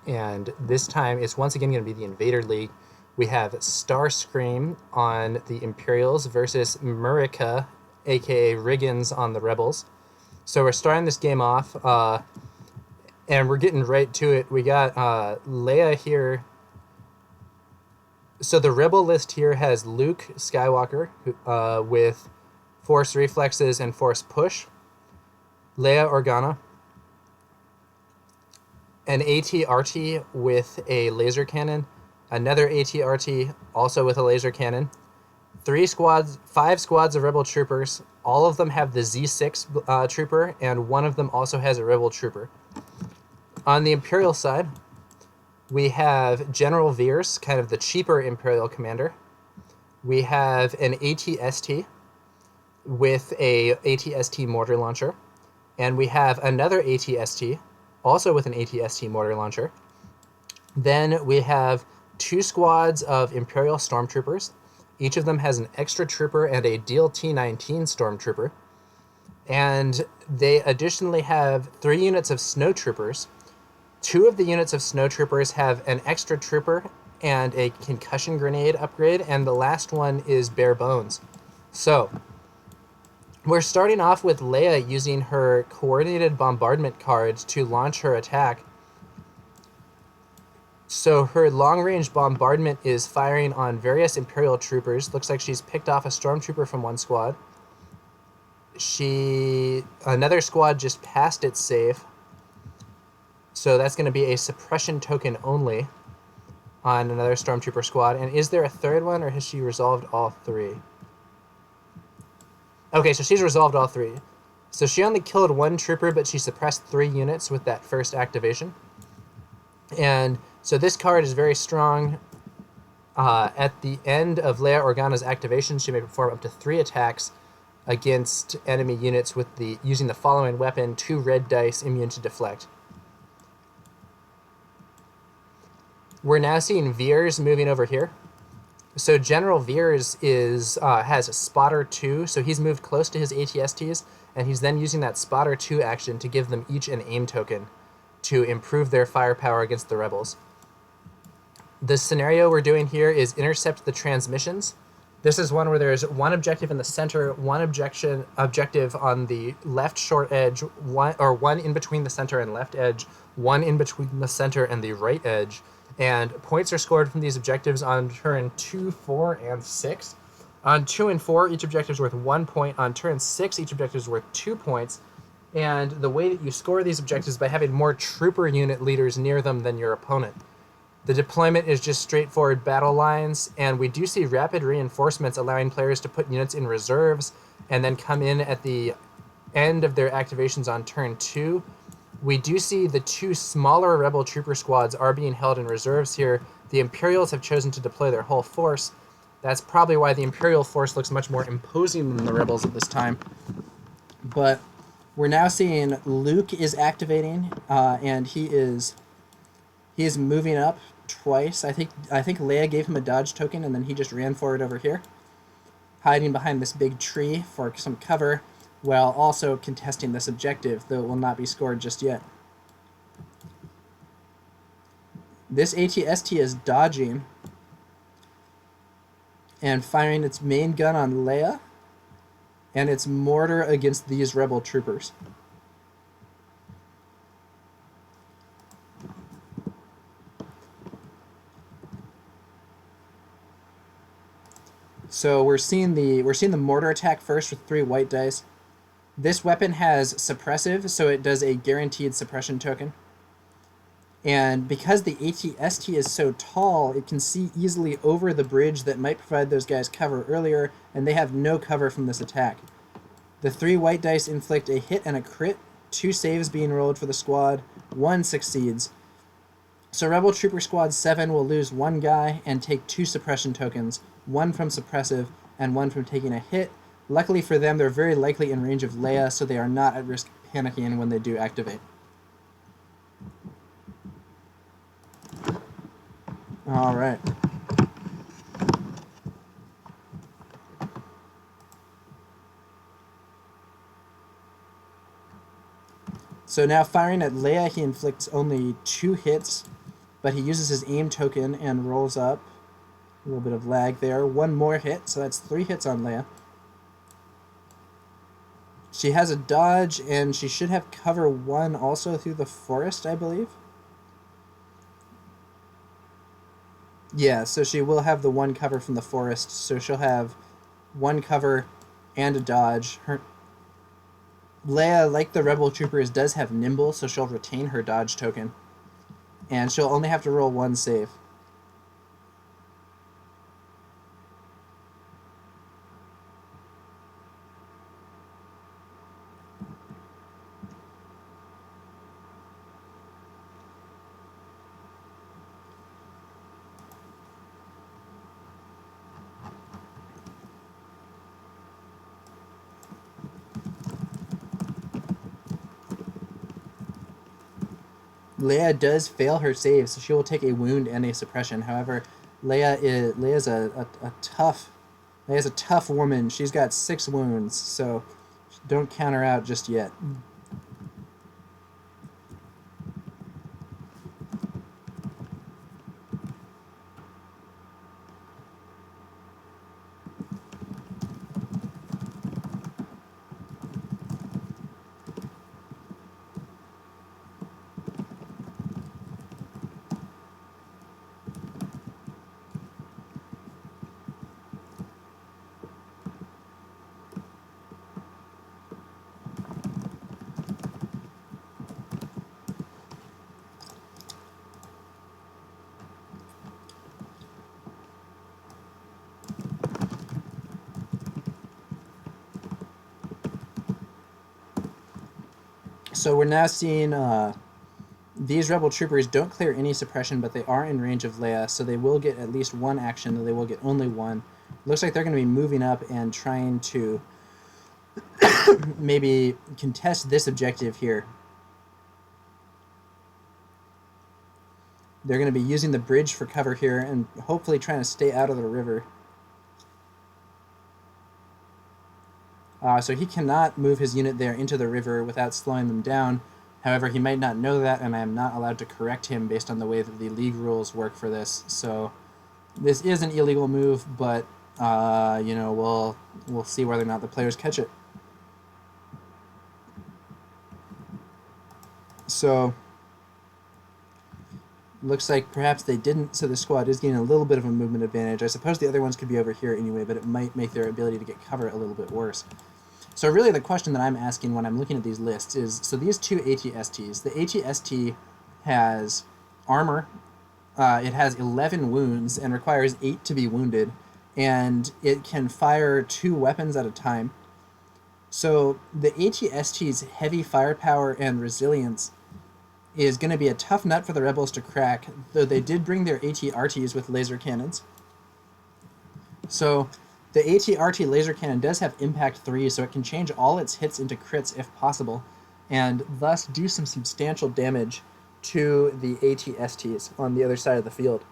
and this time it's once again going to be the Invader League. We have Starscream on the Imperials versus Murica, aka Riggins, on the Rebels. So we're starting this game off, and we're getting right to it. We got Leia here. So the Rebel list here has Luke Skywalker with Force Reflexes and Force Push, Leia Organa, an ATRT with a laser cannon, another ATRT also with a laser cannon, 5 squads of Rebel troopers. All of them have the Z6 trooper, and one of them also has a Rebel trooper. On the Imperial side, we have General Veers, kind of the cheaper Imperial commander. We have an ATST with a ATST mortar launcher, and we have another ATST also with an ATST mortar launcher. Then we have 2 squads of Imperial stormtroopers. Each of them has an extra trooper and a Deal T-19 stormtrooper. And they additionally have 3 units of snowtroopers. 2 of the units of snowtroopers have an extra trooper and a concussion grenade upgrade, and the last one is bare bones. So we're starting off with Leia using her coordinated bombardment card to launch her attack. So her long-range bombardment is firing on various Imperial troopers. Looks like she's picked off a stormtrooper from one squad. Another squad just passed its save. So that's going to be a suppression token only on another stormtrooper squad. And is there a third one, or has she resolved all 3? Okay, so she's resolved all 3. So she only killed 1 trooper, but she suppressed 3 units with that first activation. And so this card is very strong. At the end of Leia Organa's activation, she may perform up to 3 attacks against enemy units with using the following weapon: 2 red dice, immune to deflect. We're now seeing Veers moving over here. So General Veers has a Spotter 2, so he's moved close to his ATSTs, and he's then using that Spotter 2 action to give them each an aim token to improve their firepower against the Rebels. The scenario we're doing here is Intercept the Transmissions. This is one where there's 1 objective in the center, 1 objective on the left short edge, 1 in between the center and left edge, 1 in between the center and the right edge. And points are scored from these objectives on turn 2, 4, and 6. On 2 and 4, each objective is worth 1 point. On turn 6, each objective is worth 2 points. And the way that you score these objectives is by having more trooper unit leaders near them than your opponent. The deployment is just straightforward battle lines, and we do see rapid reinforcements allowing players to put units in reserves and then come in at the end of their activations on turn 2. We do see the 2 smaller Rebel trooper squads are being held in reserves here. The Imperials have chosen to deploy their whole force. That's probably why the Imperial force looks much more imposing than the Rebels at this time. But we're now seeing Luke is activating, and he is moving up twice. I think Leia gave him a dodge token, and then he just ran forward over here, hiding behind this big tree for some cover, while also contesting this objective, though it will not be scored just yet. This ATST is dodging and firing its main gun on Leia and its mortar against these Rebel troopers. So we're seeing the mortar attack first with 3 white dice. This weapon has suppressive, so it does a guaranteed suppression token. And because the ATST is so tall, it can see easily over the bridge that might provide those guys cover earlier, and they have no cover from this attack. The 3 white dice inflict a hit and a crit, 2 saves being rolled for the squad, 1 succeeds. So Rebel Trooper Squad 7 will lose 1 guy and take 2 suppression tokens, 1 from suppressive and 1 from taking a hit. Luckily for them, they're very likely in range of Leia, so they are not at risk of panicking when they do activate. All right. So now firing at Leia, he inflicts only 2 hits but he uses his aim token and rolls up. A little bit of lag there. One more hit, so that's 3 hits on Leia. She has a dodge, and she should have cover 1 also through the forest, I believe. Yeah, so she will have the 1 cover from the forest, so she'll have 1 cover and a dodge. Leia, like the Rebel Troopers, does have Nimble, so she'll retain her dodge token. And she'll only have to roll 1 save. Leia does fail her save, so she will take a wound and a suppression. However, Leia's a tough woman. She's got 6 wounds, so don't count her out just yet. So we're now seeing these Rebel Troopers don't clear any suppression, but they are in range of Leia, so they will get at least 1 action, though they will get only 1. Looks like they're going to be moving up and trying to maybe contest this objective here. They're going to be using the bridge for cover here and hopefully trying to stay out of the river. So he cannot move his unit there into the river without slowing them down. However, he might not know that, and I am not allowed to correct him based on the way that the league rules work for this. So this is an illegal move, but we'll see whether or not the players catch it. So looks like perhaps they didn't, so the squad is getting a little bit of a movement advantage. I suppose the other ones could be over here anyway, but it might make their ability to get cover a little bit worse. So really the question that I'm asking when I'm looking at these lists is, so these 2 ATSTs, the ATST has armor, it has 11 wounds and requires 8 to be wounded, and it can fire 2 weapons at a time. So the ATST's heavy firepower and resilience is going to be a tough nut for the Rebels to crack, though they did bring their ATRTs with laser cannons. So the ATRT laser cannon does have impact 3, so it can change all its hits into crits if possible, and thus do some substantial damage to the ATSTs on the other side of the field.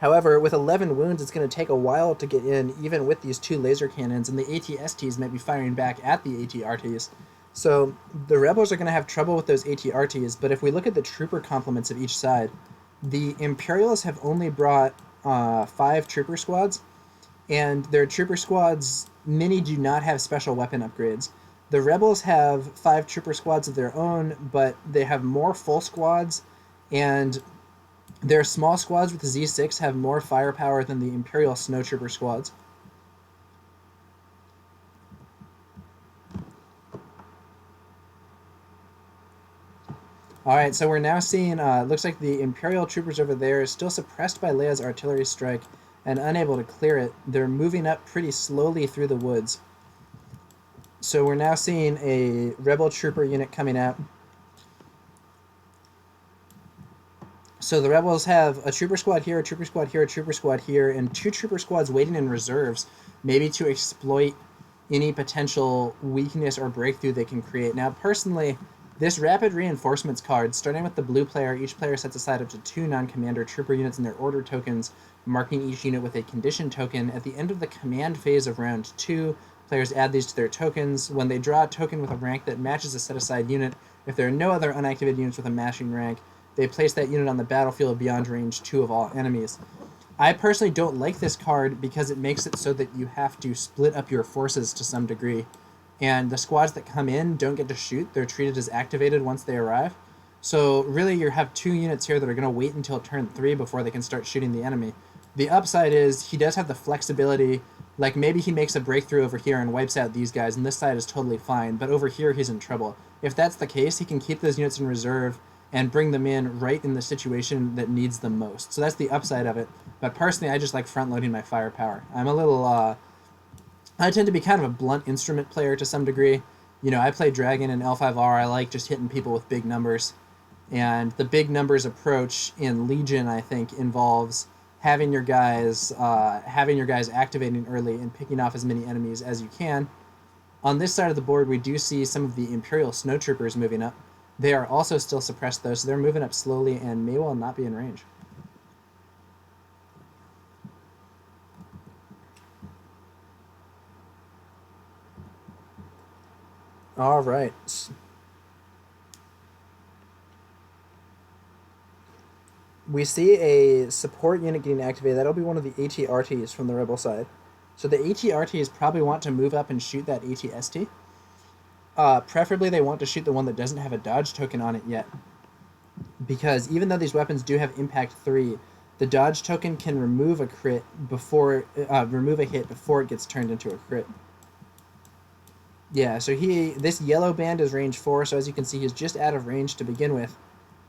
However, with 11 wounds, it's going to take a while to get in, even with these 2 laser cannons, and the ATSTs might be firing back at the ATRTs. So the Rebels are going to have trouble with those ATRTs, but if we look at the trooper complements of each side, the Imperials have only brought 5 trooper squads, and their trooper squads, many do not have special weapon upgrades. The Rebels have 5 trooper squads of their own, but they have more full squads, and their small squads with the Z6 have more firepower than the Imperial snow trooper squads. Alright, so we're now seeing, looks like the Imperial troopers over there is still suppressed by Leia's artillery strike and unable to clear it. They're moving up pretty slowly through the woods. So we're now seeing a Rebel trooper unit coming out. So the Rebels have a trooper squad here, a trooper squad here, a trooper squad here, and 2 trooper squads waiting in reserves, maybe to exploit any potential weakness or breakthrough they can create. Now, personally, this rapid reinforcements card, starting with the blue player, each player sets aside up to 2 non-commander trooper units in their order tokens, marking each unit with a condition token. At the end of the command phase of round 2, players add these to their tokens. When they draw a token with a rank that matches a set-aside unit, if there are no other unactivated units with a matching rank, they place that unit on the battlefield beyond range 2 of all enemies. I personally don't like this card because it makes it so that you have to split up your forces to some degree. And the squads that come in don't get to shoot. They're treated as activated once they arrive. So really you have 2 units here that are going to wait until turn 3 before they can start shooting the enemy. The upside is he does have the flexibility, like maybe he makes a breakthrough over here and wipes out these guys, and this side is totally fine, but over here he's in trouble. If that's the case, he can keep those units in reserve and bring them in right in the situation that needs them most. So that's the upside of it. But personally, I just like front-loading my firepower. I'm a little, I tend to be kind of a blunt instrument player to some degree. You know, I play Dragon and L5R. I like just hitting people with big numbers. And the big numbers approach in Legion, I think, involves having your guys activating early and picking off as many enemies as you can. On this side of the board, we do see some of the Imperial Snowtroopers moving up. They are also still suppressed, though, so they're moving up slowly and may well not be in range. All right. We see a support unit getting activated. That'll be one of the ATRTs from the Rebel side. So the ATRTs probably want to move up and shoot that ATST. Preferably they want to shoot the one that doesn't have a dodge token on it yet. Because even though these weapons do have impact 3, the dodge token can remove a crit before remove a hit before it gets turned into a crit. Yeah, so this yellow band is range 4, so as you can see he's just out of range to begin with.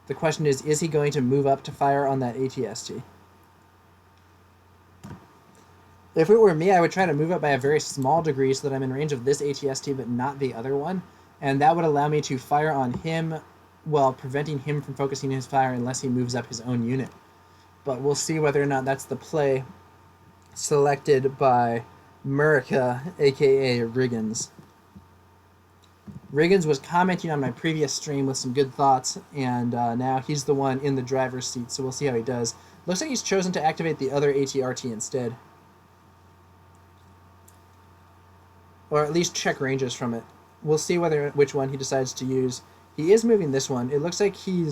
The question is he going to move up to fire on that ATST? If it were me, I would try to move up by a very small degree so that I'm in range of this ATST but not the other one. And that would allow me to fire on him while preventing him from focusing his fire unless he moves up his own unit. But we'll see whether or not that's the play selected by Murica, aka Riggins. Riggins was commenting on my previous stream with some good thoughts, and now he's the one in the driver's seat, so we'll see how he does. Looks like he's chosen to activate the other ATRT instead. Or at least check ranges from it. We'll see which one he decides to use. He is moving this one. It looks like he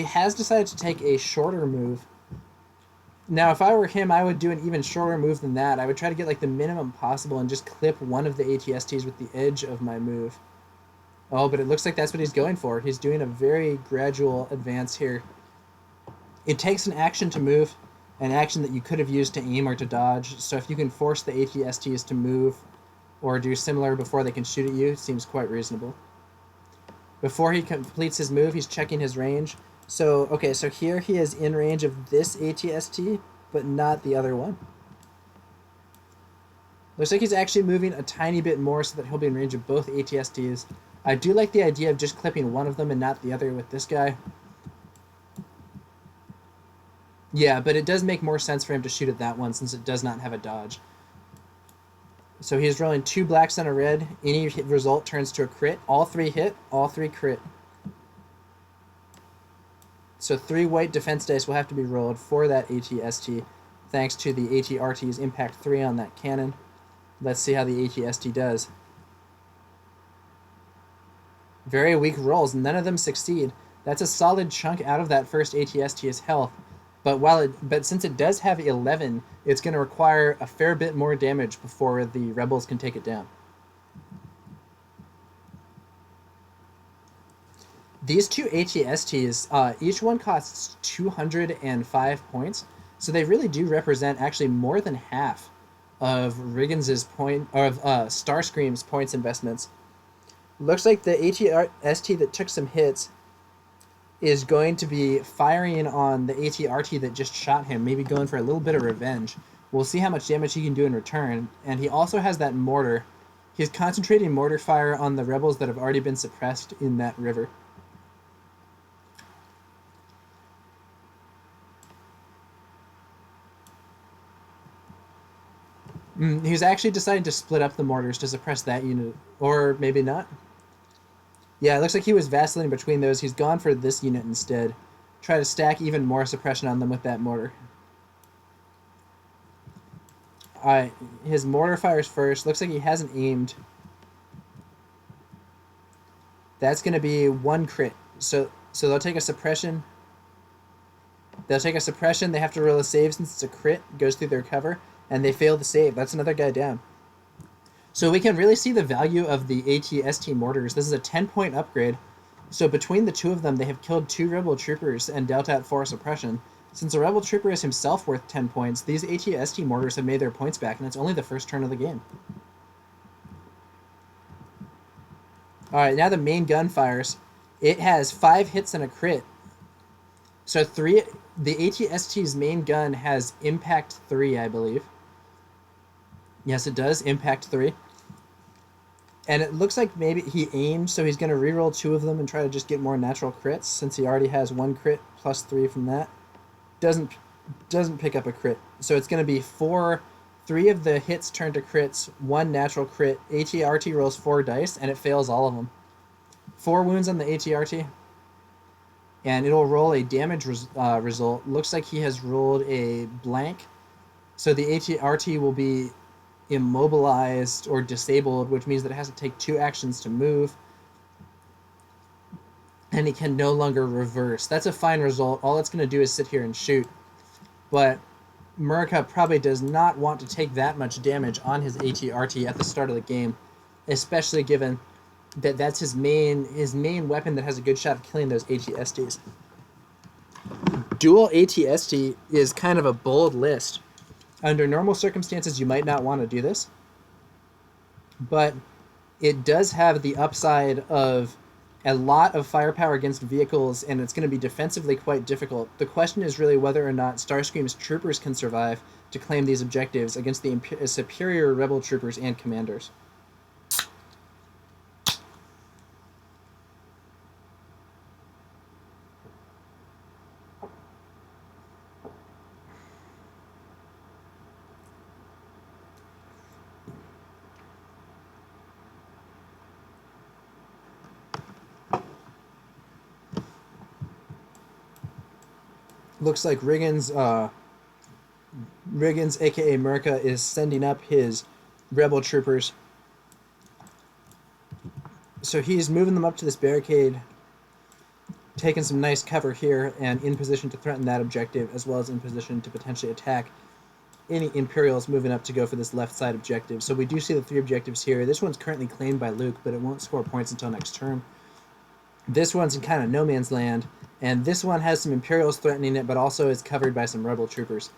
has decided to take a shorter move. Now, if I were him, I would do an even shorter move than that. I would try to get like the minimum possible and just clip one of the ATSTs with the edge of my move. Oh, but it looks like that's what he's going for. He's doing a very gradual advance here. It takes an action to move, an action that you could have used to aim or to dodge. So if you can force the ATSTs to move or do similar before they can shoot at you, it seems quite reasonable. Before he completes his move, he's checking his range. So, okay, so here he is in range of this ATST, but not the other one. Looks like he's actually moving a tiny bit more so that he'll be in range of both ATSTs. I do like the idea of just clipping one of them and not the other with this guy. Yeah, but it does make more sense for him to shoot at that one since it does not have a dodge. So he's rolling 2 blacks and a red. Any result turns to a crit. All 3 hit, all 3 crit. So 3 white defense dice will have to be rolled for that ATST, thanks to the ATRT's impact 3 on that cannon. Let's see how the ATST does. Very weak rolls, none of them succeed. That's a solid chunk out of that first ATST's health. But since it does have 11, it's going to require a fair bit more damage before the rebels can take it down. These 2 ATSTs, each one costs 205 points, so they really do represent actually more than half of Starscream's points investments. Looks like the ATST that took some hits is going to be firing on the ATRT that just shot him, maybe going for a little bit of revenge. We'll see how much damage he can do in return, and he also has that mortar. He's concentrating mortar fire on the rebels that have already been suppressed in that river. He's actually deciding to split up the mortars to suppress that unit, or maybe not. Yeah, it looks like he was vacillating between those. He's gone for this unit instead. Try to stack even more suppression on them with that mortar. Alright, his mortar fires first. Looks like he hasn't aimed. That's going to be 1 crit. So they'll take a suppression. They'll take a suppression. They have to roll a save since it's a crit. Goes through their cover, and they fail the save. That's another guy down. So we can really see the value of the ATST mortars. This is a 10-point upgrade. So between the two of them, they have killed 2 rebel troopers and dealt out 4 suppression. Since a rebel trooper is himself worth 10 points, these ATST mortars have made their points back, and it's only the first turn of the game. Alright, now the main gun fires. It has 5 hits and a crit. So the ATST's main gun has impact 3, I believe. Yes, it does, impact 3. And it looks like maybe he aimed, so he's going to reroll 2 of them and try to just get more natural crits, since he already has 1 crit plus 3 from that. Doesn't pick up a crit. So it's going to be 3 of the hits turn to crits, 1 natural crit. ATRT rolls 4 dice, and it fails all of them. 4 wounds on the ATRT. And it'll roll a damage result. Looks like he has rolled a blank. So the ATRT will be immobilized or disabled, which means that it has to take 2 actions to move. And he can no longer reverse. That's a fine result. All it's going to do is sit here and shoot. But Murica probably does not want to take that much damage on his ATRT at the start of the game, especially given that that's his main weapon that has a good shot of killing those ATSTs. Dual ATST is kind of a bold list. Under normal circumstances, you might not want to do this, but it does have the upside of a lot of firepower against vehicles, and it's going to be defensively quite difficult. The question is really whether or not Starscream's troopers can survive to claim these objectives against the superior rebel troopers and commanders. Looks like Riggins, aka Murica, is sending up his rebel troopers. So he's moving them up to this barricade, taking some nice cover here, and in position to threaten that objective, as well as in position to potentially attack any Imperials moving up to go for this left side objective. So we do see the 3 objectives here. This one's currently claimed by Luke, but it won't score points until next turn. This one's in kind of no man's land, and this one has some Imperials threatening it, but also is covered by some Rebel troopers.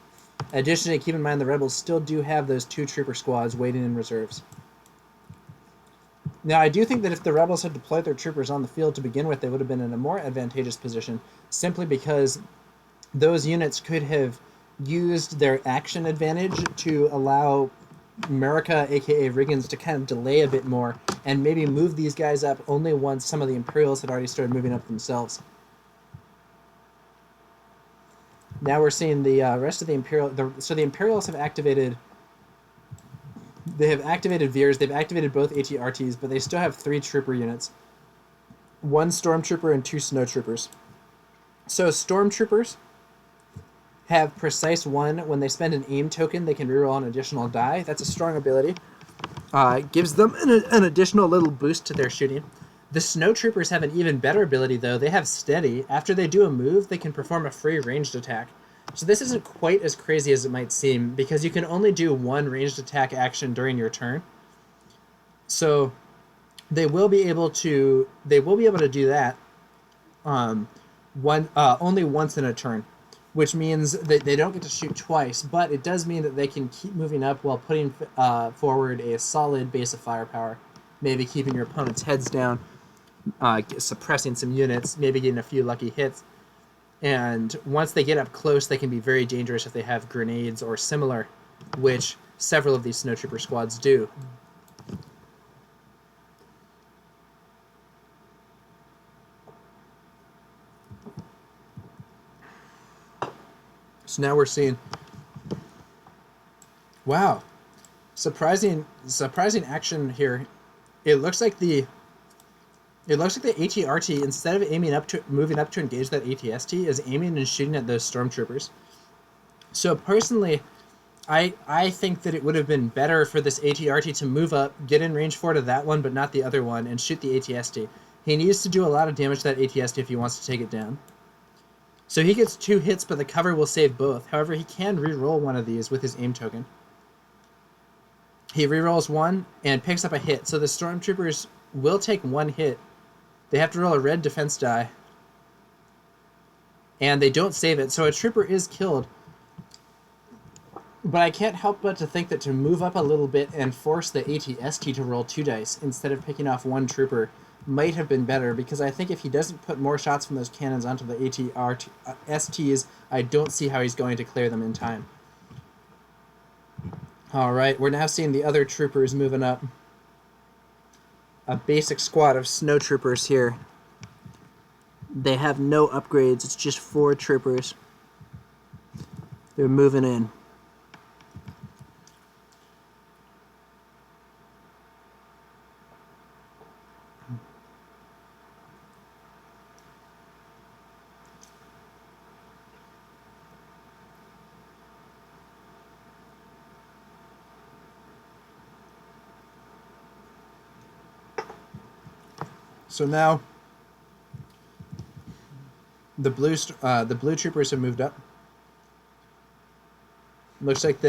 Additionally, keep in mind the Rebels still do have those 2 trooper squads waiting in reserves. Now, I do think that if the Rebels had deployed their troopers on the field to begin with, they would have been in a more advantageous position, simply because those units could have used their action advantage to allow Murica, aka Riggins, to kind of delay a bit more and maybe move these guys up only once some of the Imperials had already started moving up themselves. Now we're seeing the rest of the so the Imperials have activated. They have activated Veers. They've activated both ATRTs, but they still have 3 trooper units: 1 stormtrooper and 2 snowtroopers. So stormtroopers have precise 1. When they spend an aim token, they can reroll an additional die. That's a strong ability. It gives them an additional little boost to their shooting. The snowtroopers have an even better ability, though. They have steady. After they do a move, they can perform a free ranged attack. So this isn't quite as crazy as it might seem, because you can only do 1 ranged attack action during your turn. So they will be able to do that only once in a turn, which means that they don't get to shoot twice, but it does mean that they can keep moving up while putting forward a solid base of firepower, maybe keeping your opponent's heads down, suppressing some units, maybe getting a few lucky hits. And once they get up close, they can be very dangerous if they have grenades or similar, which several of these snowtrooper squads do. So now we're seeing, wow, surprising action here. It looks like the ATRT, instead of moving up to engage that ATST, is aiming and shooting at those stormtroopers. So personally, I think that it would have been better for this ATRT to move up, get in range 4 to that one, but not the other one, and shoot the ATST. He needs to do a lot of damage to that ATST if he wants to take it down. So he gets 2 hits, but the cover will save both. However, he can re-roll one of these with his aim token. He re-rolls one and picks up a hit. So the stormtroopers will take 1 hit. They have to roll a red defense die. And they don't save it. So a trooper is killed. But I can't help but to think that to move up a little bit and force the ATST to roll 2 dice instead of picking off 1 trooper might have been better, because I think if he doesn't put more shots from those cannons onto the ATSTs, I don't see how he's going to clear them in time. Alright, we're now seeing the other troopers moving up. A basic squad of snow troopers here. They have no upgrades, it's just 4 troopers. They're moving in. So now, the blue troopers have moved up. Looks like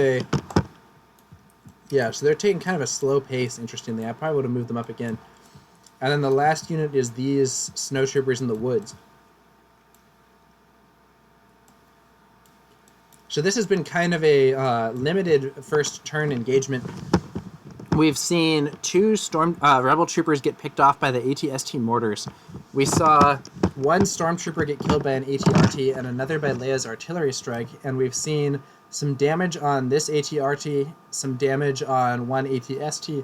yeah, so they're taking kind of a slow pace, interestingly. I probably would have moved them up again. And then the last unit is these snow troopers in the woods. So this has been kind of a limited first turn engagement. We've seen 2 rebel troopers get picked off by the ATST mortars. We saw 1 stormtrooper get killed by an ATRT and another by Leia's artillery strike, and we've seen some damage on this ATRT, some damage on 1 ATST,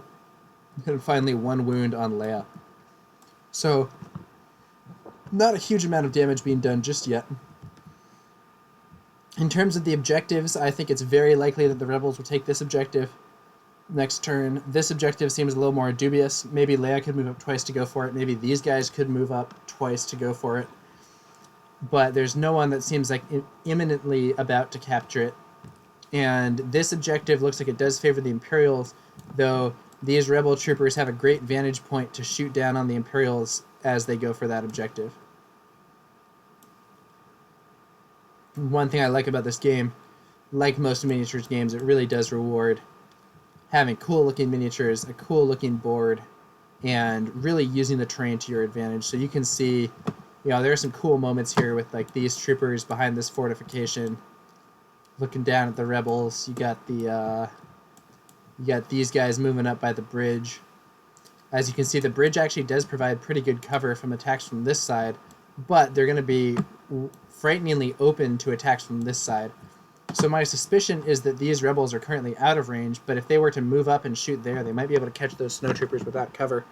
and finally 1 wound on Leia. So, not a huge amount of damage being done just yet. In terms of the objectives, I think it's very likely that the rebels will take this objective next turn. This objective seems a little more dubious. Maybe Leia could move up twice to go for it. Maybe these guys could move up twice to go for it. But there's no one that seems like imminently about to capture it. And this objective looks like it does favor the Imperials, though these rebel troopers have a great vantage point to shoot down on the Imperials as they go for that objective. One thing I like about this game, like most miniatures games, it really does reward having cool looking miniatures, a cool looking board, and really using the terrain to your advantage. So you can see, you know, there are some cool moments here with like these troopers behind this fortification looking down at the rebels. You got these guys moving up by the bridge. As you can see, the bridge actually does provide pretty good cover from attacks from this side, but they're going to be frighteningly open to attacks from this side. So my suspicion is that these rebels are currently out of range, but if they were to move up and shoot there, they might be able to catch those snowtroopers without cover.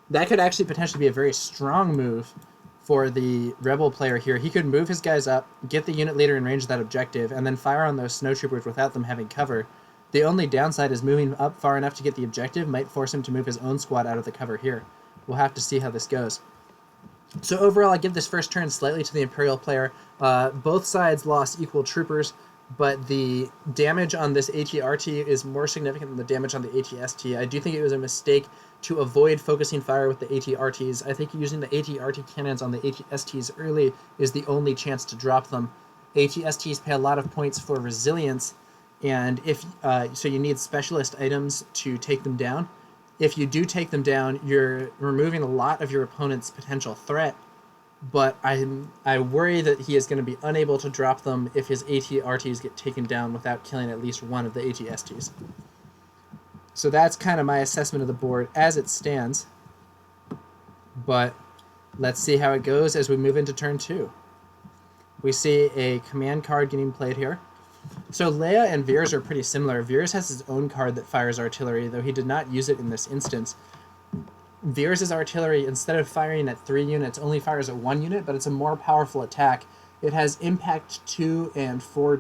That could actually potentially be a very strong move for the rebel player here. He could move his guys up, get the unit leader in range of that objective, and then fire on those snowtroopers without them having cover. The only downside is moving up far enough to get the objective might force him to move his own squad out of the cover here. We'll have to see how this goes. So overall, I give this first turn slightly to the Imperial player. Both sides lost equal troopers, but the damage on this ATRT is more significant than the damage on the ATST. I do think it was a mistake to avoid focusing fire with the ATRTs. I think using the ATRT cannons on the ATSTs early is the only chance to drop them. ATSTs pay a lot of points for resilience, and so you need specialist items to take them down. If you do take them down, you're removing a lot of your opponent's potential threat, but I worry that he is going to be unable to drop them if his ATRTs get taken down without killing at least one of the ATSTs. So that's kind of my assessment of the board as it stands, but let's see how it goes as we move into turn 2. We see a command card getting played here. So Leia and Veers are pretty similar. Veers has his own card that fires artillery, though he did not use it in this instance. Veers' artillery, instead of firing at 3 units, only fires at 1 unit, but it's a more powerful attack. It has impact 2 and 4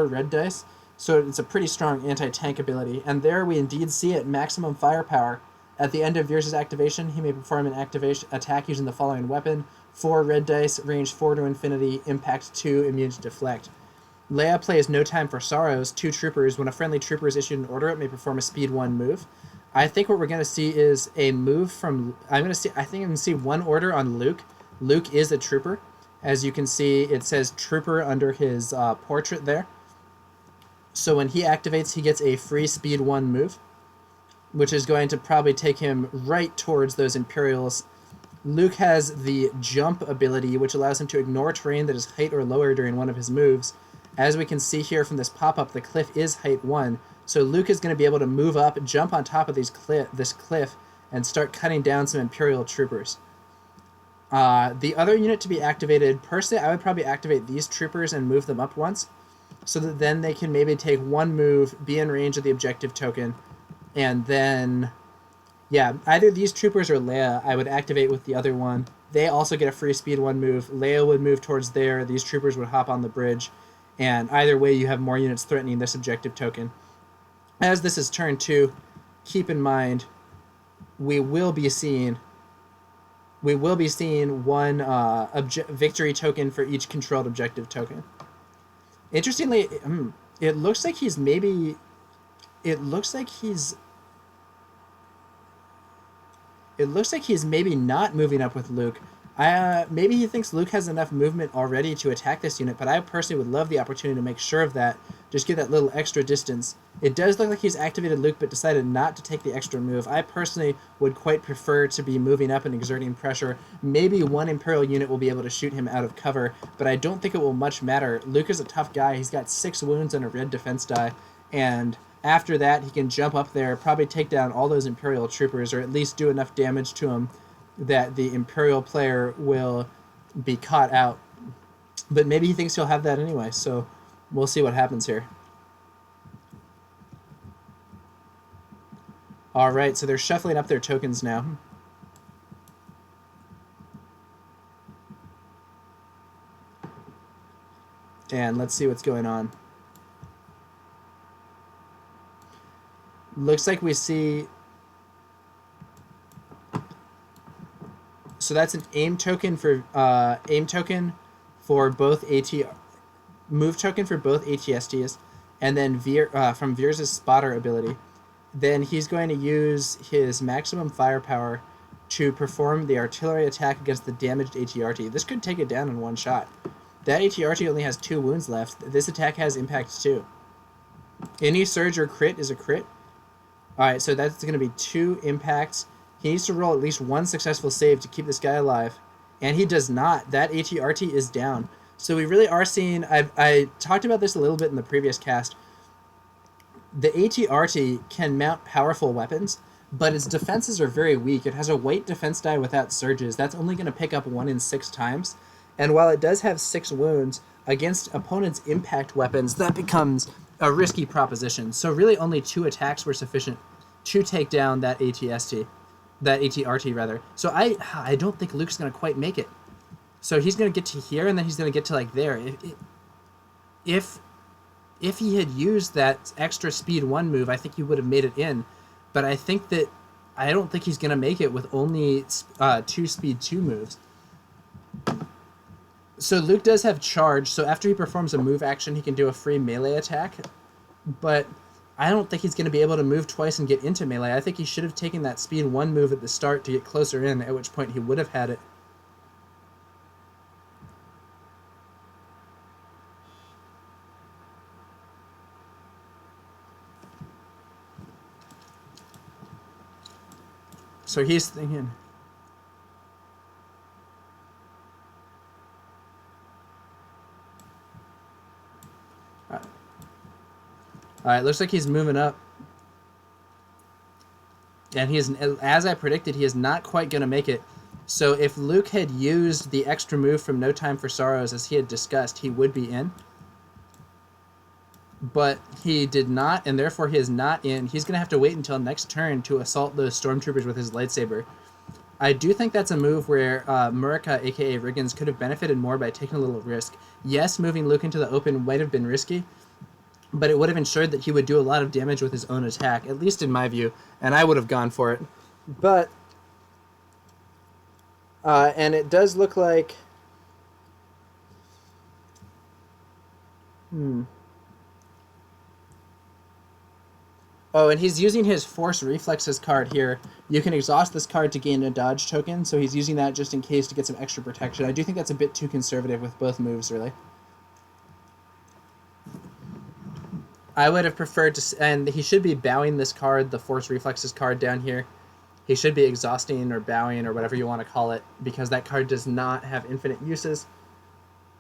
red dice, so it's a pretty strong anti-tank ability. And there we indeed see it, maximum firepower. At the end of Veers' activation, he may perform an attack using the following weapon: 4 red dice, range 4 to infinity, impact 2, immune to deflect. Leia plays No Time for Sorrows, 2 troopers. When a friendly trooper is issued an order, it may perform a speed 1 move. I think what we're going to see is a move from... I think I'm going to see 1 order on Luke. Luke is a trooper, As you can see, it says Trooper under his portrait there. So when he activates, he gets a free speed 1 move, which is going to probably take him right towards those Imperials. Luke has the jump ability, which allows him to ignore terrain that is height or lower during one of his moves. As we can see here from this pop-up, the cliff is height 1, so Luke is going to be able to move up, jump on top of this cliff, and start cutting down some Imperial troopers. The other unit to be activated, personally, I would probably activate these troopers and move them up once, so that then they can maybe take 1 move, be in range of the objective token, and then, yeah, either these troopers or Leia I would activate with the other one. They also get a free speed 1 move. Leia would move towards there, these troopers would hop on the bridge, and either way you have more units threatening this objective token. As this is turn 2, keep in mind we will be seeing one victory token for each controlled objective token. Interestingly, it looks like he's maybe not moving up with Luke. Maybe he thinks Luke has enough movement already to attack this unit, but I personally would love the opportunity to make sure of that. Just get that little extra distance. It does look like he's activated Luke, but decided not to take the extra move. I personally would quite prefer to be moving up and exerting pressure. Maybe one Imperial unit will be able to shoot him out of cover, but I don't think it will much matter. Luke is a tough guy. He's got 6 wounds and a red defense die, and after that he can jump up there, probably take down all those Imperial troopers, or at least do enough damage to him that the Imperial player will be caught out. But maybe he thinks he'll have that anyway, so we'll see what happens here. Alright, so they're shuffling up their tokens now. And let's see what's going on. Looks like we see... So that's an aim token for both move token for both ATSTs, and then from Veers' spotter ability. Then he's going to use his maximum firepower to perform the artillery attack against the damaged ATRT. This could take it down in one shot. That ATRT only has 2 wounds left. This attack has impact 2. Any surge or crit is a crit. Alright, so that's going to be 2 impacts. He needs to roll at least 1 successful save to keep this guy alive. And he does not. That ATRT is down. So we really are seeing... I talked about this a little bit in the previous cast. The ATRT can mount powerful weapons, but its defenses are very weak. It has a weight defense die without surges. That's only going to pick up 1 in 6 times. And while it does have 6 wounds, against opponents' impact weapons, that becomes a risky proposition. So really only 2 attacks were sufficient to take down that ATST. That ATRT, rather. So I don't think Luke's going to quite make it. So he's going to get to here, and then he's going to get to, like, there. If he had used that extra speed 1 move, I think he would have made it in. But I don't think he's going to make it with only 2 speed 2 moves. So Luke does have charge, so after he performs a move action, he can do a free melee attack. But I don't think he's going to be able to move twice and get into melee. I think he should have taken that speed 1 move at the start to get closer in, at which point he would have had it. So he's thinking... Alright, looks like he's moving up. And he is, as I predicted, he is not quite going to make it. So if Luke had used the extra move from No Time for Sorrows, as he had discussed, he would be in. But he did not, and therefore he is not in. He's going to have to wait until next turn to assault those stormtroopers with his lightsaber. I do think that's a move where Murica, aka Riggins, could have benefited more by taking a little risk. Yes, moving Luke into the open might have been risky, but it would have ensured that he would do a lot of damage with his own attack, at least in my view, and I would have gone for it. But, and it does look like... Oh, and he's using his Force Reflexes card here. You can exhaust this card to gain a dodge token, so he's using that just in case to get some extra protection. I do think that's a bit too conservative with both moves, really. I would have preferred to... And he should be bowing this card, the Force Reflexes card down here. He should be exhausting or bowing or whatever you want to call it, because that card does not have infinite uses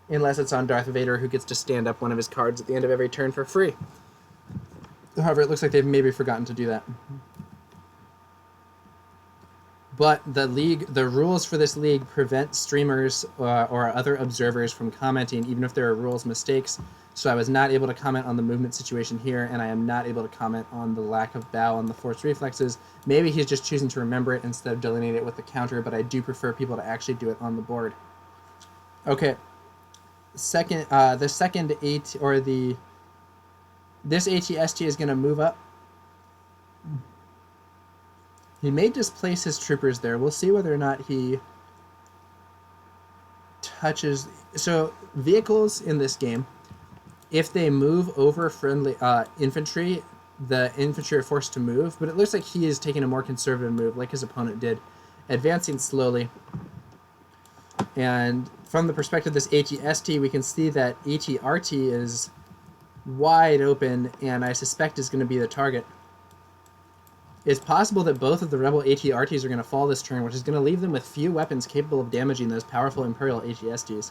unless it's on Darth Vader, who gets to stand up one of his cards at the end of every turn for free. However, it looks like they've maybe forgotten to do that. But the rules for this league prevent streamers or other observers from commenting, even if there are rules mistakes. So I was not able to comment on the movement situation here, and I am not able to comment on the lack of bow on the Force Reflexes. Maybe he's just choosing to remember it instead of delineate it with the counter, but I do prefer people to actually do it on the board. Okay. This ATST is going to move up. He may displace his troopers there. We'll see whether or not he touches... So, vehicles in this game, if they move over friendly infantry, the infantry are forced to move, but it looks like he is taking a more conservative move, like his opponent did, advancing slowly. And from the perspective of this ATST, we can see that ATRT is wide open, and I suspect is going to be the target. It's possible that both of the rebel ATRTs are going to fall this turn, which is going to leave them with few weapons capable of damaging those powerful Imperial ATSTs.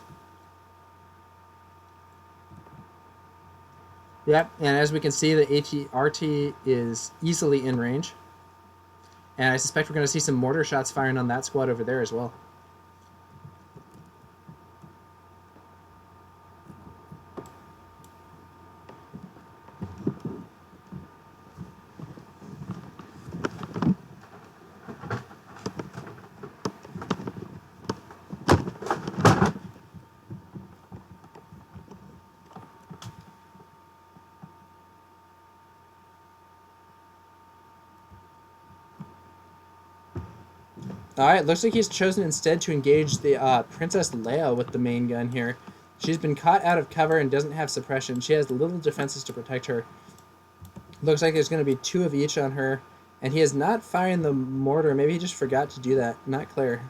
Yep, and as we can see, the ATRT is easily in range. And I suspect we're going to see some mortar shots firing on that squad over there as well. Alright, looks like he's chosen instead to engage the Princess Leia with the main gun here. She's been caught out of cover and doesn't have suppression. She has little defenses to protect her. Looks like there's going to be 2 of each on her. And he is not firing the mortar. Maybe he just forgot to do that. Not clear.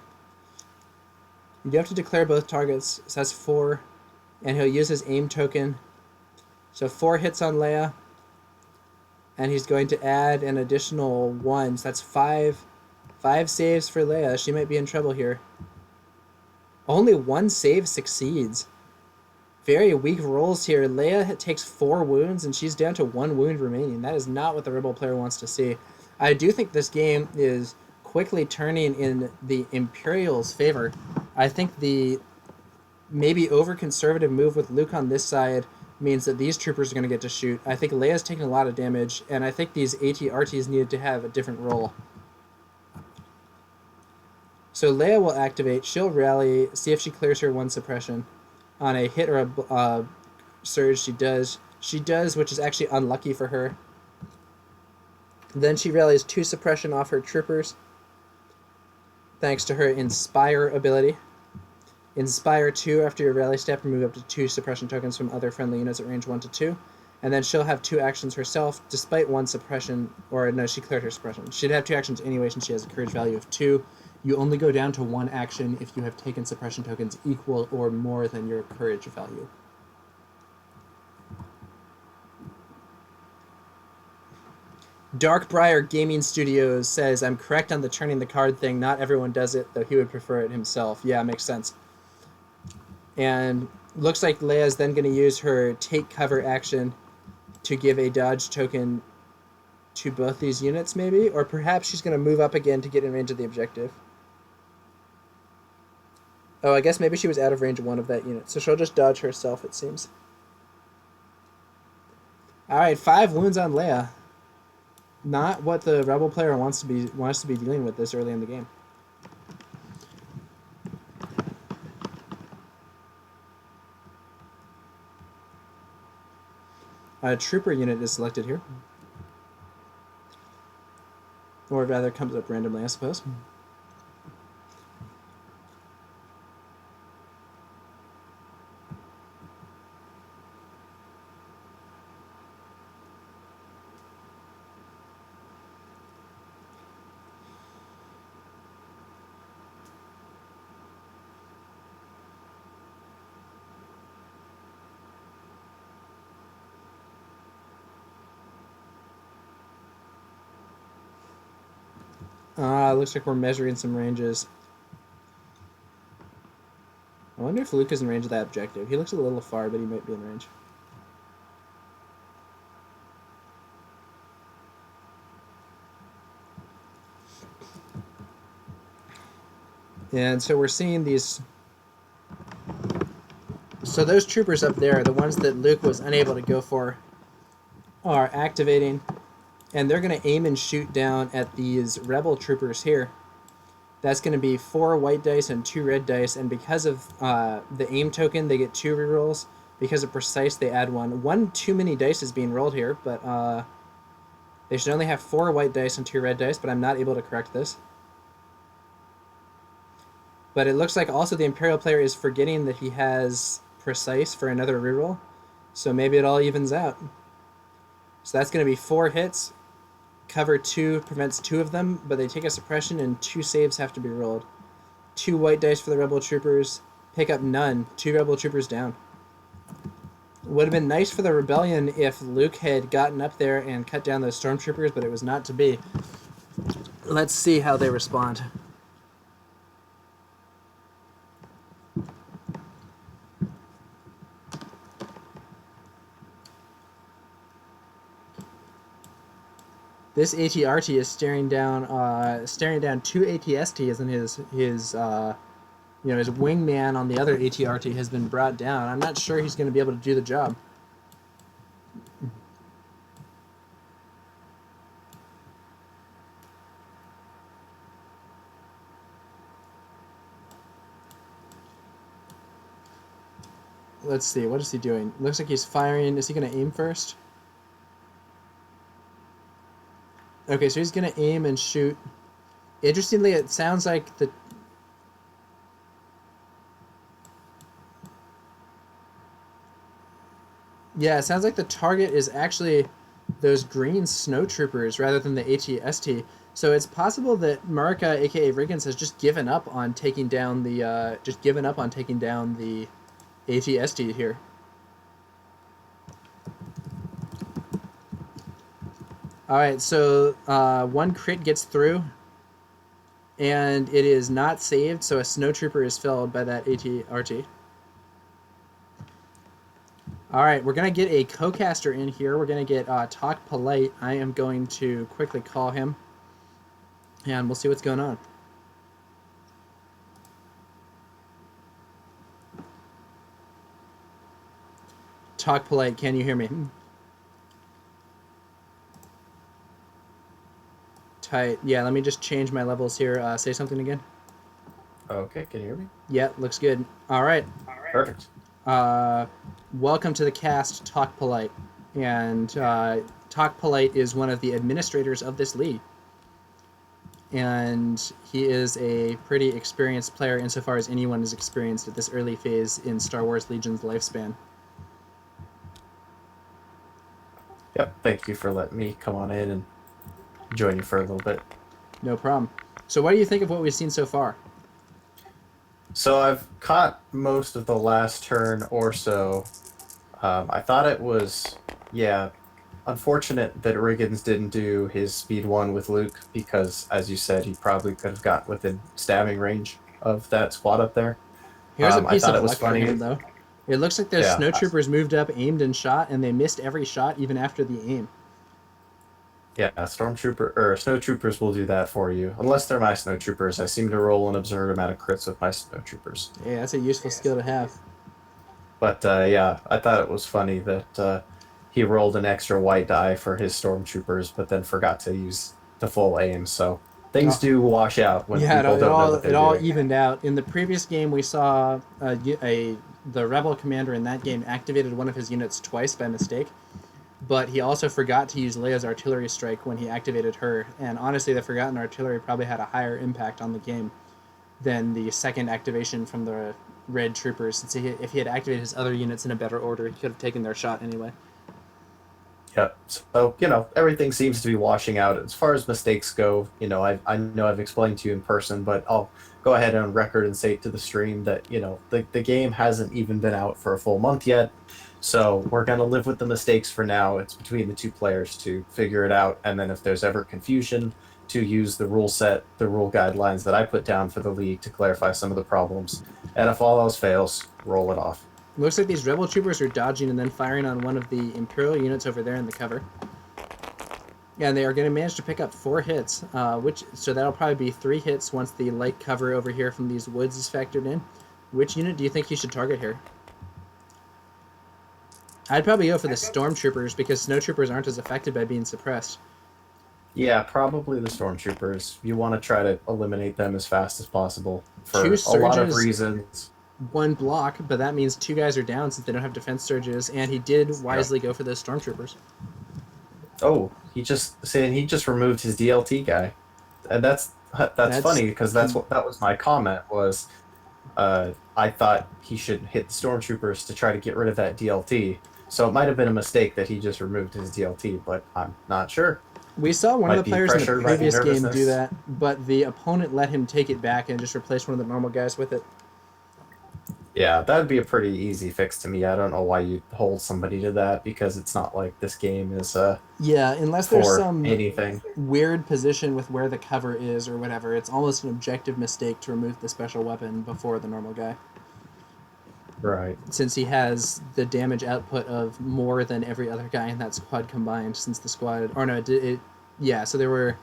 You do have to declare both targets. So that's 4. And he'll use his aim token. So 4 hits on Leia. And he's going to add an additional 1. So that's 5. 5 saves for Leia. She might be in trouble here. Only 1 save succeeds. Very weak rolls here. Leia takes 4 wounds, and she's down to 1 wound remaining. That is not what the Rebel player wants to see. I do think this game is quickly turning in the Imperials' favor. I think the maybe over-conservative move with Luke on this side means that these troopers are going to get to shoot. I think Leia's taking a lot of damage, and I think these AT-RTs needed to have a different role. So Leia will activate. She'll rally, see if she clears her 1 suppression. On a hit or a surge, she does. She does, which is actually unlucky for her. Then she rallies 2 suppression off her troopers, thanks to her Inspire ability. Inspire 2 after your rally step, remove up to 2 suppression tokens from other friendly units at range 1 to 2. And then she'll have 2 actions herself, despite 1 suppression, or no, she cleared her suppression. She'd have 2 actions anyway since she has a courage value of 2. You only go down to 1 action if you have taken suppression tokens equal or more than your courage value. Darkbriar Gaming Studios says, I'm correct on the turning the card thing. Not everyone does it, though he would prefer it himself. Yeah, makes sense. And looks like Leia's then going to use her take cover action to give a dodge token to both these units, maybe? Or perhaps she's going to move up again to get in range of the objective. Oh, I guess maybe she was out of range of 1 of that unit, so she'll just dodge herself, it seems. Alright, 5 wounds on Leia. Not what the Rebel player wants to be dealing with this early in the game. A trooper unit is selected here. Or rather, comes up randomly, I suppose. Looks like we're measuring some ranges. I wonder if Luke is in range of that objective. He looks a little far, but he might be in range. And so we're seeing these... So those troopers up there, the ones that Luke was unable to go for, are activating, and they're going to aim and shoot down at these rebel troopers here. That's going to be 4 white dice and 2 red dice, and because of the aim token, they get 2 rerolls. Because of precise, they add 1. 1 too many dice is being rolled here, but they should only have 4 white dice and 2 red dice, but I'm not able to correct this. But it looks like also the Imperial player is forgetting that he has precise for another reroll, so maybe it all evens out. So that's going to be 4 hits. Cover 2 prevents 2 of them, but they take a suppression and 2 saves have to be rolled. 2 white dice for the rebel troopers. Pick up none. 2 rebel troopers down. Would have been nice for the rebellion if Luke had gotten up there and cut down those stormtroopers, but it was not to be. Let's see how they respond. This ATRT is staring down 2 ATSTs, and his wingman on the other ATRT has been brought down. I'm not sure he's going to be able to do the job. Let's see, what is he doing? Looks like he's firing. Is he going to aim first? Okay, so he's going to aim and shoot. Interestingly, it sounds like the... Yeah, it sounds like the target is actually those green snowtroopers rather than the ATST. So it's possible that Marika, aka Riggins, has just given up on taking down the ATST here. Alright, so 1 crit gets through, and it is not saved, so a snowtrooper is felled by that ATRT. Alright, we're going to get a co-caster in here. We're going to get TalkPolite. I am going to quickly call him, and we'll see what's going on. TalkPolite, can you hear me? Tight. Yeah, let me just change my levels here. Say something again. Okay, can you hear me? Yeah, looks good. All right. Perfect. Welcome to the cast, TalkPolite. And TalkPolite is one of the administrators of this league. And he is a pretty experienced player insofar as anyone is experienced at this early phase in Star Wars Legion's lifespan. Yep, thank you for letting me come on in and join you for a little bit. No problem. So what do you think of what we've seen so far? So I've caught most of the last turn or so. I thought it was, unfortunate that Riggins didn't do his speed 1 with Luke because, as you said, he probably could have got within stabbing range of that squad up there. Here's a piece I thought of it was luck funny. for him, though. It looks like those Yeah. snowtroopers moved up, aimed, and shot, and they missed every shot even after the aim. Yeah, snowtroopers will do that for you. Unless they're my snowtroopers. I seem to roll an absurd amount of crits with my snowtroopers. Yeah, that's a useful skill to have. But I thought it was funny that he rolled an extra white die for his stormtroopers, but then forgot to use the full aim. So things do wash out when people don't know what they're doing. It all evened out. In the previous game, we saw the rebel commander in that game activated one of his units twice by mistake. But he also forgot to use Leia's artillery strike when he activated her. And honestly, the forgotten artillery probably had a higher impact on the game than the second activation from the red troopers. Since if he had activated his other units in a better order, he could have taken their shot anyway. Yep. So, everything seems to be washing out. As far as mistakes go, I know I've explained to you in person, but I'll go ahead on record and say it to the stream that, the game hasn't even been out for a full month yet. So we're going to live with the mistakes for now. It's between the two players to figure it out. And then if there's ever confusion, to use the rule set, the rule guidelines that I put down for the league to clarify some of the problems. And if all else fails, roll it off. Looks like these rebel troopers are dodging and then firing on one of the Imperial units over there in the cover. And they are going to manage to pick up 4 hits, so that'll probably be 3 hits once the light cover over here from these woods is factored in. Which unit do you think you should target here? I'd probably go for the stormtroopers because snowtroopers aren't as affected by being suppressed. Yeah, probably the stormtroopers. You want to try to eliminate them as fast as possible for 2 a lot of surges, reasons. 1 block, but that means 2 guys are down since they don't have defense surges, and he did wisely go for those stormtroopers. Oh, he just removed his DLT guy, and that's funny because that was my comment was, I thought he should hit the stormtroopers to try to get rid of that DLT. So it might have been a mistake that he just removed his DLT, but I'm not sure. We saw one of the players in the previous game nervousness. do that, but the opponent let him take it back and just replace one of the normal guys with it. Yeah, that would be a pretty easy fix to me. I don't know why you hold somebody to that because it's not like this game is yeah, unless there's for some anything. weird position with where the cover is or whatever, it's almost an objective mistake to remove the special weapon before the normal guy. Right. Since he has the damage output of more than every other guy in that squad combined, since the squad... Or no, yeah, so there were...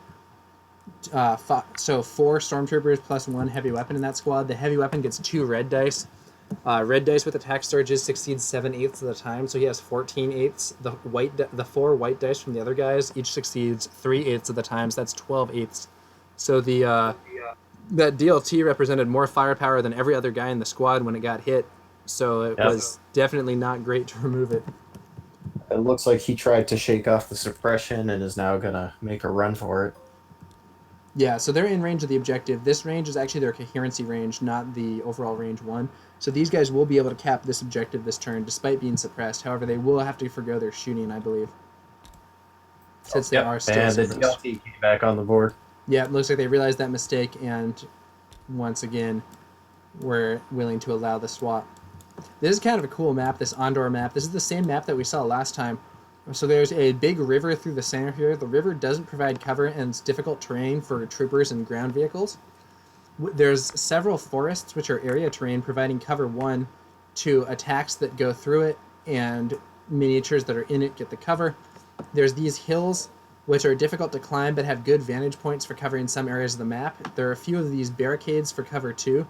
4 stormtroopers plus 1 heavy weapon in that squad. The heavy weapon gets 2 red dice. Red dice with attack surges succeeds 7/8 of the time, so he has 14/8. The 4 white dice from the other guys each succeeds 3/8 of the time, so that's 12/8. So that DLT represented more firepower than every other guy in the squad when it got hit, so it was definitely not great to remove it. It looks like he tried to shake off the suppression and is now gonna make a run for it. Yeah, so they're in range of the objective. This range is actually their coherency range, not the overall range 1. So these guys will be able to cap this objective this turn, despite being suppressed. However, they will have to forgo their shooting, I believe. Since they are still suppressed. And the DLT came back on the board. Yeah, it looks like they realized that mistake, and once again, were willing to allow the swap. This is kind of a cool map, this Endor map. This is the same map that we saw last time. So there's a big river through the center here. The river doesn't provide cover, and it's difficult terrain for troopers and ground vehicles. There's several forests, which are area terrain, providing cover 1 to attacks that go through it, and miniatures that are in it get the cover. There's these hills, which are difficult to climb, but have good vantage points for covering some areas of the map. There are a few of these barricades for cover 2.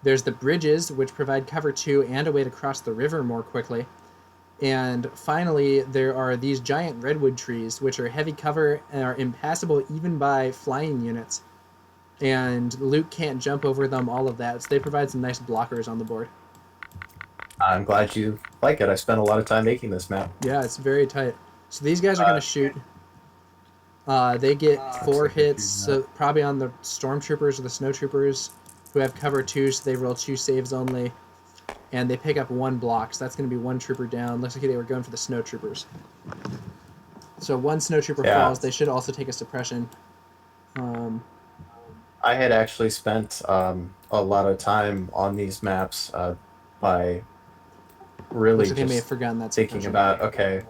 There's the bridges, which provide cover 2 and a way to cross the river more quickly. And finally, there are these giant redwood trees, which are heavy cover and are impassable even by flying units. And Luke can't jump over them, all of that. So they provide some nice blockers on the board. I'm glad you like it. I spent a lot of time making this map. Yeah, it's very tight. So these guys are going to shoot. They get 4 hits, so probably on the stormtroopers or the snowtroopers who have cover 2, so they roll 2 saves only. And they pick up 1 block, so that's going to be 1 trooper down. Looks like they were going for the snowtroopers. So 1 snowtrooper falls. They should also take a suppression. I had actually spent a lot of time on these maps by really just may have forgotten that thinking about, I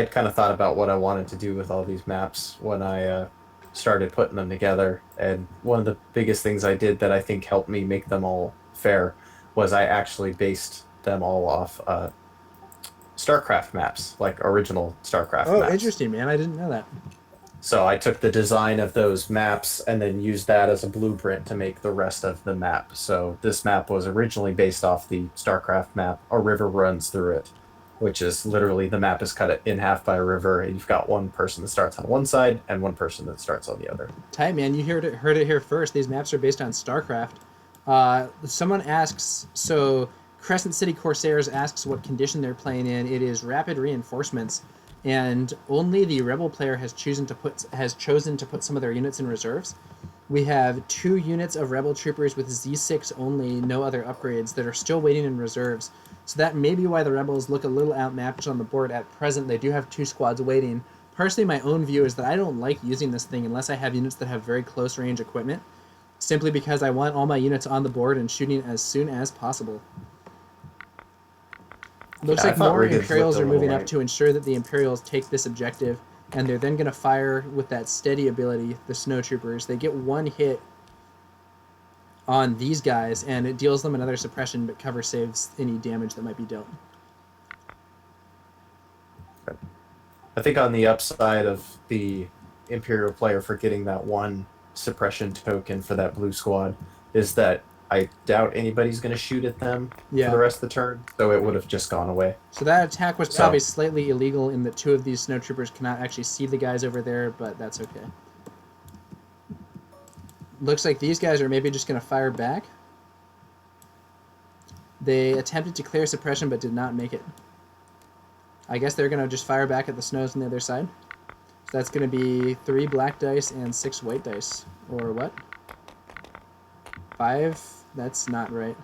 kind of thought about what I wanted to do with all these maps when I started putting them together. And one of the biggest things I did that I think helped me make them all fair was I actually based them all off StarCraft maps, like original StarCraft maps. Oh, interesting, man. I didn't know that. So I took the design of those maps and then used that as a blueprint to make the rest of the map. So this map was originally based off the StarCraft map. A river runs through it, which is literally the map is cut in half by a river, and you've got 1 person that starts on one side and 1 person that starts on the other. Tight, man. You heard it here first. These maps are based on StarCraft. Someone asks, so Crescent City Corsairs asks what condition they're playing in. It is rapid reinforcements, and only the Rebel player has chosen to put some of their units in reserves. We have 2 units of Rebel troopers with Z6 only, no other upgrades, that are still waiting in reserves. So that may be why the Rebels look a little outmatched on the board at present. They do have 2 squads waiting. Personally, my own view is that I don't like using this thing unless I have units that have very close range equipment, simply because I want all my units on the board and shooting as soon as possible. Looks like more Imperials are moving up to ensure that the Imperials take this objective and they're then going to fire with that steady ability, the snowtroopers. They get one hit on these guys, and it deals them another suppression, but cover saves any damage that might be dealt. I think on the upside of the Imperial player for getting that one suppression token for that blue squad is that I doubt anybody's going to shoot at them for the rest of the turn, so it would have just gone away. So that attack was probably slightly illegal in that two of these snowtroopers cannot actually see the guys over there, but that's okay. Looks like these guys are maybe just going to fire back. They attempted to clear suppression but did not make it. I guess they're going to just fire back at the snows on the other side. So that's going to be 3 black dice and 6 white dice. Or what? 5? That's not right.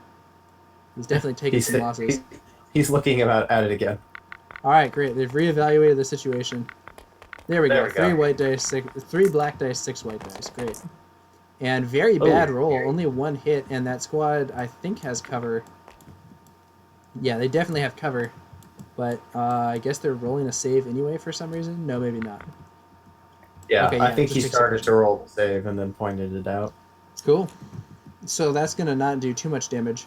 He's definitely taking some losses. He's looking at it again. Alright, great. They've reevaluated the situation. There we go. 3 white dice, 3 black dice, 6 white dice. Great. And very bad roll. Only 1 hit, and that squad, I think, has cover. Yeah, they definitely have cover. But I guess they're rolling a save anyway for some reason? No, maybe not. Yeah, okay, I think he started to roll the save and then pointed it out. Cool. So that's going to not do too much damage.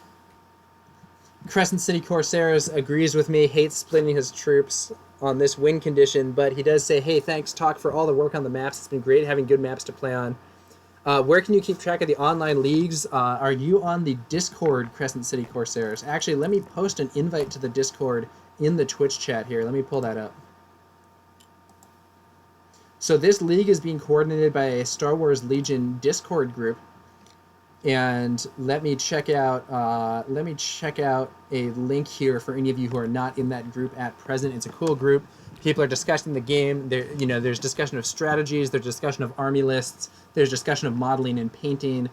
Crescent City Corsairs agrees with me, hates splitting his troops on this win condition, but he does say, hey, thanks, Talk, for all the work on the maps. It's been great having good maps to play on. Where can you keep track of the online leagues? Are you on the Discord, Crescent City Corsairs? Actually, let me post an invite to the Discord in the Twitch chat here. Let me pull that up. So this league is being coordinated by a Star Wars Legion Discord group. And let me check out a link here for any of you who are not in that group at present. It's a cool group. People are discussing the game. There's discussion of strategies. There's discussion of army lists. There's discussion of modeling and painting.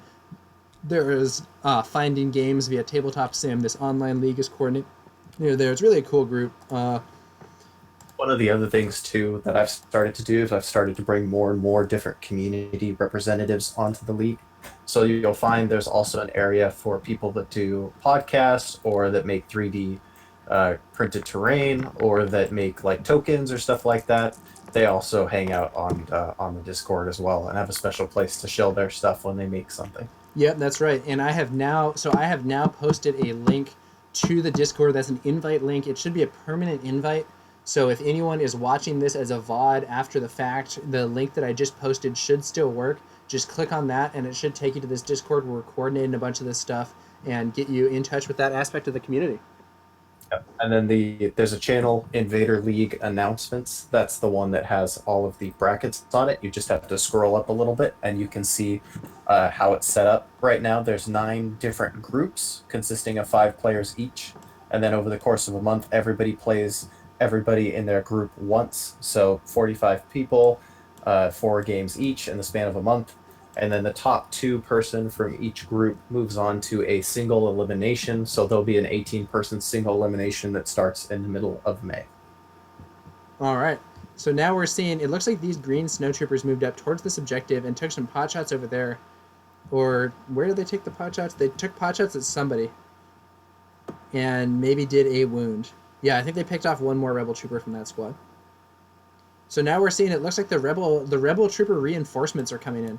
There is finding games via tabletop sim. This online league is coordinated. It's really a cool group. One of the other things too that I've started to do is I've started to bring more and more different community representatives onto the league. So you'll find there's also an area for people that do podcasts or that make 3D printed terrain or that make like tokens or stuff like that. They also hang out on the Discord as well and have a special place to show their stuff when they make something. Yep, that's right. And I have now posted a link to the Discord. That's an invite link. It should be a permanent invite. So if anyone is watching this as a VOD after the fact, the link that I just posted should still work. Just click on that and it should take you to this Discord where we're coordinating a bunch of this stuff and get you in touch with that aspect of the community. Yep. And then there's a channel, Invader League Announcements. That's the one that has all of the brackets on it. You just have to scroll up a little bit and you can see how it's set up. Right now there's 9 different groups consisting of 5 players each. And then over the course of a month, everybody plays everybody in their group once. So 45 people, 4 games each in the span of a month. And then the top 2 person from each group moves on to a single elimination. So there'll be an 18-person single elimination that starts in the middle of May. All right. So now we're seeing, it looks like these green snowtroopers moved up towards this objective and took some pot shots over there. Or where did they take the pot shots? They took pot shots at somebody and maybe did a wound. Yeah, I think they picked off 1 more rebel trooper from that squad. So now we're seeing it looks like the rebel trooper reinforcements are coming in.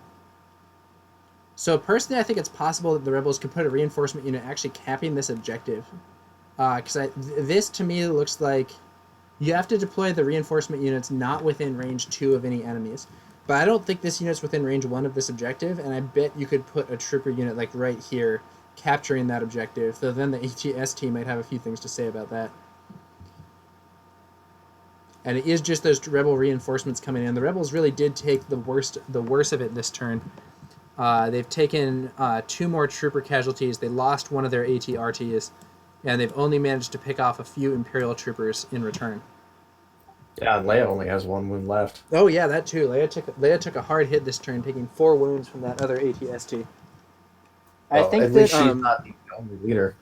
So personally, I think it's possible that the rebels could put a reinforcement unit actually capping this objective. Because this to me looks like you have to deploy the reinforcement units not within range 2 of any enemies. But I don't think this unit's within range 1 of this objective, and I bet you could put a trooper unit like right here capturing that objective. So then the ATST might have a few things to say about that. And it is just those rebel reinforcements coming in. The rebels really did take the worst of it this turn. They've taken 2 more trooper casualties. They lost one of their ATRTs, and they've only managed to pick off a few Imperial troopers in return. Yeah, and Leia only has 1 wound left. Oh yeah, that too. Leia took a hard hit this turn, taking 4 wounds from that other ATST. I think at least she's not the only leader.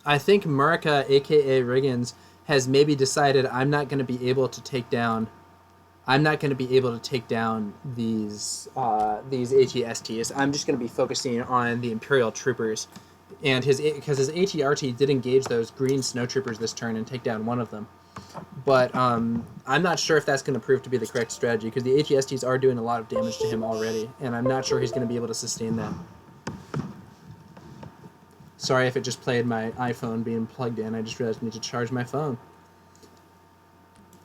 I think Murica, aka Riggins, has maybe decided I'm not going to be able to take down these ATSTs. I'm just going to be focusing on the Imperial troopers, and because his ATRT did engage those green snowtroopers this turn and take down one of them. But I'm not sure if that's going to prove to be the correct strategy because the ATSTs are doing a lot of damage to him already, and I'm not sure he's going to be able to sustain that. Sorry if it just played my iPhone being plugged in. I just realized I need to charge my phone.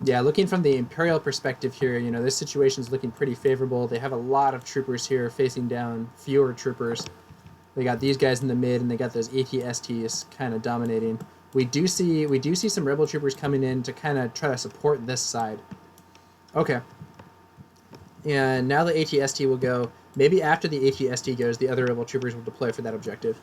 Yeah, looking from the Imperial perspective here, you know, this situation's looking pretty favorable. They have a lot of troopers here facing down fewer troopers. They got these guys in the mid, and they got those ATSTs kind of dominating. We do see some rebel troopers coming in to kind of try to support this side. Okay. And now the ATST will go. Maybe after the ATST goes, the other rebel troopers will deploy for that objective.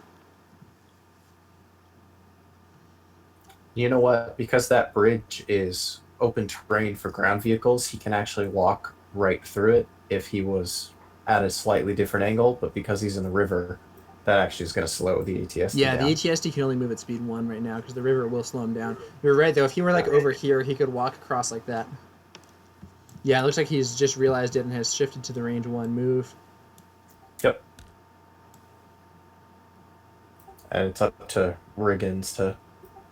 You know what? Because that bridge is open terrain for ground vehicles, he can actually walk right through it if he was at a slightly different angle, but because he's in the river, that actually is going to slow the ATST Yeah, down. the ATST can only move at speed 1 right now because the river will slow him down. You're right, though. If he were like over here, he could walk across like that. Yeah, it looks like he's just realized it and has shifted to the range 1 move. Yep. And it's up to Riggins to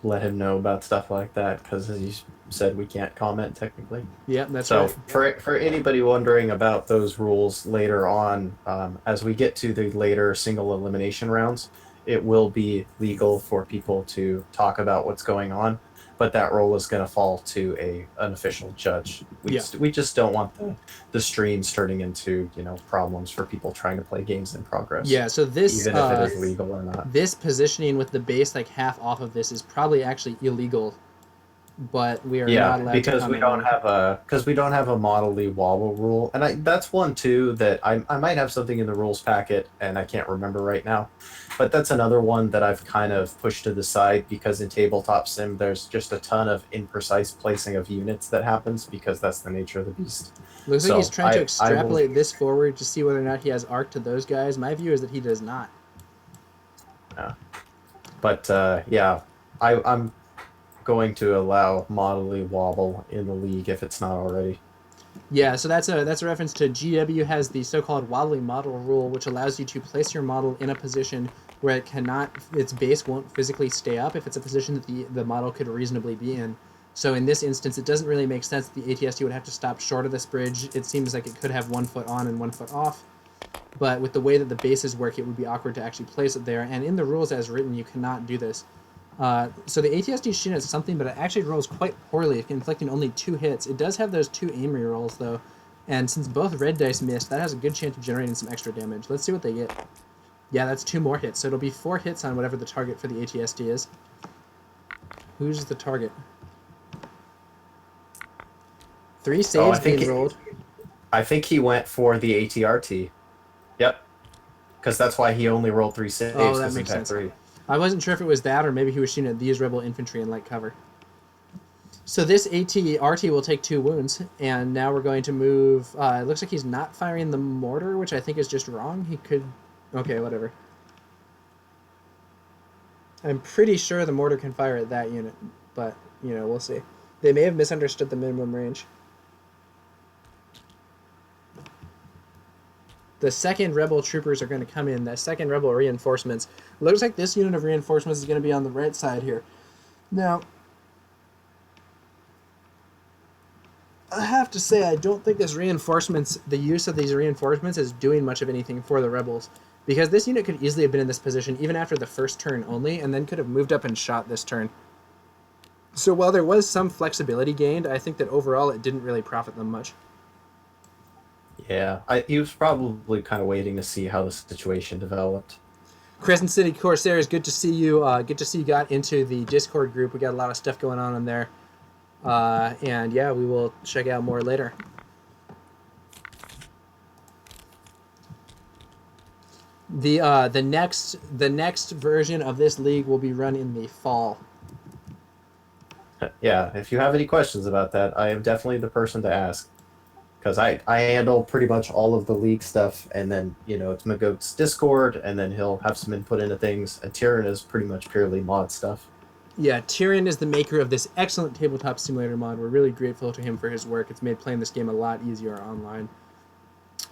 let him know about stuff like that, because as you said, we can't comment technically. Yeah, that's so right. for anybody wondering about those rules later on, as we get to the later single elimination rounds, it will be legal for people to talk about what's going on, but that role is going to fall to an official judge. We just don't want the streams turning into, you know, problems for people trying to play games in progress. Yeah, so this even if it is legal or not. This positioning with the base like half off of this is probably actually illegal, but we are not allowed to comment on it. Because we don't have a modally wobble rule, and that's one too that I might have something in the rules packet and I can't remember right now, but that's another one that I've kind of pushed to the side because in tabletop sim there's just a ton of imprecise placing of units that happens because that's the nature of the beast. Looks like he's trying to extrapolate this forward to see whether or not he has arc to those guys. My view is that he does not. Yeah, but yeah, I'm going to allow modally wobble in the league if it's not already. Yeah, so that's a reference to GW has the so-called wobbly model rule, which allows you to place your model in a position where its base won't physically stay up if it's a position that the model could reasonably be in. So in this instance, it doesn't really make sense that the ATST would have to stop short of this bridge. It seems like it could have 1 foot on and 1 foot off. But with the way that the bases work, it would be awkward to actually place it there. And in the rules as written, you cannot do this. So the ATST shoot at something, but it actually rolls quite poorly, inflicting only 2 hits. It does have those 2 aim rerolls, though. And since both red dice missed, that has a good chance of generating some extra damage. Let's see what they get. Yeah, that's 2 more hits. So it'll be 4 hits on whatever the target for the ATST is. Who's the target? 3 saves being rolled. I think he went for the ATRT. Yep. Because that's why he only rolled 3 saves. Oh, that makes sense. 3. I wasn't sure if it was that or maybe he was shooting at these rebel infantry in light cover. So this ATRT will take 2 wounds, and now we're going to move... it looks like he's not firing the mortar, which I think is just wrong. He could... Okay, whatever. I'm pretty sure the mortar can fire at that unit, but, you know, we'll see. They may have misunderstood the minimum range. The second rebel troopers are going to come in. The second rebel reinforcements. Looks like this unit of reinforcements is going to be on the right side here. Now, I have to say I don't think this the use of these reinforcements is doing much of anything for the rebels. Because this unit could easily have been in this position even after the first turn only, and then could have moved up and shot this turn. So while there was some flexibility gained, I think that overall it didn't really profit them much. Yeah, he was probably kind of waiting to see how the situation developed. Crescent City Corsairs, good to see you. Good to see you got into the Discord group. We got a lot of stuff going on in there. And yeah, we will check out more later. The next version of this league will be run in the fall. Yeah, if you have any questions about that, I am definitely the person to ask. Because I handle pretty much all of the league stuff, and then, you know, it's Magoat's Discord, and then he'll have some input into things, and Tyrion is pretty much purely mod stuff. Yeah, Tyrion is the maker of this excellent tabletop simulator mod. We're really grateful to him for his work. It's made playing this game a lot easier online.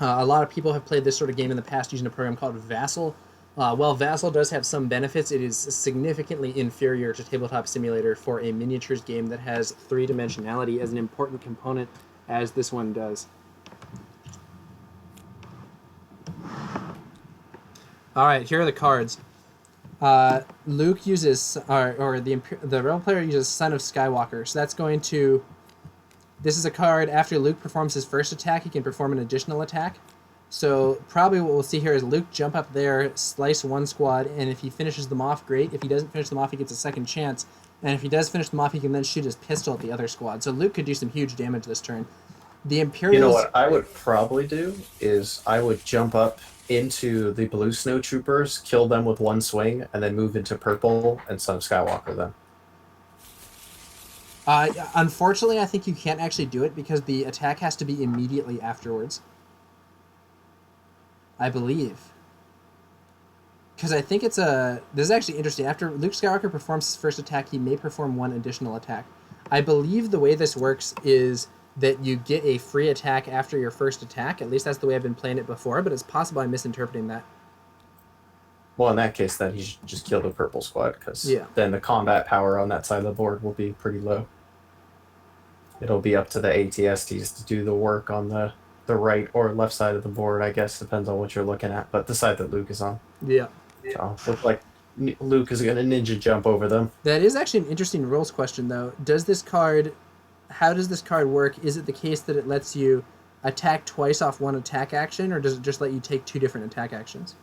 A lot of people have played this sort of game in the past using a program called Vassal. While Vassal does have some benefits, it is significantly inferior to Tabletop Simulator for a miniatures game that has three-dimensionality as an important component, as this one does. All right, here are the cards. Luke uses, or the rebel player uses Son of Skywalker. So that's going to. This is a card. After Luke performs his first attack, he can perform an additional attack. So probably what we'll see here is Luke jump up there, slice one squad, and if he finishes them off, great. If he doesn't finish them off, he gets a second chance. And if he does finish them off, he can then shoot his pistol at the other squad. So Luke could do some huge damage this turn. The Imperials. You know what I would probably do is I would jump up into the blue snowtroopers, kill them with one swing, and then move into purple and Son of Skywalker them. Unfortunately, I think you can't actually do it because the attack has to be immediately afterwards. I believe. Because I think it's a... This is actually interesting. After Luke Skywalker performs his first attack, he may perform one additional attack. I believe the way this works is that you get a free attack after your first attack. At least that's the way I've been playing it before, but it's possible I'm misinterpreting that. Well, in that case, then he should just kill the purple squad, because then the combat power on that side of the board will be pretty low. It'll be up to the ATSTs to do the work on the right or left side of the board, I guess. Depends on what you're looking at, but the side that Luke is on. Yeah. So looks like Luke is going to ninja jump over them. That is actually an interesting rules question, though. How does this card work? Is it the case that it lets you attack twice off one attack action, or does it just let you take two different attack actions?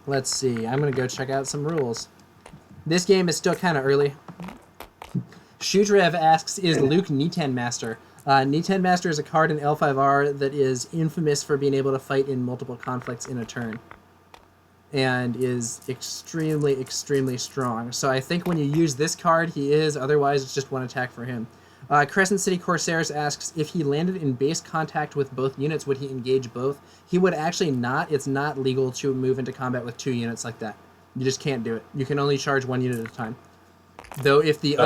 Let's see. I'm going to go check out some rules. This game is still kind of early. Shudrev asks, is Luke Niten Master? Niten Master is a card in L5R that is infamous for being able to fight in multiple conflicts in a turn. And is extremely, extremely strong. So I think when you use this card, he is. Otherwise, it's just one attack for him. Crescent City Corsairs asks, if he landed in base contact with both units, would he engage both? He would actually not. It's not legal to move into combat with two units like that. You just can't do it. You can only charge one unit at a time. Though if the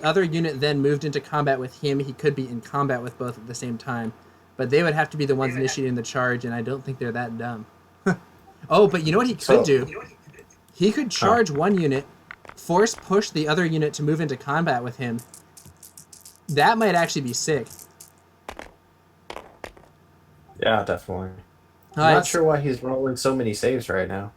other unit then moved into combat with him, he could be in combat with both at the same time. But they would have to be the ones initiating the charge, and I don't think they're that dumb. Oh, but you know what he could do? He could charge one unit, force push the other unit to move into combat with him. That might actually be sick. Yeah, definitely. I'm not sure why he's rolling so many saves right now.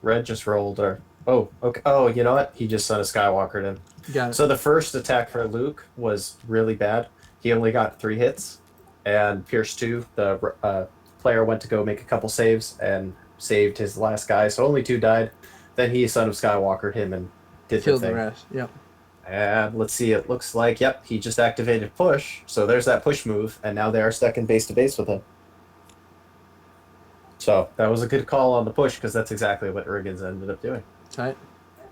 Red just rolled, or... Oh, okay. Oh, you know what? He just Son of Skywalkered him. Got it. So the first attack for Luke was really bad. He only got 3 hits, and Pierce 2, the player went to go make a couple saves and saved his last guy, so only 2 died. Then he Son of Skywalkered him and did Killed the thing. the rest. Yep. And let's see, it looks like, yep, he just activated push, so there's that push move, and now they are stuck in base-to-base with him. So that was a good call on the push, because that's exactly what Riggins ended up doing. Tight.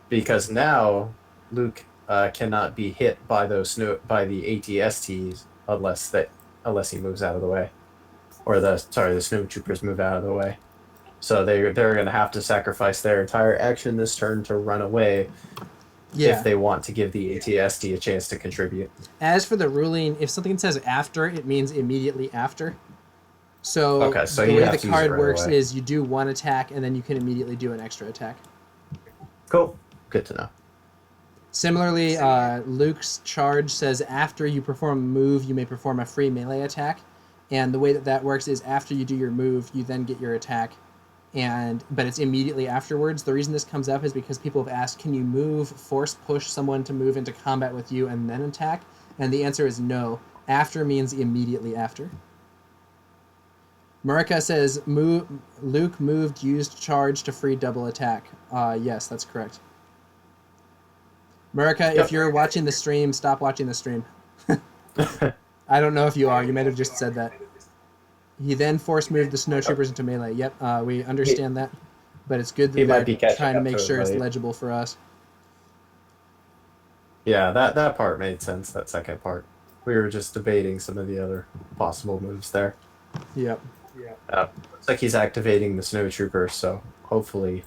Because now Luke cannot be hit by the ATSTs unless he moves out of the way, or the snowtroopers move out of the way. So they're going to have to sacrifice their entire action this turn to run away. Yeah. If they want to give the ATST a chance to contribute. As for the ruling, if something says after, it means immediately after. So, the way the card works is you do one attack, and then you can immediately do an extra attack. Cool. Good to know. Similarly, Luke's charge says after you perform a move, you may perform a free melee attack. And the way that works is after you do your move, you then get your attack. But it's immediately afterwards. The reason this comes up is because people have asked, can you force push someone to move into combat with you and then attack? And the answer is no. After means immediately after. Marika says, Luke moved used charge to free double attack. Yes, that's correct. Marika, if you're watching the stream, stop watching the stream. I don't know if you are. You might have just said that. He then force moved the snowtroopers into melee. Yep, we understand that. But it's good that they're trying to make sure it's legible for us. Yeah, that part made sense, that second part. We were just debating some of the other possible moves there. Yep. Looks like he's activating the snowtroopers, so hopefully...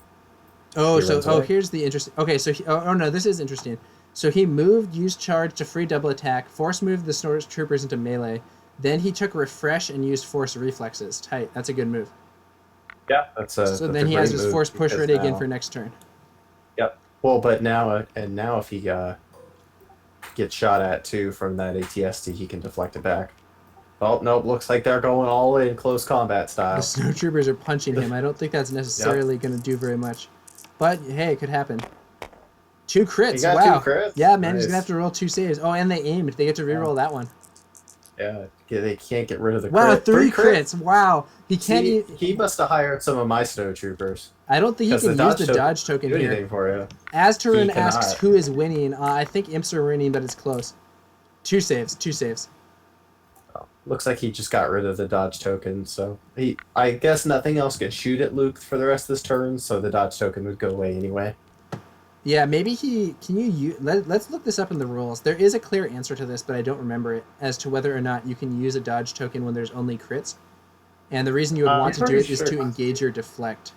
here's the interesting... Okay, so... no, this is interesting. So he moved, used charge to free double attack, force moved the stormtroopers into melee. Then he took refresh and used force reflexes. Tight. That's a good move. Yeah, that's So a then he great has his move force push because ready again now- for next turn. Yep. Well, but now now if he gets shot at too from that ATST, he can deflect it back. Oh nope, looks like they're going all in close combat The style. snowtroopers are punching him. I don't think that's necessarily going to do very much. But hey, it could happen. 2 crits. He got Wow. 2 crits. Yeah, man, he's Nice. going to have to roll 2 saves. Oh, and they aimed. They get to reroll that one. Yeah, they can't get rid of the Wow, crit. 3 crits. Wow. He can't See, he must have hired some of my snowtroopers. I don't think he 'Cause can the use dodge the token dodge token Do here. anything for you. Asterin He asks cannot. who is winning. I think Imps are winning, but it's close. 2 saves. 2 saves. Oh, looks like he just got rid of the dodge token, so I guess nothing else can shoot at Luke for the rest of this turn, so the dodge token would go away anyway. Yeah, maybe he... Can you use... Let's look this up in the rules. There is a clear answer to this, but I don't remember it, as to whether or not you can use a dodge token when there's only crits. And the reason you would I'm want to do pretty it is sure. to engage your deflect.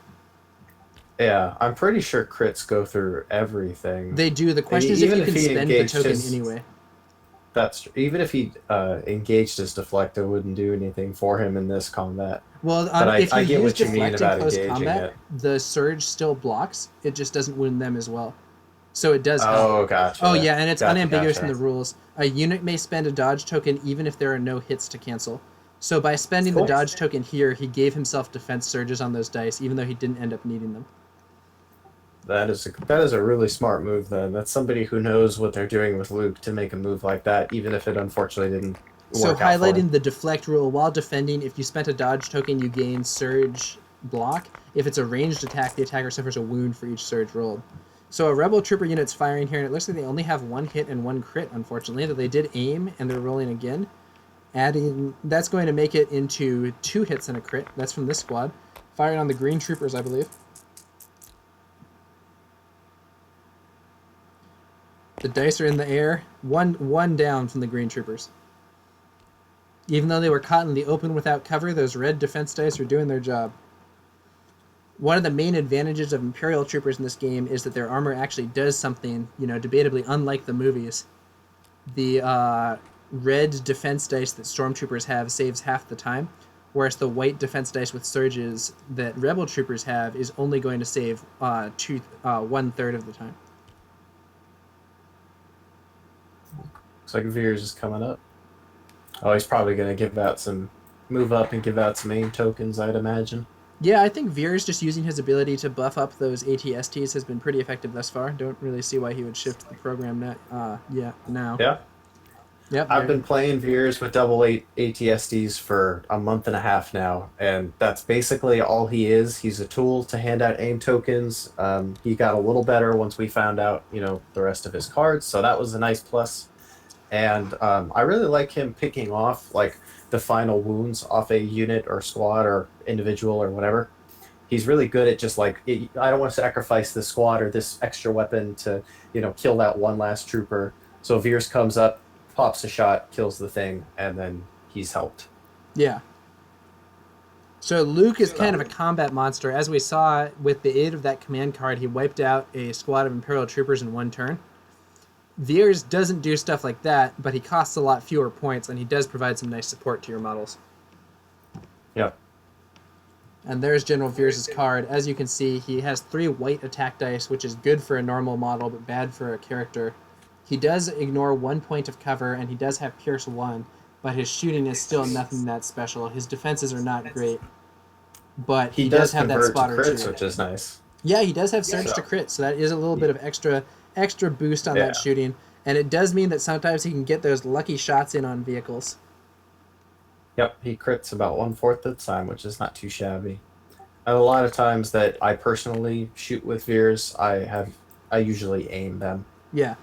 Yeah, I'm pretty sure crits go through everything. They do. The question is if even you if can he spend the engaged token his- anyway. That's even if he engaged his deflect, it wouldn't do anything for him in this combat. Well, But if I you get use what you mean deflect in about close engaging combat, it. the surge still blocks. It just doesn't win them as well. So it does help. Oh, gotcha. Oh yeah, and it's Gotcha, unambiguous in gotcha. the rules. A unit may spend a dodge token even if there are no hits to cancel. So by spending the Cool. dodge token here, he gave himself defense surges on those dice, even though he didn't end up needing them. That is a really smart move. Then that's somebody who knows what they're doing with Luke to make a move like that, even if it unfortunately didn't So work out for him. highlighting the deflect rule while defending, if you spent a dodge token, you gain surge block. If it's a ranged attack, the attacker suffers a wound for each surge rolled. So a rebel trooper unit's firing here, and it looks like they only have 1 hit and 1 crit, unfortunately. That they did aim, and they're rolling again. That's going to make it into 2 hits and a crit. That's from this squad. Firing on the green troopers, I believe. The dice are in the air. One down from the green troopers. Even though they were caught in the open without cover, those red defense dice are doing their job. One of the main advantages of Imperial troopers in this game is that their armor actually does something, debatably unlike the movies. The red defense dice that stormtroopers have saves half the time, whereas the white defense dice with surges that rebel troopers have is only going to save 1/3 of the time. Looks like Veers is coming up. Oh, he's probably going to move up and give out some aim tokens, I'd imagine. Yeah, I think Veer's just using his ability to buff up those ATSTs has been pretty effective thus far. Don't really see why he would shift the program now. Yeah. Yep. I've been playing Veers with double ATSTs for a month and a half now, and that's basically all he is. He's a tool to hand out aim tokens. He got a little better once we found out, the rest of his cards, so that was a nice plus. And I really like him picking off like the final wounds off a unit or squad or individual or whatever. He's really good at just like, I don't want to sacrifice this squad or this extra weapon to, kill that one last trooper. So Veers comes up, pops a shot, kills the thing, and then he's helped. Yeah. So Luke is kind of a combat monster. As we saw with the aid of that command card, he wiped out a squad of Imperial troopers in 1 turn. Veers doesn't do stuff like that, but he costs a lot fewer points, and he does provide some nice support to your models. Yeah. And there's General Veers' card. As you can see, he has 3 white attack dice, which is good for a normal model, but bad for a character. He does ignore 1 point of cover, and he does have Pierce 1, but his shooting is still nothing that special. His defenses are not great, but he does have that convert spotter to crits, 2. which is nice. Yeah, he does have surge to crit, so that is a little bit of extra boost on that shooting, and it does mean that sometimes he can get those lucky shots in on vehicles. Yep, he crits about 1/4 the time, which is not too shabby. And a lot of times that I personally shoot with Veers, I usually aim them. Yeah.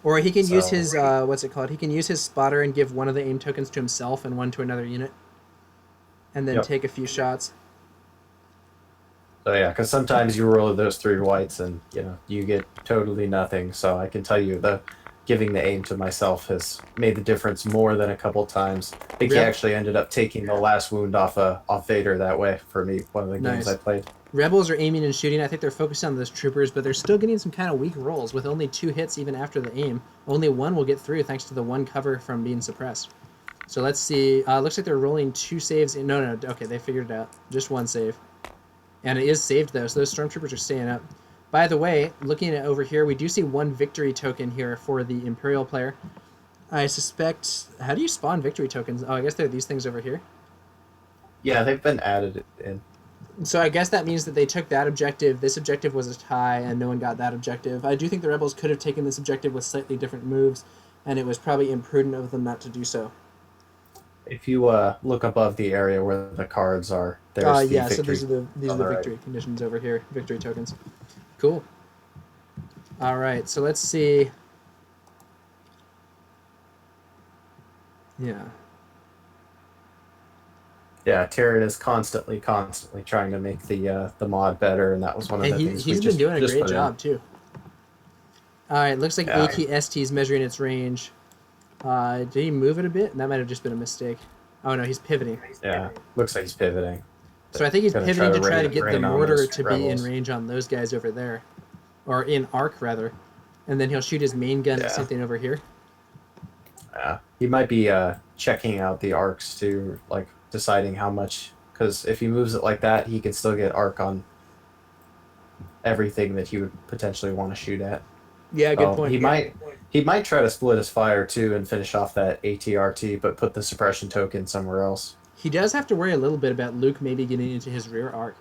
Or he can use his, He can use his spotter and give one of the aim tokens to himself and one to another unit. And then take a few shots. So yeah, because sometimes you roll those 3 whites and, you get totally nothing. So I can tell you giving the aim to myself has made the difference more than a couple times. I think he actually ended up taking the last wound off Vader that way for me, one of the games Nice. I played. Rebels are aiming and shooting. I think they're focused on those troopers, but they're still getting some kind of weak rolls with only 2 hits even after the aim. Only 1 will get through thanks to the 1 cover from being suppressed. So let's see. Looks like they're rolling 2 saves. No. Okay, they figured it out. Just 1 save. And it is saved, though, so those stormtroopers are staying up. By the way, looking at over here, we do see 1 victory token here for the Imperial player. I suspect... How do you spawn victory tokens? Oh, I guess they're these things over here. Yeah, they've been added in. So I guess that means that they took that objective. This objective was a tie, and no one got that objective. I do think the Rebels could have taken this objective with slightly different moves, and it was probably imprudent of them not to do so. If you look above the area where the cards are, there's the yeah, victory. so these are the victory conditions over here, victory tokens. Cool. All right, so let's see. Yeah. Yeah, Tyrion is constantly trying to make the mod better, and that was one of the things he's been doing a great job too. All right, looks like ATST is measuring its range. Did he move it a bit? That might have just been a mistake. Oh no, he's pivoting. Yeah, looks like he's pivoting. So I think he's pivoting to try to get the mortar to rebels. be in range on those guys over there, or in arc rather, and then he'll shoot his main gun at something over here. Yeah, he might be checking out the arcs too, like deciding how much. Because if he moves it like that, he can still get arc on everything that he would potentially want to shoot at. Yeah, good point. He might try to split his fire too and finish off that ATRT, but put the suppression token somewhere else. He does have to worry a little bit about Luke maybe getting into his rear arc.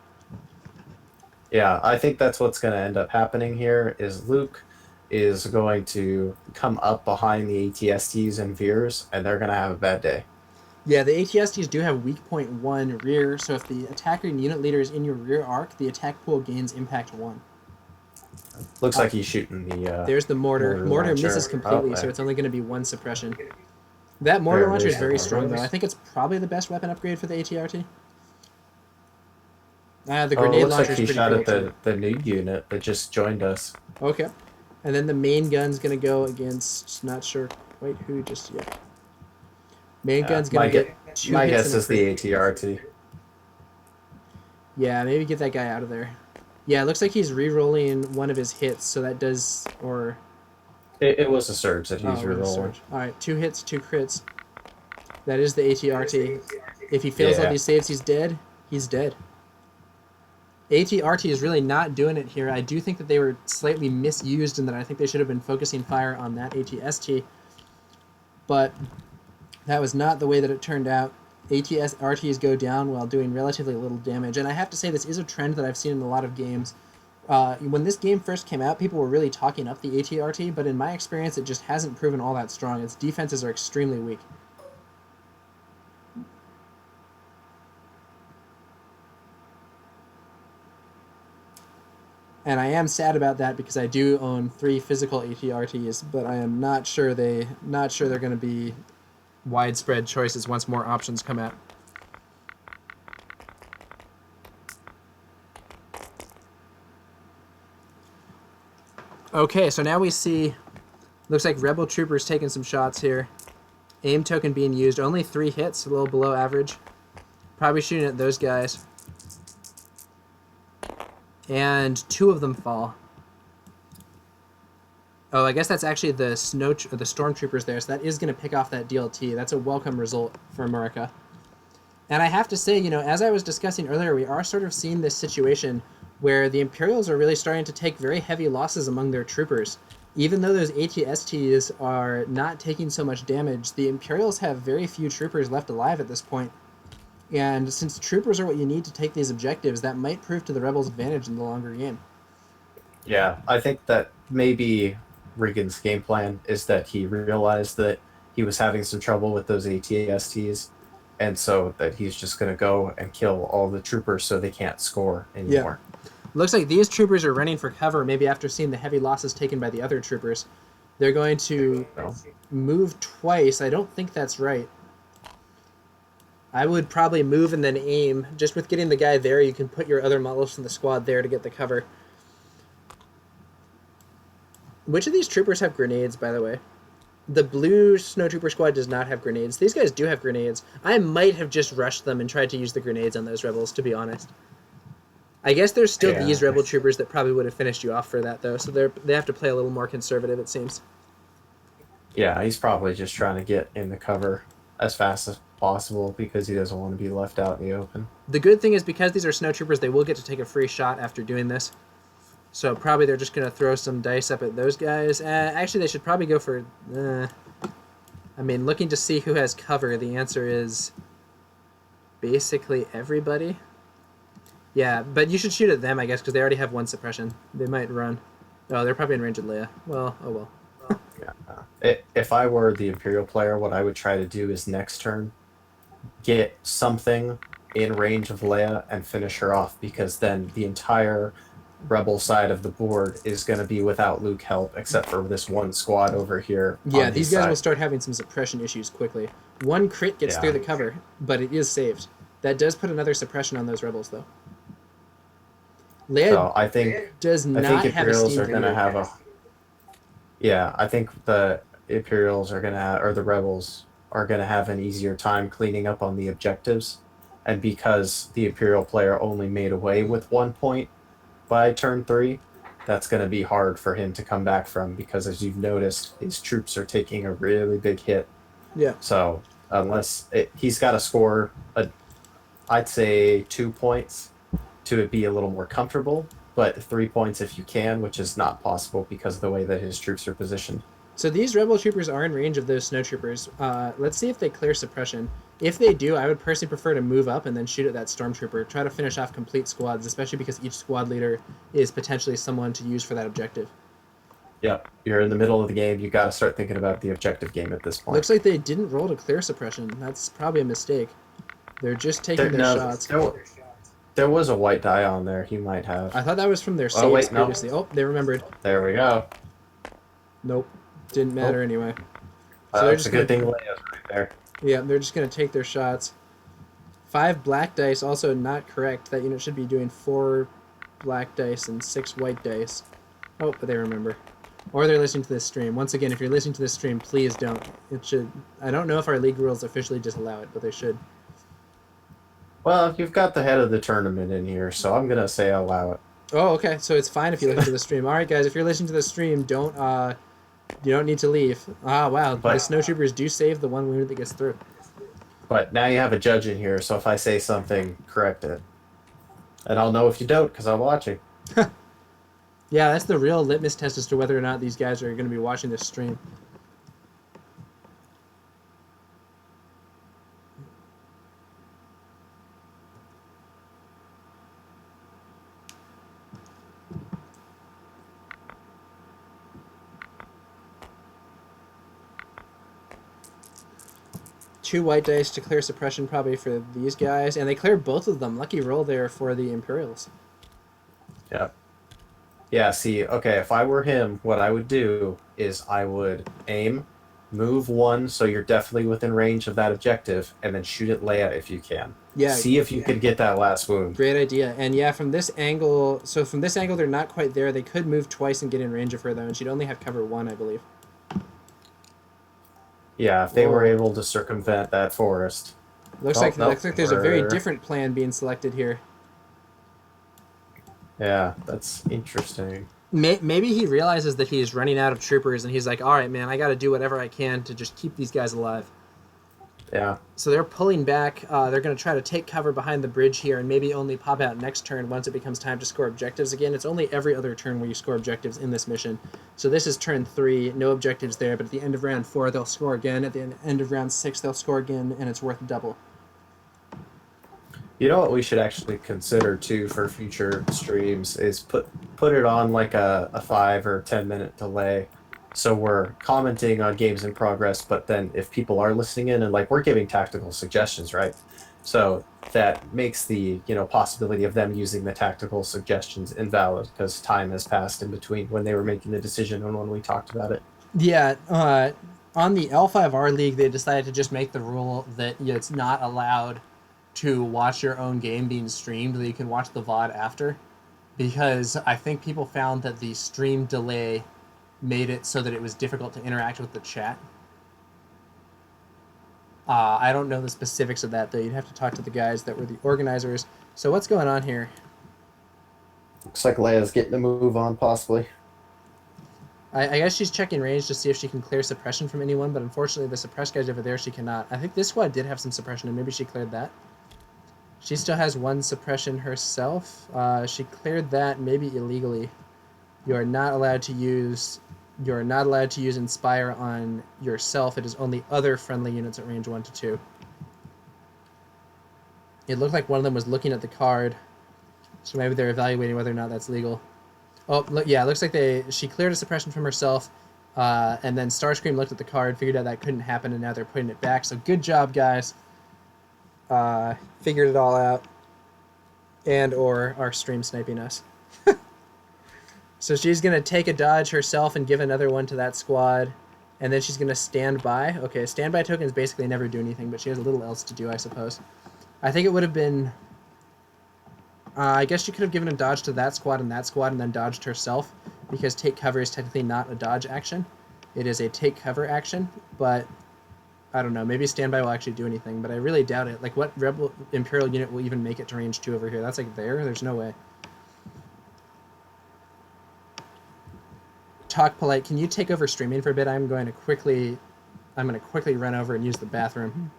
Yeah, I think that's what's going to end up happening here. Is Luke is going to come up behind the ATSTs and Veers, and they're going to have a bad day. Yeah, the ATSTs do have weak point 1 rear, so if the attacker and unit leader is in your rear arc, the attack pool gains impact 1. Looks like he's shooting the... There's the mortar. Mortar launcher. misses completely, so it's only going to be 1 suppression. That mortar launcher is very strong, though. I think it's probably the best weapon upgrade for the ATRT. The grenade launcher is pretty cool. Looks like he shot too. at the new unit that just joined us. Okay. And then the main gun's going to go against... Not sure quite who just yet. Main gun's going to get 2 My hits guess is the ATRT. Yeah, maybe get that guy out of there. Yeah, it looks like he's re-rolling one of his hits, so that does... or... It was a surge that he's re-rolling. Alright, 2 hits, 2 crits. That is the ATRT. If he fails all these saves, he's dead. He's dead. ATRT is really not doing it here. I do think that they were slightly misused and that I think they should have been focusing fire on that ATST. But that was not the way that it turned out. ATSRTs go down while doing relatively little damage. And I have to say this is a trend that I've seen in a lot of games. When this game first came out, people were really talking up the ATRT, but in my experience, it just hasn't proven all that strong. Its defenses are extremely weak. And I am sad about that because I do own 3 physical ATRTs, but I am not sure they're going to be widespread choices once more options come out. Okay, so now we see, looks like Rebel Troopers taking some shots here. Aim token being used, only 3 hits, a little below average. Probably shooting at those guys. And 2 of them fall. Oh, I guess that's actually the stormtroopers there, so that is going to pick off that DLT. That's a welcome result for America. And I have to say, you know, as I was discussing earlier, we are sort of seeing this situation where the Imperials are really starting to take very heavy losses among their troopers. Even though those ATSTs are not taking so much damage, the Imperials have very few troopers left alive at this point. And since troopers are what you need to take these objectives, that might prove to the Rebels' advantage in the longer game. Yeah, I think that maybe Riggins' game plan is that he realized that he was having some trouble with those ATSTs, and so that he's just going to go and kill all the troopers so they can't score anymore. Yeah. Looks like these troopers are running for cover, maybe after seeing the heavy losses taken by the other troopers. They're going to move twice. I don't think that's right. I would probably move and then aim. Just with getting the guy there, you can put your other models from the squad there to get the cover. Which of these troopers have grenades, by the way? The blue snowtrooper squad does not have grenades. These guys do have grenades. I might have just rushed them and tried to use the grenades on those rebels, to be honest. I guess there's still Yeah. these rebel troopers that probably would have finished you off for that, though. So they have to play a little more conservative, it seems. Yeah, he's probably just trying to get in the cover as fast as possible because he doesn't want to be left out in the open. The good thing is because these are snow troopers, they will get to take a free shot after doing this. So probably they're just going to throw some dice up at those guys. Actually, they should probably go for... I mean, looking to see who has cover, the answer is basically everybody. Yeah, but you should shoot at them, I guess, because they already have one suppression. They might run. Oh, they're probably in range of Leia. Well, oh well. If I were the Imperial player, what I would try to do is next turn get something in range of Leia and finish her off, because then the entire Rebel side of the board is going to be without Luke help, except for this one squad over here. Yeah, on these his guys side. will start having some suppression issues quickly. One crit gets Yeah. through the cover, but it is saved. That does put another suppression on those rebels, though. Leia So I think does I not think have a Imperials steam are going to leader. have a. Yeah, I think the Imperials are going to have, or the Rebels are going to have an easier time cleaning up on the objectives, and because the Imperial player only made away with 1 point by turn 3, that's going to be hard for him to come back from, because as you've noticed, his troops are taking a really big hit. Yeah. So he's got to score I'd say 2 points to be a little more comfortable, but 3 points if you can, which is not possible because of the way that his troops are positioned. So these rebel troopers are in range of those snow troopers. Let's see if they clear suppression. If they do, I would personally prefer to move up and then shoot at that stormtrooper. Try to finish off complete squads, especially because each squad leader is potentially someone to use for that objective. Yep, you're in the middle of the game. You got to start thinking about the objective game at this point. Looks like they didn't roll to clear suppression. That's probably a mistake. They're just taking their shots. There was a white die on there. He might have. I thought that was from their saves wait, no. previously. Oh, they remembered. There we go. Nope. Didn't matter anyway. It's a good thing Leia's right there. Yeah, they're just going to take their shots. 5 black dice, also not correct. That unit should be doing 4 black dice and 6 white dice. Oh, but they remember. Or they're listening to this stream. Once again, if you're listening to this stream, please don't. It should... I don't know if our league rules officially disallow it, but they should. Well, you've got the head of the tournament in here, so I'm going to say allow it. Oh, okay. So it's fine if you listen to the stream. All right, guys, if you're listening to the stream, don't... You don't need to leave. Ah, wow. But- the snow troopers do save the one wound that gets through. But now you have a judge in here, so if I say something, correct it. And I'll know if you don't, because I'm watching. Yeah, that's the real litmus test as to whether or not these guys are going to be watching this stream. Two white dice to clear suppression probably for these guys, and they cleared both of them. Lucky roll there for the Imperials. Yeah. Yeah, see, okay, if I were him, what I would do is I would aim, move 1 so you're definitely within range of that objective, and then shoot at Leia if you can. Yeah. See if you can get that last wound. Great idea. And yeah, from this angle, they're not quite there. They could move twice and get in range of her, though, and she'd only have cover 1, I believe. Yeah, if they were Whoa. able to circumvent that forest. Looks like there's a very different plan being selected here. Yeah, that's interesting. Maybe he realizes that he's running out of troopers, and he's like, all right, man, I got to do whatever I can to just keep these guys alive. Yeah. So they're pulling back. They're going to try to take cover behind the bridge here and maybe only pop out next turn once it becomes time to score objectives again. It's only every other turn where you score objectives in this mission. So this is turn 3, no objectives there, but at the end of round 4, they'll score again. At the end of round 6, they'll score again, and it's worth double. You know what we should actually consider too for future streams is put it on like a 5 or 10 minute delay, so we're commenting on games in progress, but then if people are listening in and like we're giving tactical suggestions, right? So that makes the possibility of them using the tactical suggestions invalid because time has passed in between when they were making the decision and when we talked about it. Yeah, on the L5R League, they decided to just make the rule that it's not allowed to watch your own game being streamed, that you can watch the VOD after, because I think people found that the stream delay made it so that it was difficult to interact with the chat. I don't know the specifics of that, though. You'd have to talk to the guys that were the organizers. So what's going on here? Looks like Leia's getting a move on, possibly. I guess she's checking range to see if she can clear suppression from anyone, but unfortunately the suppressed guy's over there, she cannot. I think this squad did have some suppression, and maybe she cleared that. She still has one suppression herself. She cleared that, maybe illegally. You are not allowed to use Inspire on yourself. It is only other friendly units at range 1 to 2. It looked like one of them was looking at the card, so maybe they're evaluating whether or not that's legal. Oh, look, yeah, it looks like she cleared a suppression from herself, and then Starscream looked at the card, figured out that couldn't happen, and now they're putting it back. So good job, guys. Figured it all out, and or are stream sniping us. So she's going to take a dodge herself and give another one to that squad, and then she's going to stand by. Okay, standby tokens basically never do anything, but she has a little else to do, I suppose. I think it would have been... I guess she could have given a dodge to that squad, and then dodged herself, because take cover is technically not a dodge action. It is a take cover action, but I don't know. Maybe standby will actually do anything, but I really doubt it. Like, what Rebel Imperial unit will even make it to range 2 over here? That's like there? There's no way. TalkPolite, can you take over streaming for a bit? I'm going to quickly run over and use the bathroom.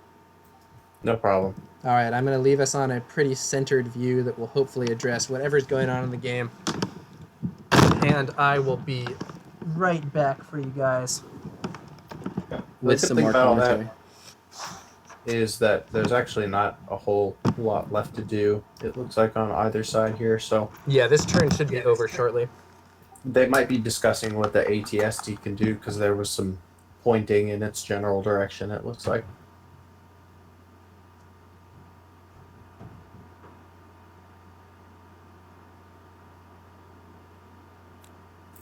No problem. All right, I'm going to leave us on a pretty centered view that will hopefully address whatever's going on in the game. And I will be right back for you guys. With some more commentary. Is that there's actually not a whole lot left to do, it looks like, on either side here, so... Yeah, this turn should be over shortly. They might be discussing what the ATST can do, because there was some pointing in its general direction, it looks like.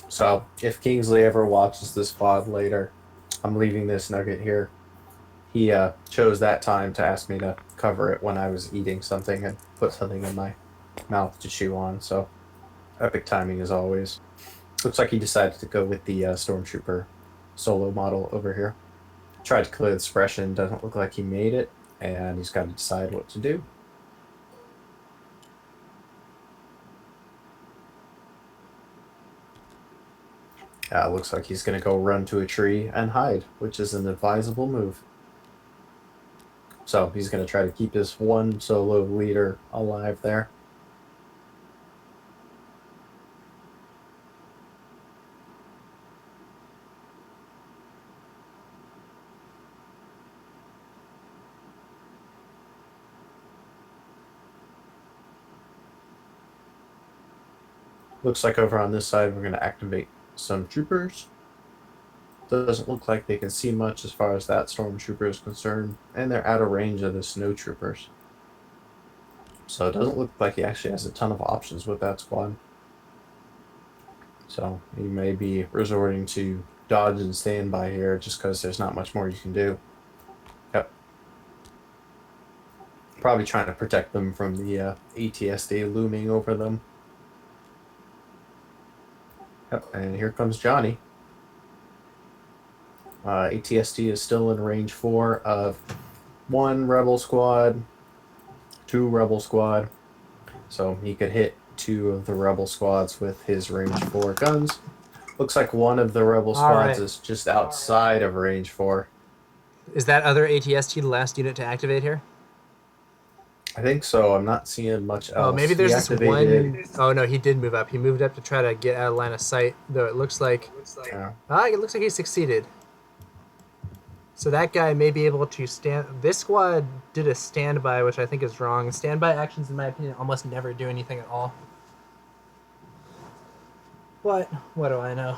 So, if Kingsley ever watches this VOD later, I'm leaving this nugget here. He chose that time to ask me to cover it when I was eating something and put something in my mouth to chew on, so epic timing as always. Looks like he decided to go with the Stormtrooper solo model over here. Tried to clear the suppression, doesn't look like he made it, and he's got to decide what to do. Looks like he's going to go run to a tree and hide, which is an advisable move. So he's going to try to keep his one solo leader alive there. Looks like over on this side we're going to activate some troopers. Doesn't look like they can see much as far as that stormtrooper is concerned, and they're out of range of the snow troopers. So it doesn't look like he actually has a ton of options with that squad. So he may be resorting to dodge and standby here just because there's not much more you can do. Yep. Probably trying to protect them from the ATST looming over them. Yep, and here comes Johnny. ATST is still in range 4 of 1 Rebel squad, 2 Rebel squad. So he could hit 2 of the Rebel squads with his range 4 guns. Looks like one of the Rebel squads is just outside of range 4. Is that other ATST the last unit to activate here? I think so. I'm not seeing much else. Oh, maybe there's this one... Oh, no, he did move up. He moved up to try to get out of line of sight, though it looks like... Yeah. It looks like he succeeded. So that guy may be able to stand... This squad did a standby, which I think is wrong. Standby actions, in my opinion, almost never do anything at all. But what do I know?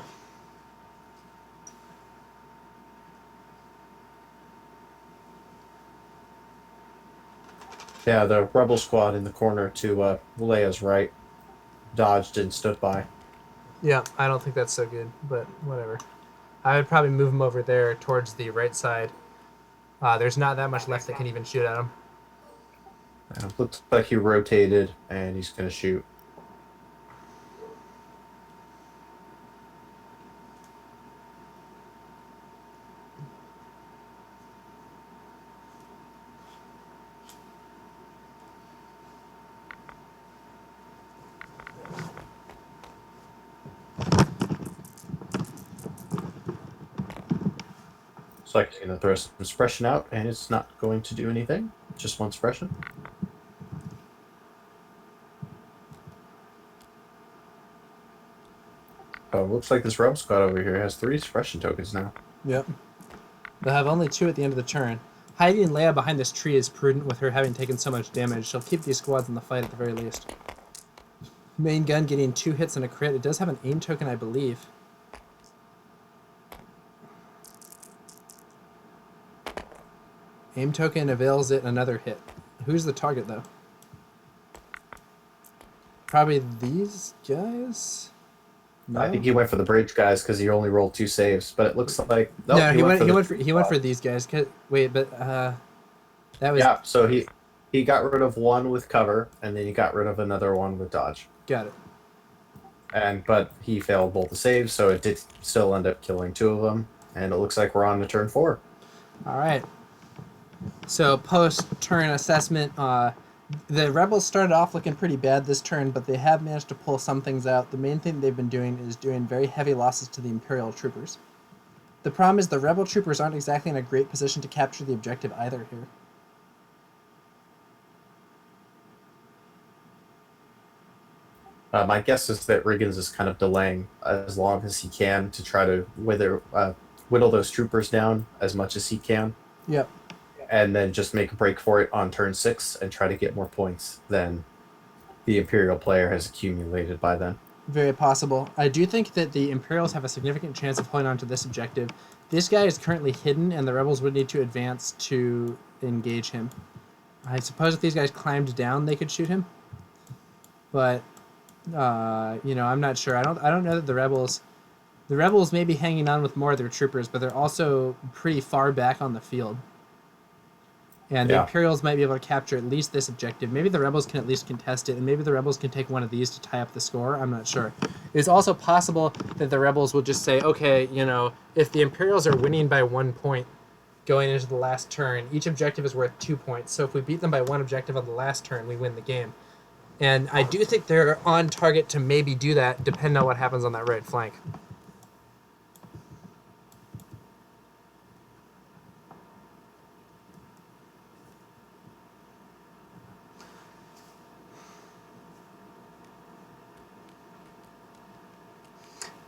Yeah, the Rebel squad in the corner to Leia's right dodged and stood by. Yeah, I don't think that's so good, but whatever. I would probably move him over there towards the right side. There's not that much left that can even shoot at him. Looks like he rotated and he's going to shoot. Reflecting the throw some suppression out, and it's not going to do anything. Just one suppression. Oh, looks like this Rebel Squad over here has 3 suppression tokens now. Yep. They'll have only 2 at the end of the turn. Hiding Leia behind this tree is prudent with her having taken so much damage. She'll keep these squads in the fight at the very least. Main gun getting 2 hits and a crit. It does have an aim token, I believe. Aim token avails it another hit. Who's the target, though? Probably these guys? No? I think he went for the bridge guys because he only rolled 2 saves, but it looks like No, he went for these guys. Wait, but that was yeah. So he got rid of one with cover, and then he got rid of another one with dodge. got it. But he failed both the saves, so it did still end up killing 2 of them. And it looks like we're on to turn 4. All right. So post-turn assessment, the Rebels started off looking pretty bad this turn, but they have managed to pull some things out. The main thing they've been doing is doing very heavy losses to the Imperial troopers. The problem is the Rebel troopers aren't exactly in a great position to capture the objective either here. My guess is that Riggins is kind of delaying as long as he can to try to whittle those troopers down as much as he can. Yep. And then just make a break for it on turn 6 and try to get more points than the Imperial player has accumulated by then. Very possible. I do think that the Imperials have a significant chance of holding on to this objective. This guy is currently hidden, and the Rebels would need to advance to engage him. I suppose if these guys climbed down, they could shoot him. But, I'm not sure. I don't know that the Rebels may be hanging on with more of their troopers, but they're also pretty far back on the field. And the Imperials might be able to capture at least this objective. Maybe the Rebels can at least contest it, and maybe the Rebels can take one of these to tie up the score. I'm not sure. It's also possible that the Rebels will just say, okay, if the Imperials are winning by 1 point going into the last turn, each objective is worth 2 points. So if we beat them by 1 objective on the last turn, we win the game. And I do think they're on target to maybe do that, depending on what happens on that right flank.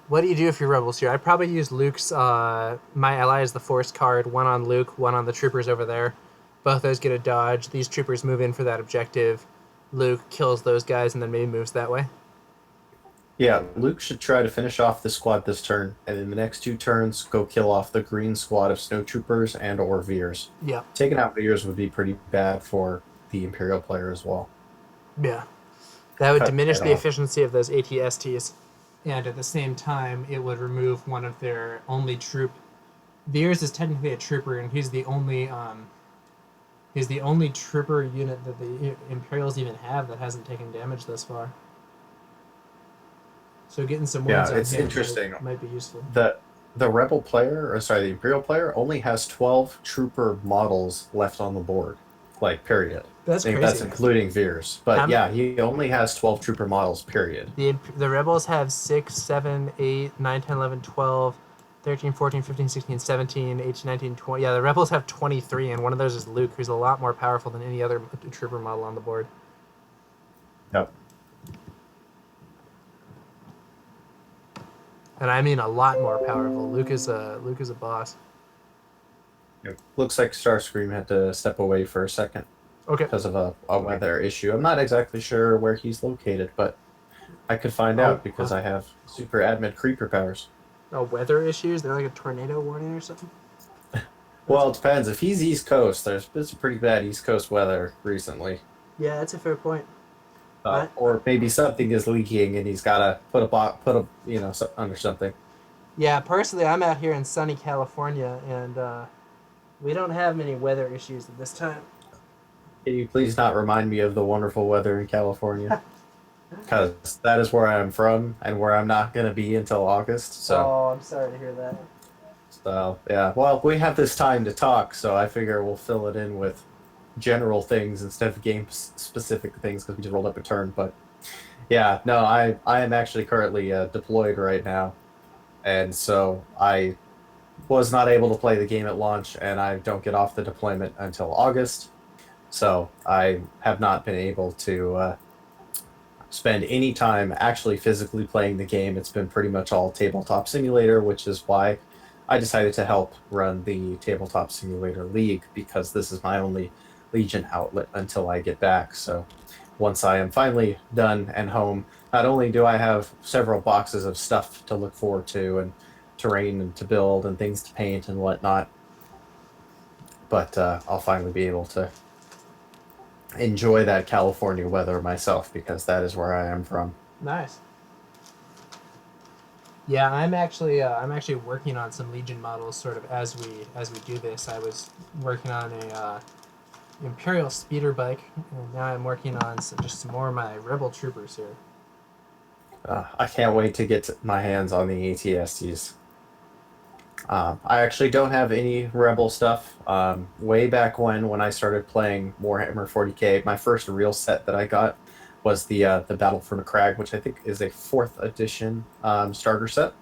What do you do if you're Rebels here? I'd probably use Luke's My Ally is the Force card, 1 on Luke, 1 on the troopers over there. Both those get a dodge. These troopers move in for that objective. Luke kills those guys and then maybe moves that way. Yeah, Luke should try to finish off this squad this turn, and in the next 2 turns, go kill off the green squad of snowtroopers and or Veers. Yeah. Taking out Veers would be pretty bad for the Imperial player as well. Yeah. That would diminish the off. efficiency of those ATSTs. And at the same time, it would remove one of their only troop. Veers is technically a trooper, and he's the only trooper unit that the Imperials even have that hasn't taken damage thus far. So getting some wins on it's him interesting. might be useful. The the Imperial player only has 12 trooper models left on the board, period. That's I think crazy. that's including Veers. But he only has 12 trooper models, period. The Rebels have 6, 7, 8, 9, 10, 11, 12, 13, 14, 15, 16, 17, 18, 19, 20. Yeah, the Rebels have 23, and one of those is Luke, who's a lot more powerful than any other trooper model on the board. Yep. And I mean a lot more powerful. Luke is a boss. It looks like Starscream had to step away for a second. Okay. Because of a weather issue. I'm not exactly sure where he's located, but I could find out because I have super admin creeper powers. Oh, weather issues? They're like a tornado warning or something? Well, it depends. If he's East Coast, there's been some pretty bad East Coast weather recently. Yeah, that's a fair point. Or maybe something is leaking and he's got to put under something. Yeah, personally, I'm out here in sunny California, and we don't have many weather issues at this time. Can you please not remind me of the wonderful weather in California? Because that is where I'm from and where I'm not going to be until August. So. Oh, I'm sorry to hear that. So, yeah. Well, we have this time to talk, so I figure we'll fill it in with general things instead of game-specific things because we just rolled up a turn. But, yeah, no, I am actually currently deployed right now. And so I was not able to play the game at launch, and I don't get off the deployment until August. So I have not been able to spend any time actually physically playing the game. It's been pretty much all tabletop simulator, which is why I decided to help run the tabletop simulator league, because this is my only Legion outlet until I get back. So once I am finally done and home, not only do I have several boxes of stuff to look forward to and terrain and to build and things to paint and whatnot, but I'll finally be able to enjoy that California weather myself, because that is where I am from. Nice. Yeah, I'm actually working on some Legion models sort of as we do this. I was working on a Imperial speeder bike, and now I'm working on just some more of my Rebel troopers here. I can't wait to get my hands on the ATSTs. I actually don't have any Rebel stuff. Way back when I started playing Warhammer 40k, my first real set that I got was the Battle for Macragge, which I think is a 4th edition starter set.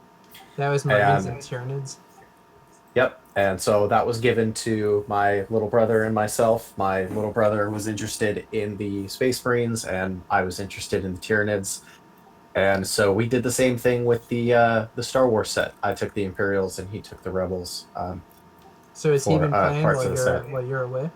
That was Marines and Tyranids. Yep, and so that was given to my little brother and myself. My little brother was interested in the Space Marines, and I was interested in the Tyranids. And so we did the same thing with the Star Wars set. I took the Imperials, and he took the Rebels. So is he been playing parts of the set. while you're away?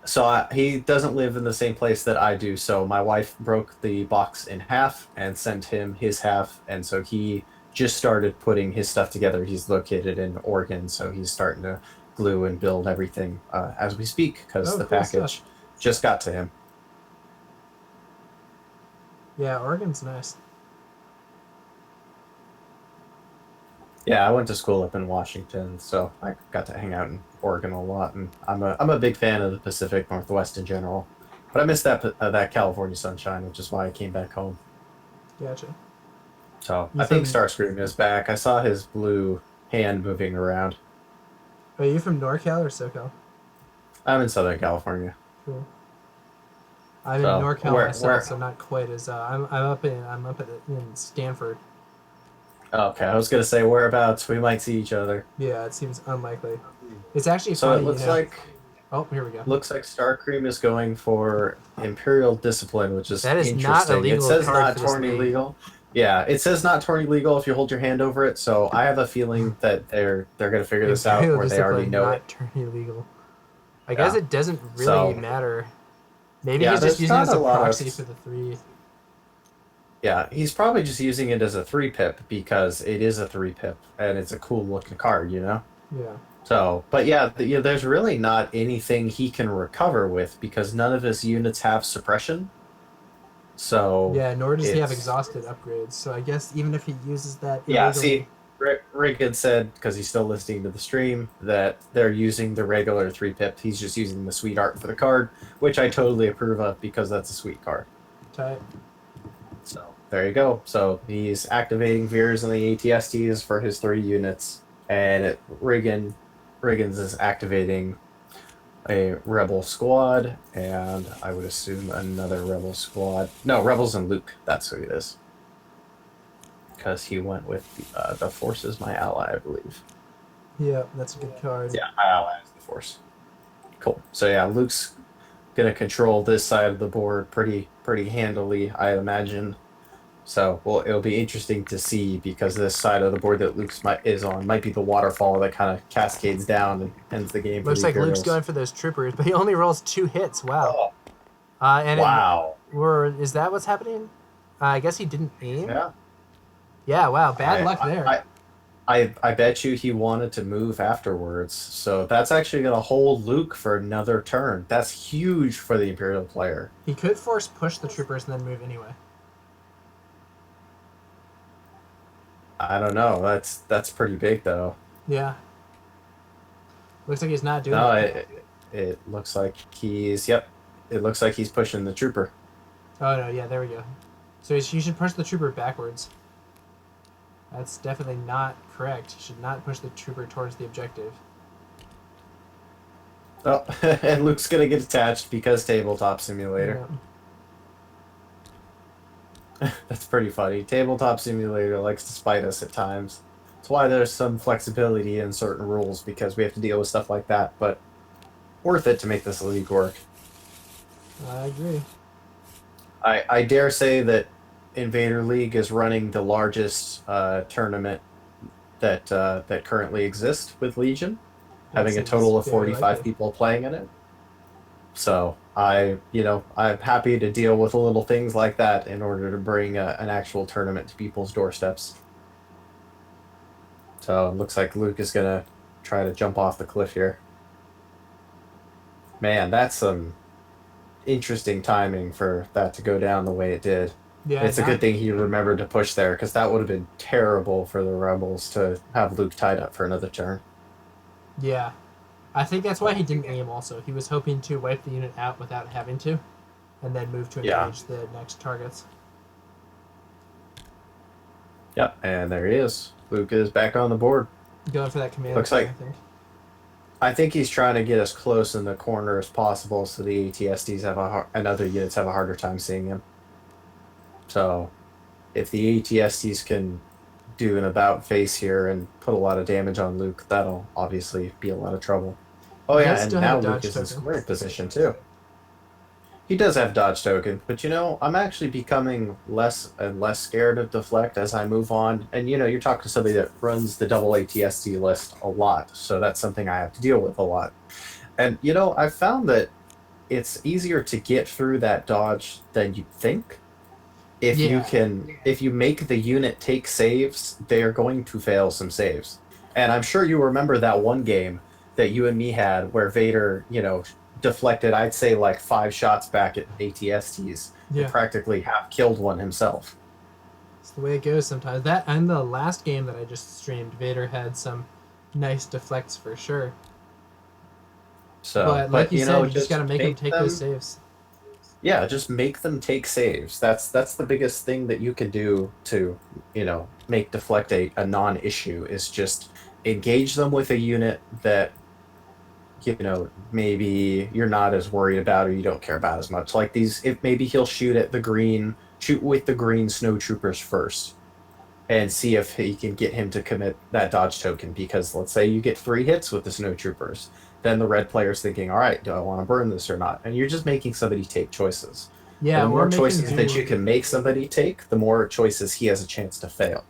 So he doesn't live in the same place that I do. So my wife broke the box in half and sent him his half, and so he just started putting his stuff together. He's located in Oregon, so he's starting to glue and build everything as we speak, because the cool package stuff. just got to him. Yeah, Oregon's nice. Yeah, I went to school up in Washington, so I got to hang out in Oregon a lot, and I'm a big fan of the Pacific Northwest in general. But I miss that California sunshine, which is why I came back home. Gotcha. So You I think from- Starscream is back. I saw his blue hand moving around. Are you from NorCal or SoCal? I'm in Southern California. Cool. I'm So, in NorCal where- myself, where- so not quite as I'm up in Stanford. Okay, I was gonna say whereabouts we might see each other. Yeah, it seems unlikely. It's actually So funny. it looks you know. like Oh, here we go. Starscream is going for Imperial Discipline, which is That is interesting. not a legal It says card not for this torn league. illegal. Yeah, it says not torn illegal if you hold your hand over it. So I have a feeling that they're gonna figure this out, Imperial or they already discipline, know not it. turn illegal. I guess Yeah. it doesn't really So- matter. Maybe Yeah, he's just there's using it not as a a lot of- proxy for the 3. Yeah, he's probably just using it as a 3-pip because it is a 3-pip and it's a cool looking card, you know? Yeah. So, but yeah, there's really not anything he can recover with because none of his units have suppression. So Yeah, nor does he have it's- exhausted upgrades. So I guess even if he uses that Yeah, illegally, see, Riggins said, because he's still listening to the stream, that they're using the regular 3-pip. He's just using the sweet art for the card, which I totally approve of because that's a sweet card. tight. So there you go. So he's activating Veers and the ATSTs for his 3 units, and Riggins is activating a Rebel squad, and I would assume another Rebel squad. No, Rebels and Luke. That's who it is. Because he went with the Force is my ally, I believe. Yeah, that's a good card. Yeah, my ally is the Force. Cool. So yeah, Luke's gonna control this side of the board pretty handily, I imagine. So it'll be interesting to see because this side of the board that is on might be the waterfall that kind of cascades down and ends the game. Looks for the like Luke's Imperials. going for those troopers, but he only rolls 2 hits. Wow. Oh, And wow. is that what's happening? I guess he didn't aim. Yeah. Yeah. Wow. Bad luck there. I bet you he wanted to move afterwards. So that's actually going to hold Luke for another turn. That's huge for the Imperial player. He could force push the troopers and then move anyway. I don't know. That's pretty big though. Yeah. Looks like he's not doing No, that. it looks like he's It looks like he's pushing the trooper. Oh no, yeah, there we go. So you should push the trooper backwards. That's definitely not correct. You should not push the trooper towards the objective. Oh, and Luke's gonna get attached because tabletop simulator. Yeah. That's pretty funny. Tabletop simulator likes to spite us at times. That's why there's some flexibility in certain rules, because we have to deal with stuff like that. But worth it to make this league work. I agree. I dare say that Invader League is running the largest tournament that currently exists with Legion, That having a seems total of very 45 likely. people playing in it. So I'm happy to deal with little things like that in order to bring an actual tournament to people's doorsteps. So it looks like Luke is gonna try to jump off the cliff here. Man, that's some interesting timing for that to go down the way it did. Yeah, It's a good thing he remembered to push there, because that would have been terrible for the Rebels to have Luke tied up for another turn. yeah. I think that's why he didn't aim also. He was hoping to wipe the unit out without having to, and then move to Yeah. engage the next targets. Yep, and there he is. Luke is back on the board. Going for that command. Looks point, like- I think. I think he's trying to get as close in the corner as possible, so the ATSTs and other units have a harder time seeing him. So, if the ATSTs can do an about face here and put a lot of damage on Luke, that'll obviously be a lot of trouble. Oh He yeah, does and still now have a Luke dodge is in token. square position too. He does have dodge token, but I'm actually becoming less and less scared of deflect as I move on. And you're talking to somebody that runs the double ATST list a lot, so that's something I have to deal with a lot. And I've found that it's easier to get through that dodge than you think. If you make the unit take saves, they are going to fail some saves. And I'm sure you remember that one game that you and me had where Vader, deflected, I'd say, like 5 shots back at ATSTs Yeah. and practically half killed one himself. It's the way it goes sometimes. That and the last game that I just streamed, Vader had some nice deflects for sure. So, But like you said, you just got to make them make take those saves. Yeah, just make them take saves. That's the biggest thing that you can do to, make deflect a non-issue, is just engage them with a unit that maybe you're not as worried about or you don't care about as much. Like if maybe he'll shoot with the green snowtroopers first and see if he can get him to commit that dodge token, because let's say you get 3 hits with the snowtroopers. Then the red player's thinking, all right, do I want to burn this or not? And you're just making somebody take choices. Yeah, And the or more make choices him that do- you can make somebody take, the more choices he has a chance to fail.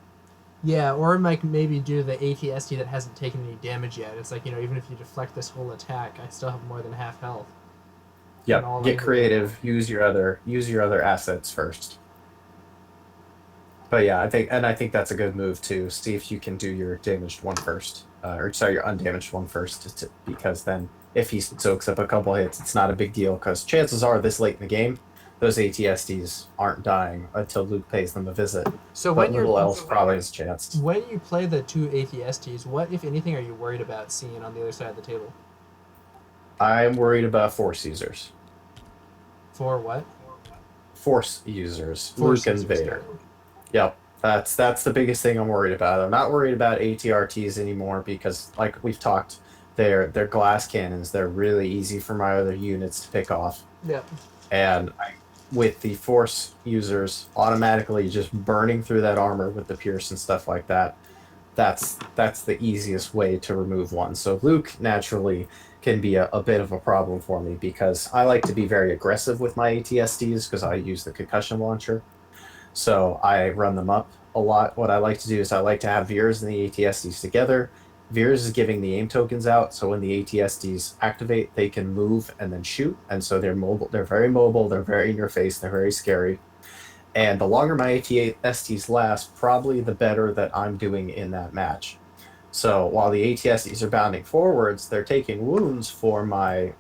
Yeah, or maybe do the ATST that hasn't taken any damage yet. It's like, even if you deflect this whole attack, I still have more than half health. And all Yep. Get I- creative. Use your other assets first. But yeah, I think that's a good move too. See if you can do your damaged one first, your undamaged one first, because then if he soaks up a couple hits, it's not a big deal. Because chances are, this late in the game, those ATSTs aren't dying until Luke pays them a visit. So But when little you're else probably has a chance. when you play the 2 ATSTs, what if anything are you worried about seeing on the other side of the table? I'm worried about Force users. For what? Force users. Force Luke and users, Vader. Yep. That's the biggest thing I'm worried about. I'm not worried about ATRTs anymore because, like we've talked, they're glass cannons. They're really easy for my other units to pick off. Yeah. And with the Force users automatically just burning through that armor with the Pierce and stuff like that, that's the easiest way to remove one. So Luke naturally can be a bit of a problem for me because I like to be very aggressive with my ATSTs because I use the concussion launcher. So I run them up a lot. What I like to do is I like to have Veers and the ATSTs together. Veers is giving the aim tokens out, so when the ATSTs activate, they can move and then shoot. And so they're mobile. They're very mobile. They're very in your face. They're very scary. And the longer my ATSTs last, probably the better that I'm doing in that match. So while the ATSTs are bounding forwards, they're taking wounds for my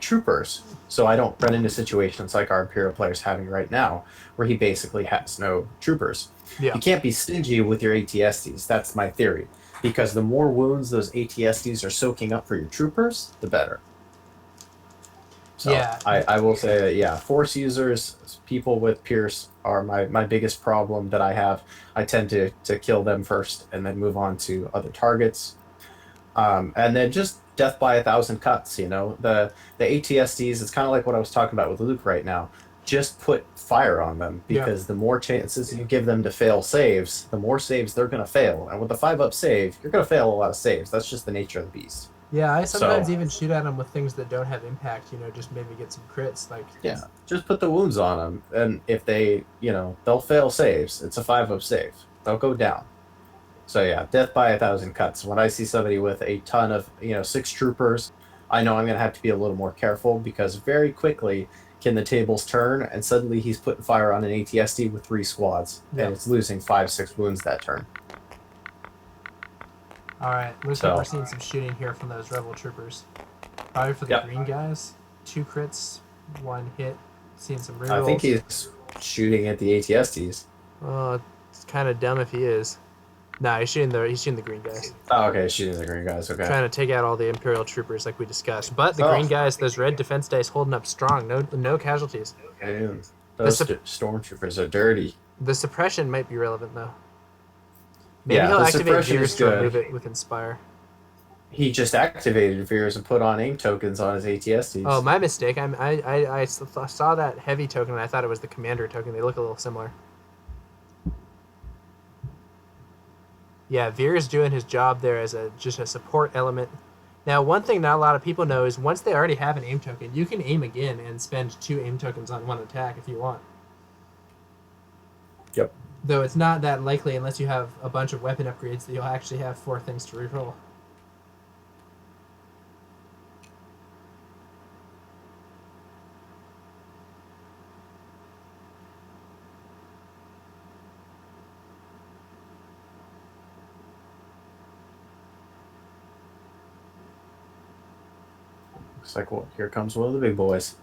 troopers. So I don't run into situations like our Imperial player's having right now, where he basically has no troopers. Yeah. You can't be stingy with your ATSTs. That's my theory. Because the more wounds those ATSTs are soaking up for your troopers, the better. So Yeah. I will say that, yeah, Force users, people with Pierce, are my biggest problem that I have. I tend to kill them first and then move on to other targets. And then just death by 1,000 cuts, The ATSTs, it's kind of like what I was talking about with Luke right now. just put fire on them, Yeah. because the more chances you give them to fail saves, the more saves they're going to fail. And with a 5-up save, you're going to fail a lot of saves. That's just the nature of the beast. Yeah, I sometimes So even shoot at them with things that don't have impact. Just maybe get some crits. Like, yeah, just put the wounds on them, and if they, they'll fail saves. It's a 5-up save. They'll go down. So yeah, death by 1,000 cuts. When I see somebody with a ton of 6 troopers, I know I'm going to have to be a little more careful, because very quickly can the tables turn, and suddenly he's putting fire on an ATST with 3 squads, Yeah. and it's losing 5-6 wounds that turn. all right, looks like we're seeing some shooting here from those rebel troopers. Probably for the Yep. green guys. 2 crits, 1 hit. Seeing some rerolls. I think he's shooting at the ATSTs. Oh, it's kind of dumb if he is. Nah, he's shooting the green guys. Oh, okay, shooting the green guys. Okay. Trying to take out all the Imperial troopers like we discussed. But the Oh. green guys, those red defense dice holding up strong. No casualties. And those stormtroopers are dirty. The suppression might be relevant though. Maybe Yeah, he'll the activate suppression Veers is to good. remove it with Inspire. He just activated Veers and put on aim tokens on his ATSTs. Oh, my mistake. I saw that heavy token and I thought it was the commander token. They look a little similar. Yeah, Veer's doing his job there as just a support element. Now, one thing not a lot of people know is once they already have an aim token, you can aim again and spend 2 aim tokens on 1 attack if you want. Yep. Though it's not that likely unless you have a bunch of weapon upgrades that you'll actually have 4 things to reroll. Looks like, well, here comes one of the big boys.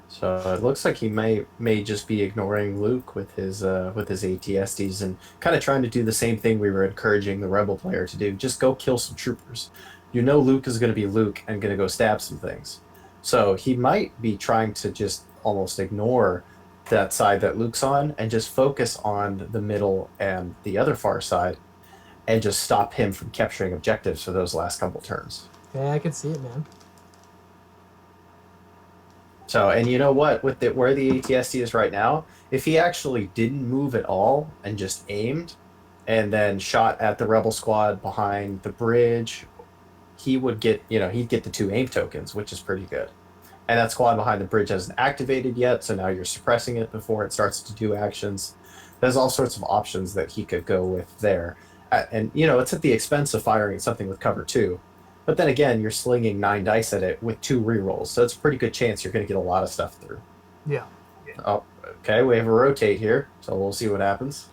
So it looks like he may just be ignoring Luke with his ATSTs, and kind of trying to do the same thing we were encouraging the Rebel player to do. Just go kill some troopers. Luke is going to be Luke and going to go stab some things. So he might be trying to just almost ignore that side that Luke's on and just focus on the middle and the other far side, and just stop him from capturing objectives for those last couple turns. Yeah, I can see it, man. So, and you know what? With where the ATST is right now, if he actually didn't move at all and just aimed, and then shot at the rebel squad behind the bridge, he would get, he'd get the 2 aim tokens, which is pretty good. And that squad behind the bridge hasn't activated yet, so now you're suppressing it before it starts to do actions. There's all sorts of options that he could go with there. And, it's at the expense of firing something with cover 2. But then again, you're slinging 9 dice at it with 2 rerolls, so it's a pretty good chance you're going to get a lot of stuff through. Yeah. Oh, okay, we have a rotate here, so we'll see what happens.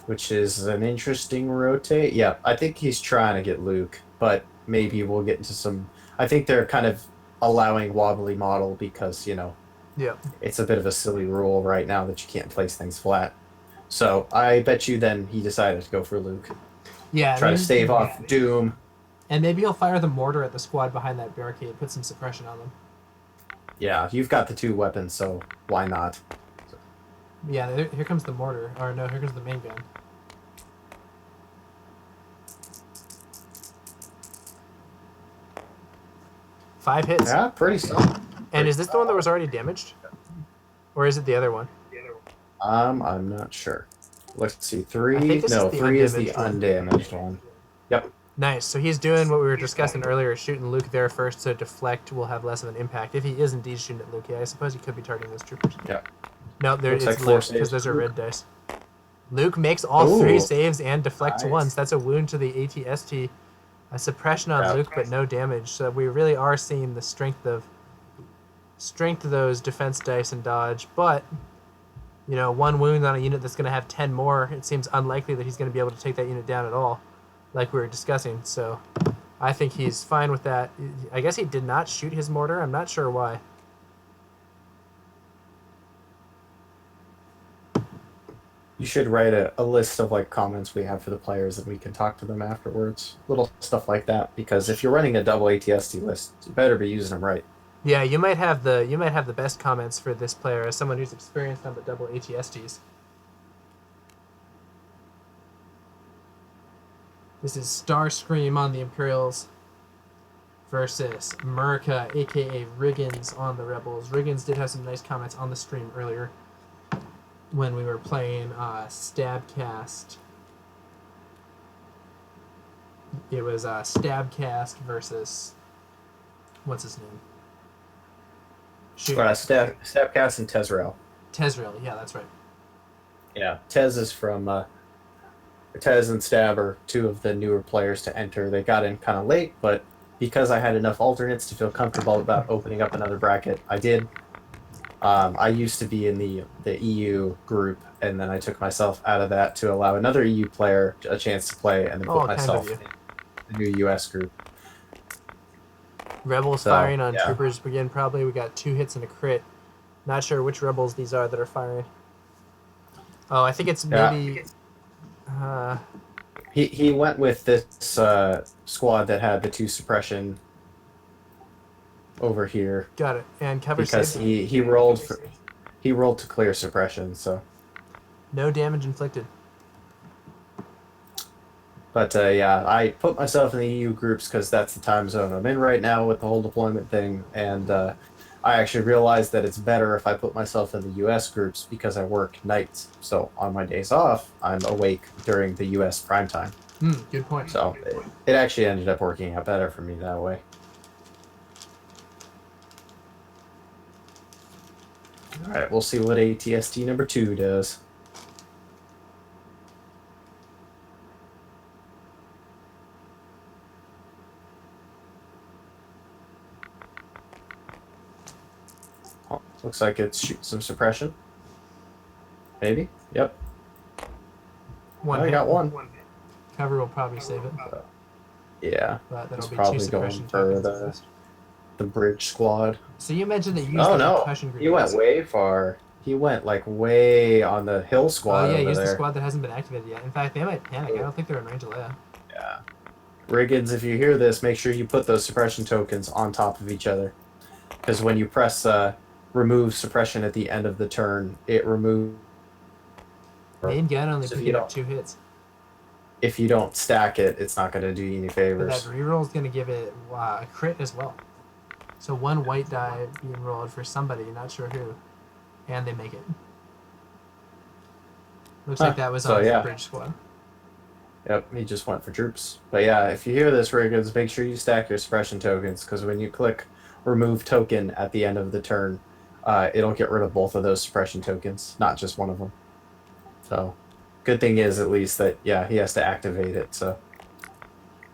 Which is an interesting rotate. Yeah, I think he's trying to get Luke, but maybe we'll get into some... I think they're kind of allowing wobbly model because, Yeah. it's a bit of a silly rule right now that you can't place things flat. So I bet you then he decided to go for Luke. Yeah. Try to stave off Doom. And maybe he'll fire the mortar at the squad behind that barricade, put some suppression on them. Yeah, you've got the 2 weapons, so why not? Yeah, here comes the mortar. Or no, here comes the main gun. Five hits. Yeah, pretty solid. And is this the one that was already damaged? Or is it the other one? I'm not sure. Let's see. 3. I think this No, is the 3 is the undamaged undamaged one. Yep. Nice. So he's doing what we were discussing earlier, shooting Luke there first, so deflect will have less of an impact. If he is indeed shooting at Luke, yeah, I suppose he could be targeting those troopers. Yep. No, there Looks it's like 4 Luke, saves because those for are Luke. red dice. Luke makes all Ooh. 3 saves and deflects Nice. once. That's a wound to the ATST. A suppression on Yeah. Luke, but no damage. So we really are seeing the strength of those defense dice and dodge. But, 1 wound on a unit that's going to have 10 more, it seems unlikely that he's going to be able to take that unit down at all, like we were discussing. So I think he's fine with that. I guess he did not shoot his mortar. I'm not sure why. You should write a list of comments we have for the players, and we can talk to them afterwards. Little stuff like that, because if you're running a double ATST list, you better be using them right. Yeah, you might have the best comments for this player as someone who's experienced on the double ATSTs. This is Starscream on the Imperials. versus Murica, aka Riggins, on the Rebels. Riggins did have some nice comments on the stream earlier when we were playing Stabcast. It was Stabcast versus what's his name? Shoot, Stabcast and Tezrael. Tezrael. Yeah, that's right. Yeah, Tez is from Tez and Stab are two of the newer players to enter. They got in kind of late, but because I had enough alternates to feel comfortable about opening up another bracket, I did. I used to be in the EU group, and then I took myself out of that to allow another EU player a chance to play, and then put myself in the new US group. Rebels firing on Troopers again, probably. We got 2 hits and a crit. Not sure which Rebels these are that are firing. Oh, I think it's maybe... He went with this squad that had the 2 suppression over here. Got it. And cover because he rolled to clear suppression, so no damage inflicted. But yeah, I put myself in the EU groups because that's the time zone I'm in right now with the whole deployment thing, and I actually realized that it's better if I put myself in the US groups because I work nights. So on my days off, I'm awake during the US prime time. Good point. So it actually ended up working out better for me that way. All right, we'll see what ATST number 2 does. Oh, looks like it's shooting some suppression. Maybe. Yep. I got one. Cover will probably save it. Yeah. But that'll it's be probably 2 suppression going for tokens. the bridge squad. So you mentioned that you used the concussion grenades. He went way far. He went like way on the hill squad. Oh yeah, over use there. the squad that hasn't been activated yet. In fact, they might panic. I don't think they're in range of Leia. Yeah. Riggins, if you hear this, make sure you put those suppression tokens on top of each other. Because when you press remove suppression at the end of the turn, it removes... Main gun only picking up 2 hits. If you don't stack it, it's not going to do you any favors. But that reroll is going to give it a crit as well. So 1 white die being rolled for somebody, not sure who. And they make it. Looks like that was on the bridge squad. Yep, he just went for troops. But yeah, if you hear this, Riggins, make sure you stack your suppression tokens, because when you click remove token at the end of the turn, it'll get rid of both of those suppression tokens, not just one of them. So, good thing is at least that, yeah, he has to activate it, so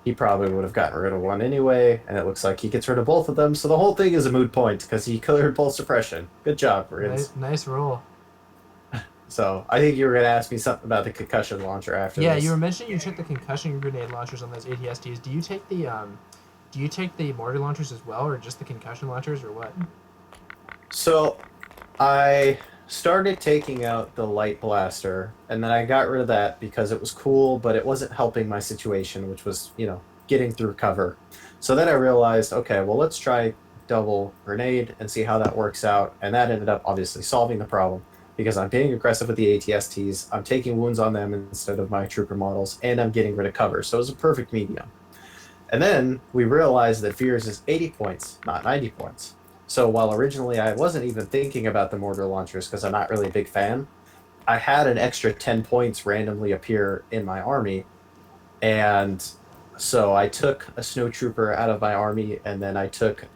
he probably would have gotten rid of one anyway, and it looks like he gets rid of both of them, so the whole thing is a moot point, because he cleared both suppression. Good job, Riggins. Nice roll. So, I think you were going to ask me something about the concussion launcher after this. Yeah, you were mentioning you took the concussion grenade launchers on those ATSTs. Do you take the mortar launchers as well, or just the concussion launchers, or what? So, I started taking out the light blaster, and then I got rid of that because it was cool, but it wasn't helping my situation, which was, getting through cover. So then I realized, okay, well, let's try double grenade and see how that works out, and that ended up obviously solving the problem. Because I'm being aggressive with the ATSTs, I'm taking wounds on them instead of my trooper models, and I'm getting rid of cover. So it was a perfect medium. And then we realized that Veers is 80 points, not 90 points. So while originally I wasn't even thinking about the mortar launchers because I'm not really a big fan, I had an extra 10 points randomly appear in my army. And so I took a snowtrooper out of my army, and then I took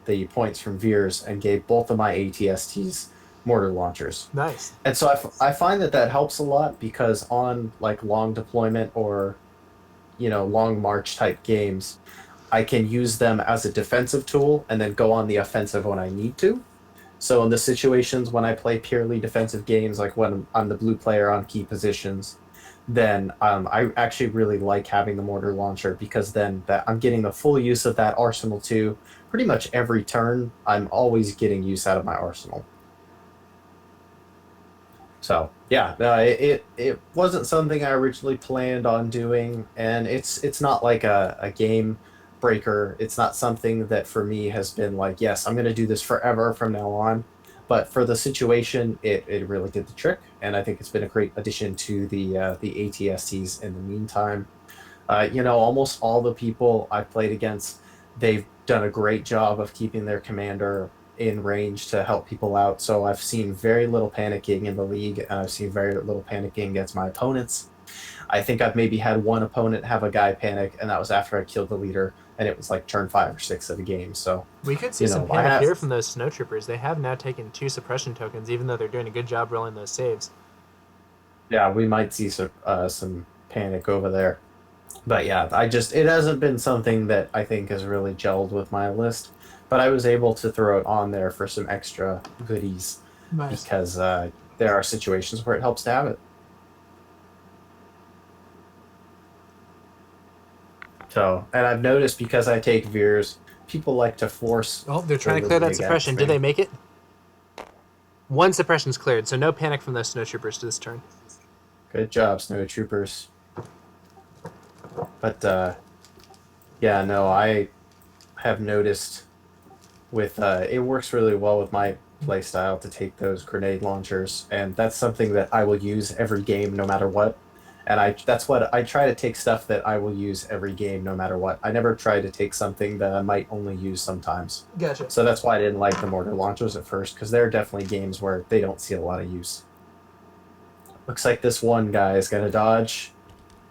the points from Veers and gave both of my ATSTs mortar launchers. Nice. And so I find that helps a lot, because on like long deployment or long march type games, I can use them as a defensive tool and then go on the offensive when I need to. So in the situations when I play purely defensive games, like when I'm the blue player on key positions, then I actually really like having the mortar launcher, because then I'm getting the full use of that arsenal too. Pretty much every turn, I'm always getting use out of my arsenal. So yeah, it wasn't something I originally planned on doing, and it's not like a game breaker. It's not something that for me has been like, yes, I'm going to do this forever from now on. But for the situation, it really did the trick, and I think it's been a great addition to the ATSTs in the meantime. Almost all the people I've played against, they've done a great job of keeping their commander in range to help people out. So I've seen very little panicking in the league, and I've seen very little panicking against my opponents. I think I've maybe had one opponent have a guy panic, and that was after I killed the leader, and it was like turn 5 or 6 of the game. So We could see some I panic have, here from those snowtroopers. They have now taken 2 suppression tokens, even though they're doing a good job rolling those saves. yeah, we might see some panic over there. But yeah, it hasn't been something that I think has really gelled with my list. But I was able to throw it on there for some extra goodies Nice. because there are situations where it helps to have it. So, and I've noticed because I take veers, people like to force. Oh, they're trying to the clear that rig suppression. against Did me. they make it? 1 suppression's cleared, so no panic from those snowtroopers to this turn. Good job, snow troopers. But yeah, no, I have noticed with it works really well with my playstyle to take those grenade launchers, and that's something that I will use every game no matter what. And that's what I try to take, stuff that I will use every game no matter what. I never try to take something that I might only use sometimes. Gotcha. So that's why I didn't like the mortar launchers at first, because there are definitely games where they don't see a lot of use. Looks like this one guy is gonna dodge.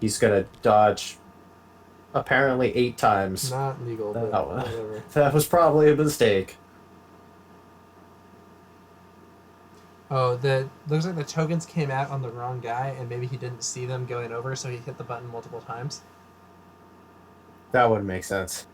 He's gonna dodge apparently 8 times. Not legal, but That, whatever. that was probably a mistake. Oh, looks like the tokens came out on the wrong guy, and maybe he didn't see them going over, so he hit the button multiple times. That would make sense.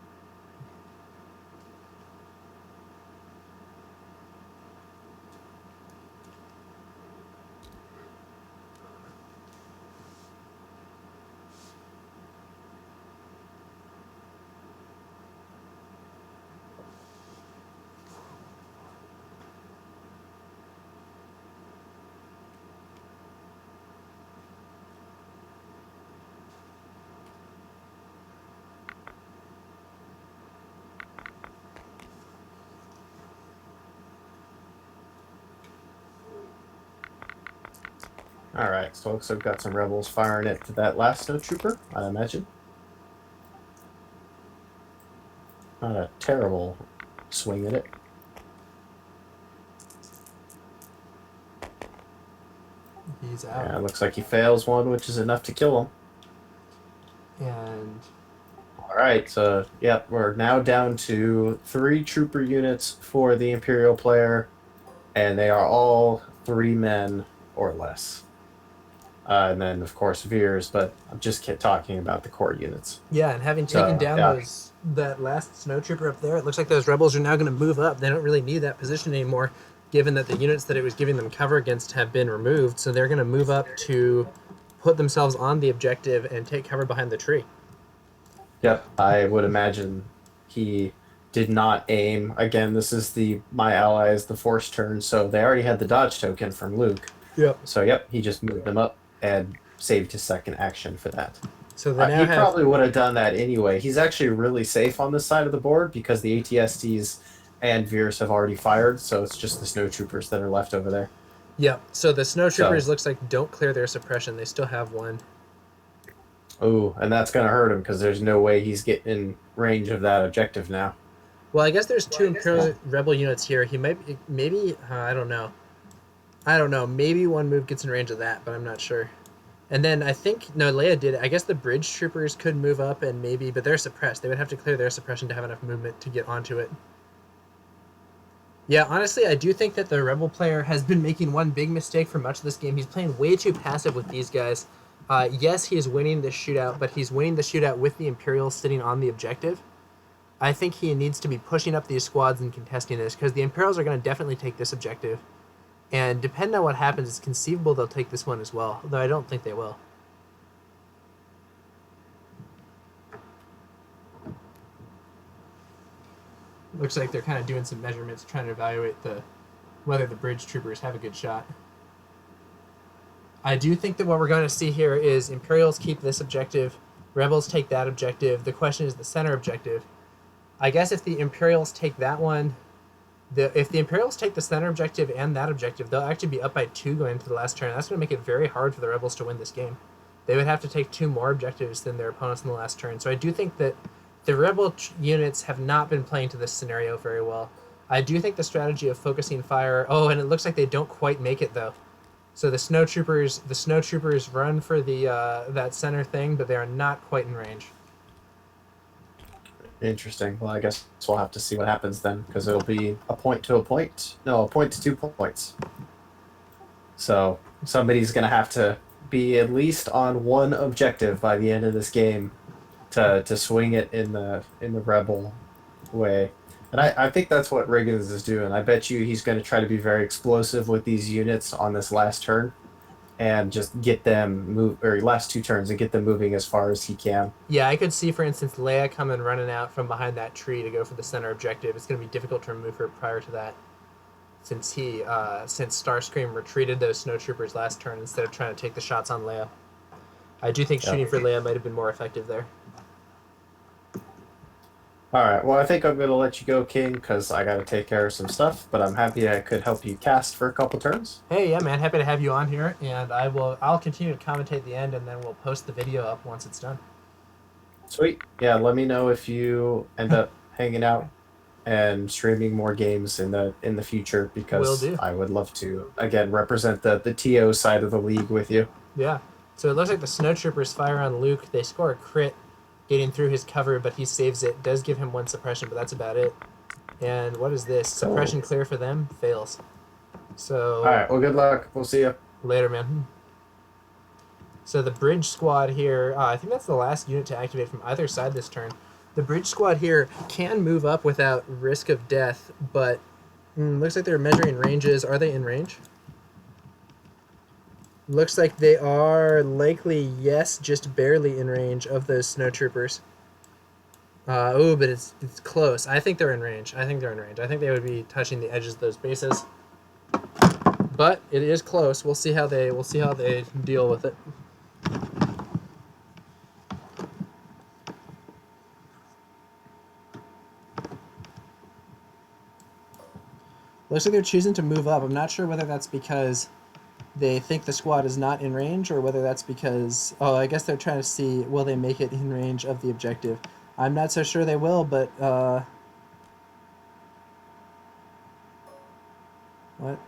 Alright, so looks like we've got some rebels firing it to that last snowtrooper, I imagine. Not a terrible swing at it. He's out. Yeah, it looks like he fails one, which is enough to kill him. And Alright, so yep, we're now down to 3 trooper units for the Imperial player, and they are all 3 men or less. And then, of course, Veers, but I'm just talking about the core units. yeah, and having taken down yeah. that last snowtrooper up there, it looks like those rebels are now going to move up. They don't really need that position anymore, given that the units that it was giving them cover against have been removed. So they're going to move up to put themselves on the objective and take cover behind the tree. Yep, I would imagine he did not aim. Again, this is my allies, the Force turn, so they already had the dodge token from Luke. Yep. So, yep, he just moved them up and saved his second action for that. So they now He have probably would have done that anyway. He's actually really safe on this side of the board because the ATSTs and Veers have already fired, so it's just the snowtroopers that are left over there. Yep. So the snowtroopers looks like don't clear their suppression. They still have 1. Oh, and that's going to hurt him because there's no way he's getting in range of that objective now. Well, I guess there's 2 Imperial Rebel units here. He maybe I don't know. Maybe 1 move gets in range of that, but I'm not sure. And then I think Leia did it. I guess the bridge troopers could move up and maybe, but they're suppressed. They would have to clear their suppression to have enough movement to get onto it. Yeah, honestly, I do think that the Rebel player has been making one big mistake for much of this game. He's playing way too passive with these guys. Yes, he is winning this shootout, but he's winning the shootout with the Imperials sitting on the objective. I think he needs to be pushing up these squads and contesting this, because the Imperials are going to definitely take this objective. And depending on what happens, it's conceivable they'll take this one as well, though I don't think they will. Looks like they're kind of doing some measurements, trying to evaluate whether the bridge troopers have a good shot. I do think that what we're going to see here is Imperials keep this objective, Rebels take that objective. The question is the center objective. I guess if the Imperials take that one, if the Imperials take the center objective and that objective, they'll actually be up by 2 going into the last turn. That's going to make it very hard for the Rebels to win this game. They would have to take 2 more objectives than their opponents in the last turn. So I do think that the rebel units have not been playing to this scenario very well. I do think the strategy of focusing fire. Oh, and it looks like they don't quite make it though. So the snowtroopers run for the that center thing, but they are not quite in range. Interesting. Well, I guess we'll have to see what happens then, because it'll be a point to a point. No, a point to 2 points. So somebody's gonna have to be at least on one objective by the end of this game to swing it in the rebel way. And I think that's what Riggins is doing. I bet you he's going to try to be very explosive with these units on this last turn and just get them move, or last two turns, and get them moving as far as he can. Yeah, I could see, for instance, Leia coming running out from behind that tree to go for the center objective. It's going to be difficult to remove her prior to that, since since Starscream retreated those snowtroopers last turn instead of trying to take the shots on Leia. I do think shooting for Leia might have been more effective there. All right. Well, I think I'm going to let you go, King, because I got to take care of some stuff. But I'm happy I could help you cast for a couple turns. Hey, yeah, man, happy to have you on here, and I'll continue to commentate at the end, and then we'll post the video up once it's done. Sweet. Yeah. Let me know if you end up hanging out and streaming more games in the future, because Will do. I would love to again represent the TO side of the league with you. Yeah. So it looks like the snowtroopers fire on Luke. They score a crit, getting through his cover, but he saves it. Does give him one suppression, but that's about it. And what is this? Suppression clear for them? Fails. So. All right. Well, good luck. We'll see you later, man. So the bridge squad here, I think that's the last unit to activate from either side this turn. The bridge squad here can move up without risk of death, but looks like they're measuring ranges. Are they in range? Looks like they are likely, yes, just barely in range of those snowtroopers. But it's close. I think they're in range. I think they would be touching the edges of those bases. But it is close. We'll see how they deal with it. Looks like they're choosing to move up. I'm not sure whether that's because they think the squad is not in range, or whether that's because... Oh, I guess they're trying to see, will they make it in range of the objective? I'm not so sure they will, but... What?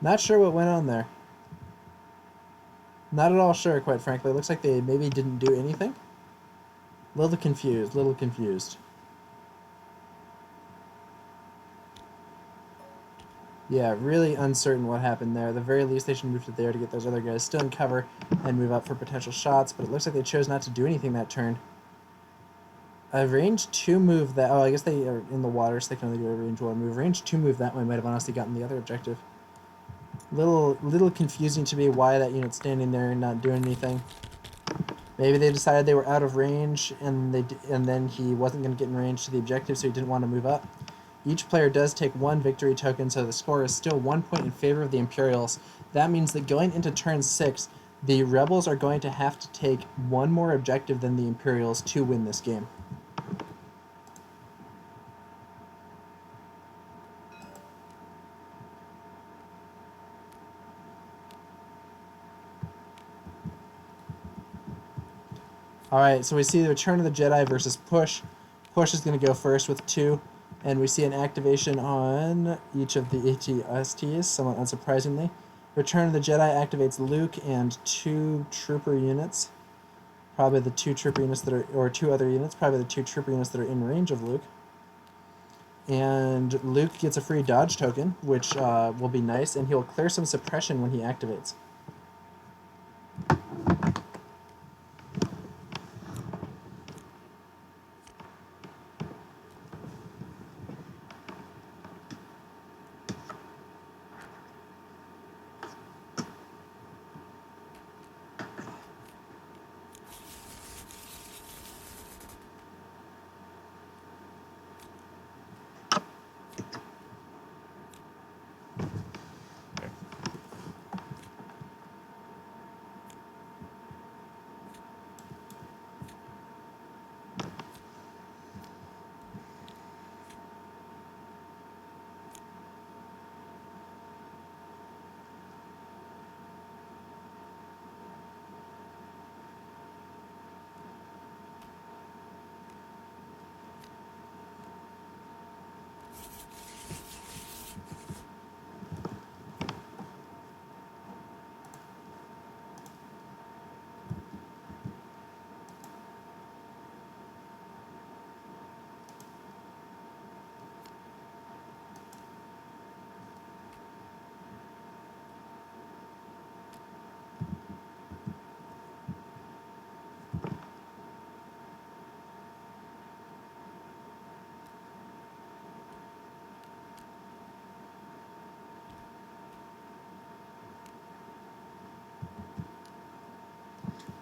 Not sure what went on there. Not at all sure, quite frankly. It looks like they maybe didn't do anything. Little confused. Yeah, really uncertain what happened there. At the very least, they should move to there to get those other guys still in cover and move up for potential shots, but it looks like they chose not to do anything that turn. A range 2 move that... Oh, I guess they are in the water, so they can only do a range 1 move. Range 2 move that way might have honestly gotten the other objective. Little confusing to me why that unit's standing there and not doing anything. Maybe they decided they were out of range, and then he wasn't going to get in range to the objective, so he didn't want to move up. Each player does take 1 victory token, so the score is still 1 point in favor of the Imperials. That means that going into turn 6, the Rebels are going to have to take 1 more objective than the Imperials to win this game. Alright, so we see the Return of the Jedi versus Push. Push is going to go first with 2, and we see an activation on each of the ATSTs, somewhat unsurprisingly. Return of the Jedi activates Luke and 2 trooper units. Probably the 2 trooper units that are, or 2 other units, probably the 2 trooper units that are in range of Luke. And Luke gets a free dodge token, which will be nice, and he'll clear some suppression when he activates.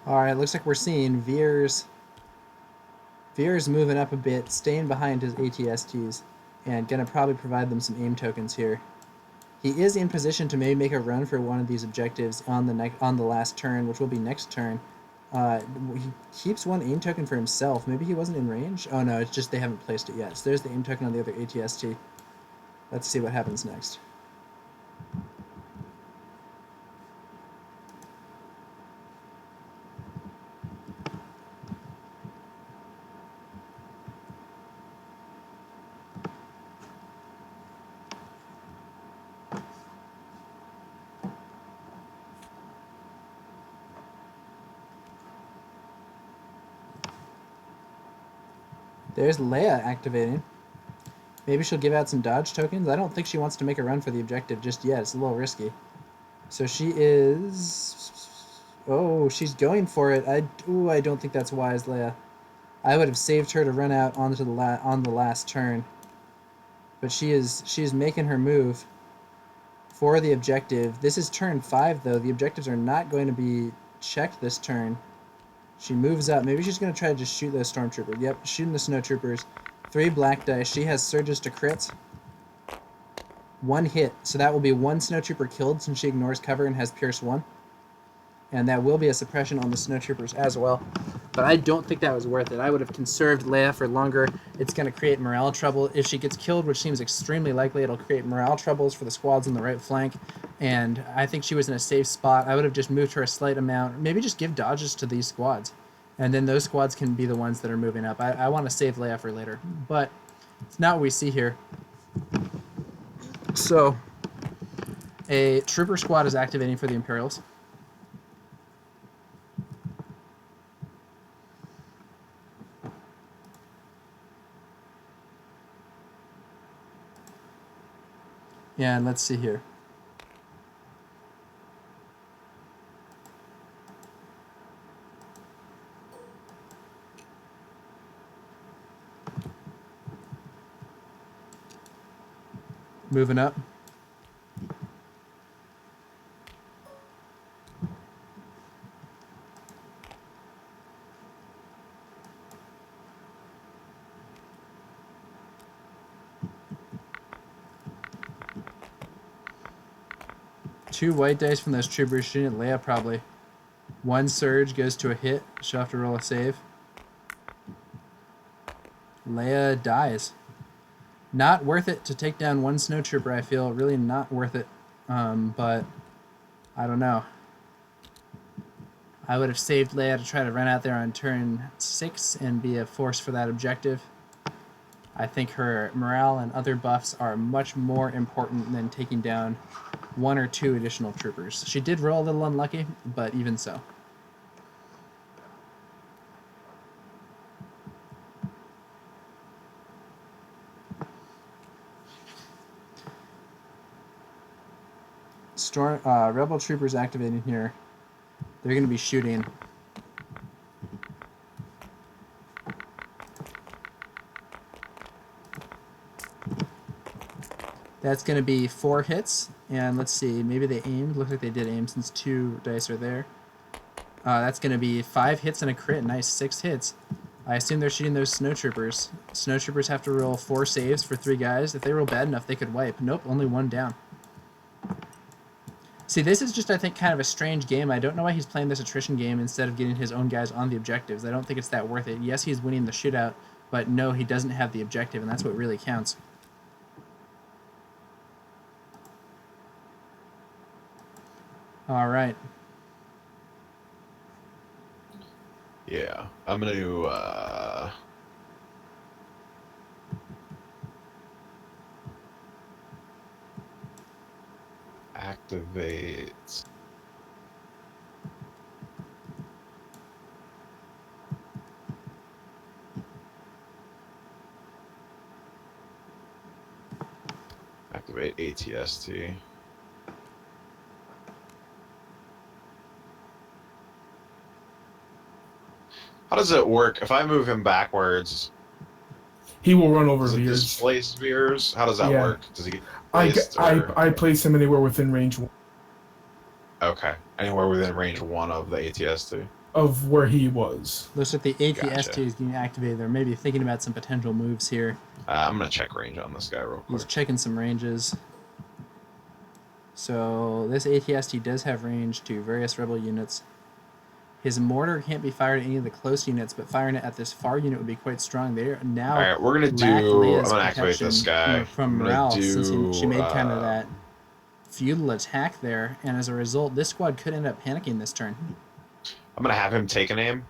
All right, looks like we're seeing Veer's moving up a bit, staying behind his ATSTs, and gonna probably provide them some aim tokens here. He is in position to maybe make a run for one of these objectives on the last turn, which will be next turn. He keeps one aim token for himself. Maybe he wasn't in range? Oh no, it's just they haven't placed it yet. So there's the aim token on the other ATST. Let's see what happens next. There's Leia activating. Maybe she'll give out some dodge tokens. I don't think she wants to make a run for the objective just yet. It's a little risky. So she is... Oh, she's going for it. I don't think that's wise, Leia. I would have saved her to run out onto on the last turn. But she's making her move for the objective. This is turn 5, though. The objectives are not going to be checked this turn. She moves up. Maybe she's going to try to just shoot those stormtroopers. Yep, shooting the snowtroopers. 3 black dice. She has surges to crits. 1 hit. So that will be 1 snowtrooper killed since she ignores cover and has Pierce 1. And that will be a suppression on the snowtroopers as well. But I don't think that was worth it. I would have conserved Leia for longer. It's going to create morale trouble. If she gets killed, which seems extremely likely, it'll create morale troubles for the squads on the right flank. And I think she was in a safe spot. I would have just moved her a slight amount. Maybe just give dodges to these squads. And then those squads can be the ones that are moving up. I want to save Leia for later. But it's not what we see here. So, a trooper squad is activating for the Imperials. Yeah, and let's see here. Moving up. Two white dice from those troopers shooting at Leia, probably. 1 surge goes to a hit. She'll have to roll a save. Leia dies. Not worth it to take down 1 snowtrooper, I feel. Really not worth it. But I don't know. I would have saved Leia to try to run out there on turn 6 and be a force for that objective. I think her morale and other buffs are much more important than taking down 1 or 2 additional troopers. She did roll a little unlucky, but even so. Rebel troopers activating here. They're going to be shooting. That's going to be 4 hits, and let's see, maybe they aimed. Looks like they did aim since 2 dice are there. That's going to be 5 hits and a crit. Nice, 6 hits. I assume they're shooting those snowtroopers. Snowtroopers have to roll 4 saves for 3 guys. If they roll bad enough, they could wipe. Nope, only 1 down. See, this is just, I think, kind of a strange game. I don't know why he's playing this attrition game instead of getting his own guys on the objectives. I don't think it's that worth it. Yes, he's winning the shootout, but no, he doesn't have the objective, and that's what really counts. All right. Yeah, I'm going to activate ATST. How does it work? If I move him backwards, he will run over does it Veers. displace Veers? How does that Yeah. work? Does he get displaced? I place him anywhere within range. Okay, anywhere within range 1 of the ATST. of where he was. Looks like the ATST Gotcha. is getting activated. They're maybe thinking about some potential moves here. I'm gonna check range on this guy real He's quick. checking some ranges. So this ATST does have range to various rebel units. His mortar can't be fired at any of the close units, but firing it at this far unit would be quite strong. They are now All right, we're gonna lack do. I'm Leia's gonna activate this protection guy. from I'm gonna morale do. since she made kind of that feudal attack there, and as a result, this squad could end up panicking this turn. I'm gonna have him take an aim.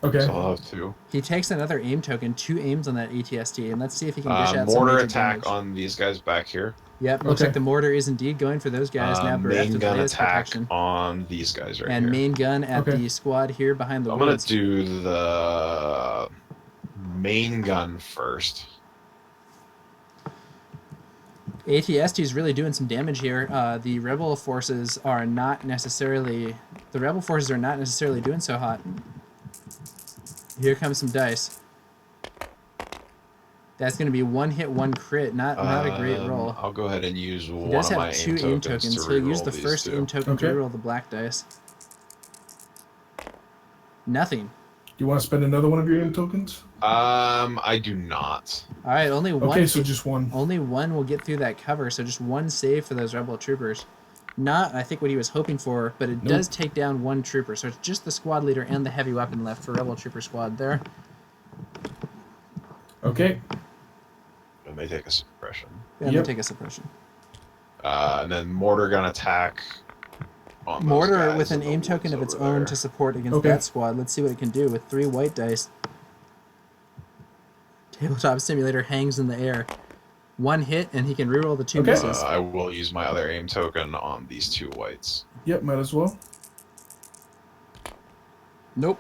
Okay. So I'll have two. He takes another aim token, 2 aims on that ATST, and let's see if he can dish out some Mortar major attack damage. on these guys back here. Yep, looks Okay. like the mortar is indeed going for those guys now bereft Main of gun Leia's attack protection. on these guys right And here. main gun at Okay. the squad here behind the I'm gonna woods. do the main gun first. ATST is really doing some damage here. The rebel forces are not necessarily doing so hot. Here comes some dice. That's going to be 1 hit, 1 crit. Not a great roll. I'll go ahead and use He one does of my have 2 aim tokens. to He'll use reroll the these first two. aim token Okay. to reroll the black dice. Nothing. Do you want to spend another one of your aim tokens? I do not. All right, only one. Okay, so hit- just one. Only one will get through that cover, so just 1 save for those rebel troopers. Not, I think, what he was hoping for, but it Nope. does take down 1 trooper, so it's just the squad leader and the heavy weapon left for rebel trooper squad there. Okay. And they take a suppression. And Yep. they take a suppression. And then mortar gun attack on those Mortar guys with an in the aim token woods of its over own there. to support against Okay. that squad. Let's see what it can do with 3 white dice. Tabletop simulator hangs in the air. 1 hit, and he can reroll the 2 Okay. misses. I will use my other aim token on these 2 whites. Yep, might as well. Nope.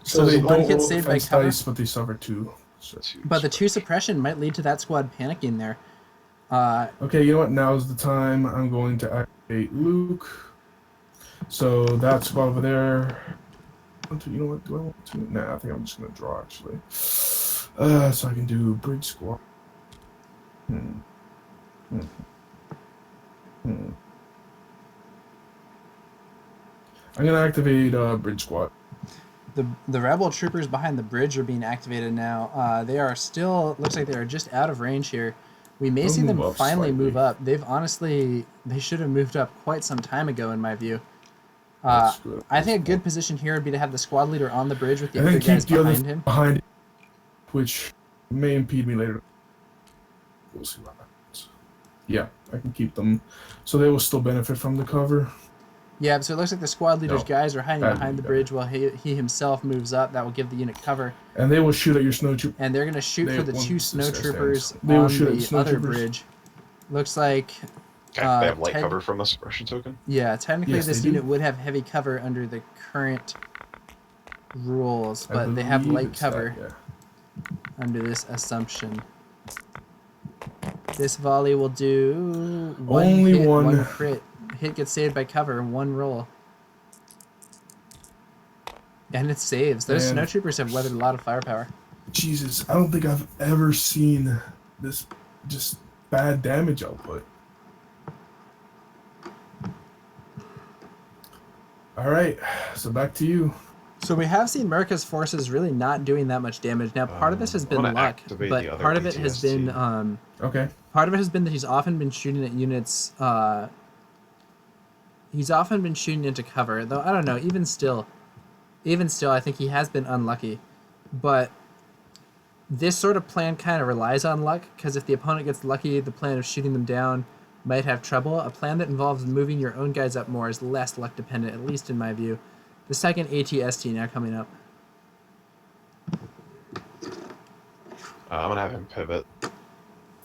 So the they one don't hit roll saved by defense cover. dice, but they suffer 2. So. But the 2 suppression might lead to that squad panicking there. Okay, you know what? Now's the time. I'm going to activate Luke. So that squad over there. You know what? Do I want to? Nah, I think I'm just going to draw, actually. So I can do Bridge Squad. I'm going to activate Bridge Squad. The rebel troopers behind the bridge are being activated now. They are still, looks like they are just out of range here. We may They'll see them move up finally slightly. move up. They should have moved up quite some time ago in my view. That's good. I think a good position here would be to have the squad leader on the bridge with the And other then keep guys the others behind him. behind it, which may impede me later. We'll see what happens. Yeah, I can keep them. So they will still benefit from the cover. Yeah, so it looks like the squad leader's No, guys are hiding that'd behind be the bridge while he himself moves up. That will give the unit cover. And they will shoot at your snow troop. And they're going to shoot They for the won't 2 success snow troopers stands. They will on shoot at the snow other troopers. bridge. Looks like, Okay, they have light Ted- cover from the suppression token. yeah, technically Yes, this they do. unit would have heavy cover under the current rules, I but they have believe light it's that, cover yeah. under this assumption. This volley will do one Only hit, one. 1 crit. Hit gets saved by cover, 1 roll. And it saves. Those Man. snow troopers have weathered a lot of firepower. Jesus, I don't think I've ever seen this just bad damage output. All right, so back to you. So we have seen America's forces really not doing that much damage. Now, part of this has I'm been gonna luck, activate but the other part of it has been ATST. Okay. part of it has been that he's often been shooting at units. He's often been shooting into cover, though. I don't know. Even still, I think he has been unlucky. But this sort of plan kind of relies on luck, because if the opponent gets lucky, the plan of shooting them down might have trouble. A plan that involves moving your own guys up more is less luck dependent, at least in my view. The second ATST now coming up. I'm gonna have him pivot.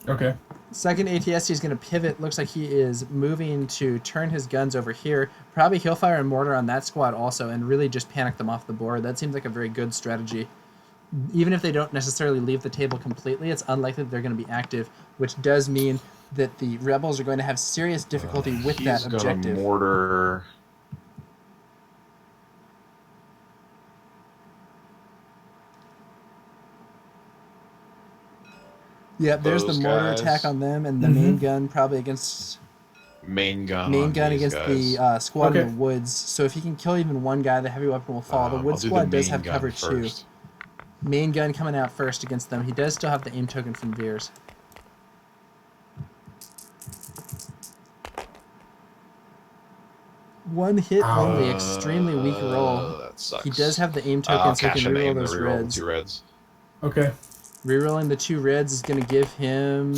Okay. Second ATST is going to pivot. Looks like he is moving to turn his guns over here. Probably he'll fire a mortar on that squad also and really just panic them off the board. That seems like a very good strategy. Even if they don't necessarily leave the table completely, it's unlikely that they're going to be active, which does mean that the rebels are going to have serious difficulty with that He's objective. gonna mortar. Yep, there's the those mortar guys. attack on them, and the main gun probably against... main gun. Main on gun these against guys. the squad in Okay. the woods. So if he can kill even one guy, the heavy weapon will fall. The wood I'll do squad does main have gun cover too. first. Main gun coming out first against them. He does still have the aim token from Veers. One hit only, extremely weak roll. That sucks. He does have the aim token, I'll so he cash can in reroll aim the those reroll the reds. 2 reds. Okay. Rerolling the 2 reds is going to give him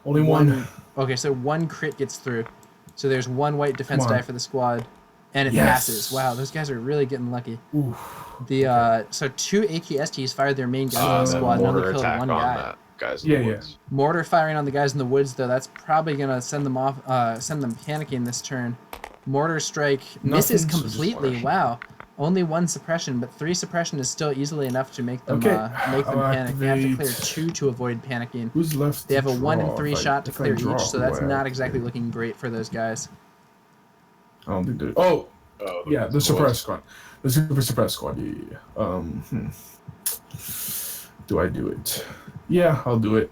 Only one. Okay, so 1 crit gets through. So there's 1 white defense Come on. die for the squad, and it Yes. passes. Wow, those guys are really getting lucky. Oof. So 2 ATSTs fired their main gun So- on the Then squad and only mortar killed attack 1 on guy. that guys in the Yeah, woods. Mortar firing on the guys in the woods, though, that's probably going to send them off, send them panicking this turn. Mortar strike misses Nothing, so just completely. flash. Wow, only 1 suppression, but 3 suppression is still easily enough to make them Okay, make them I'll panic. They have to clear activate- 2 to avoid panicking. Who's left? They have to a 1 in draw? 3 If I- shot to if I clear draw, each, so who that's do I not exactly activate? looking great for those guys. I don't think there. Oh, Oh, yeah, the suppressed squad, the super suppressed squad. Yeah. Do I do it? Yeah, I'll do it.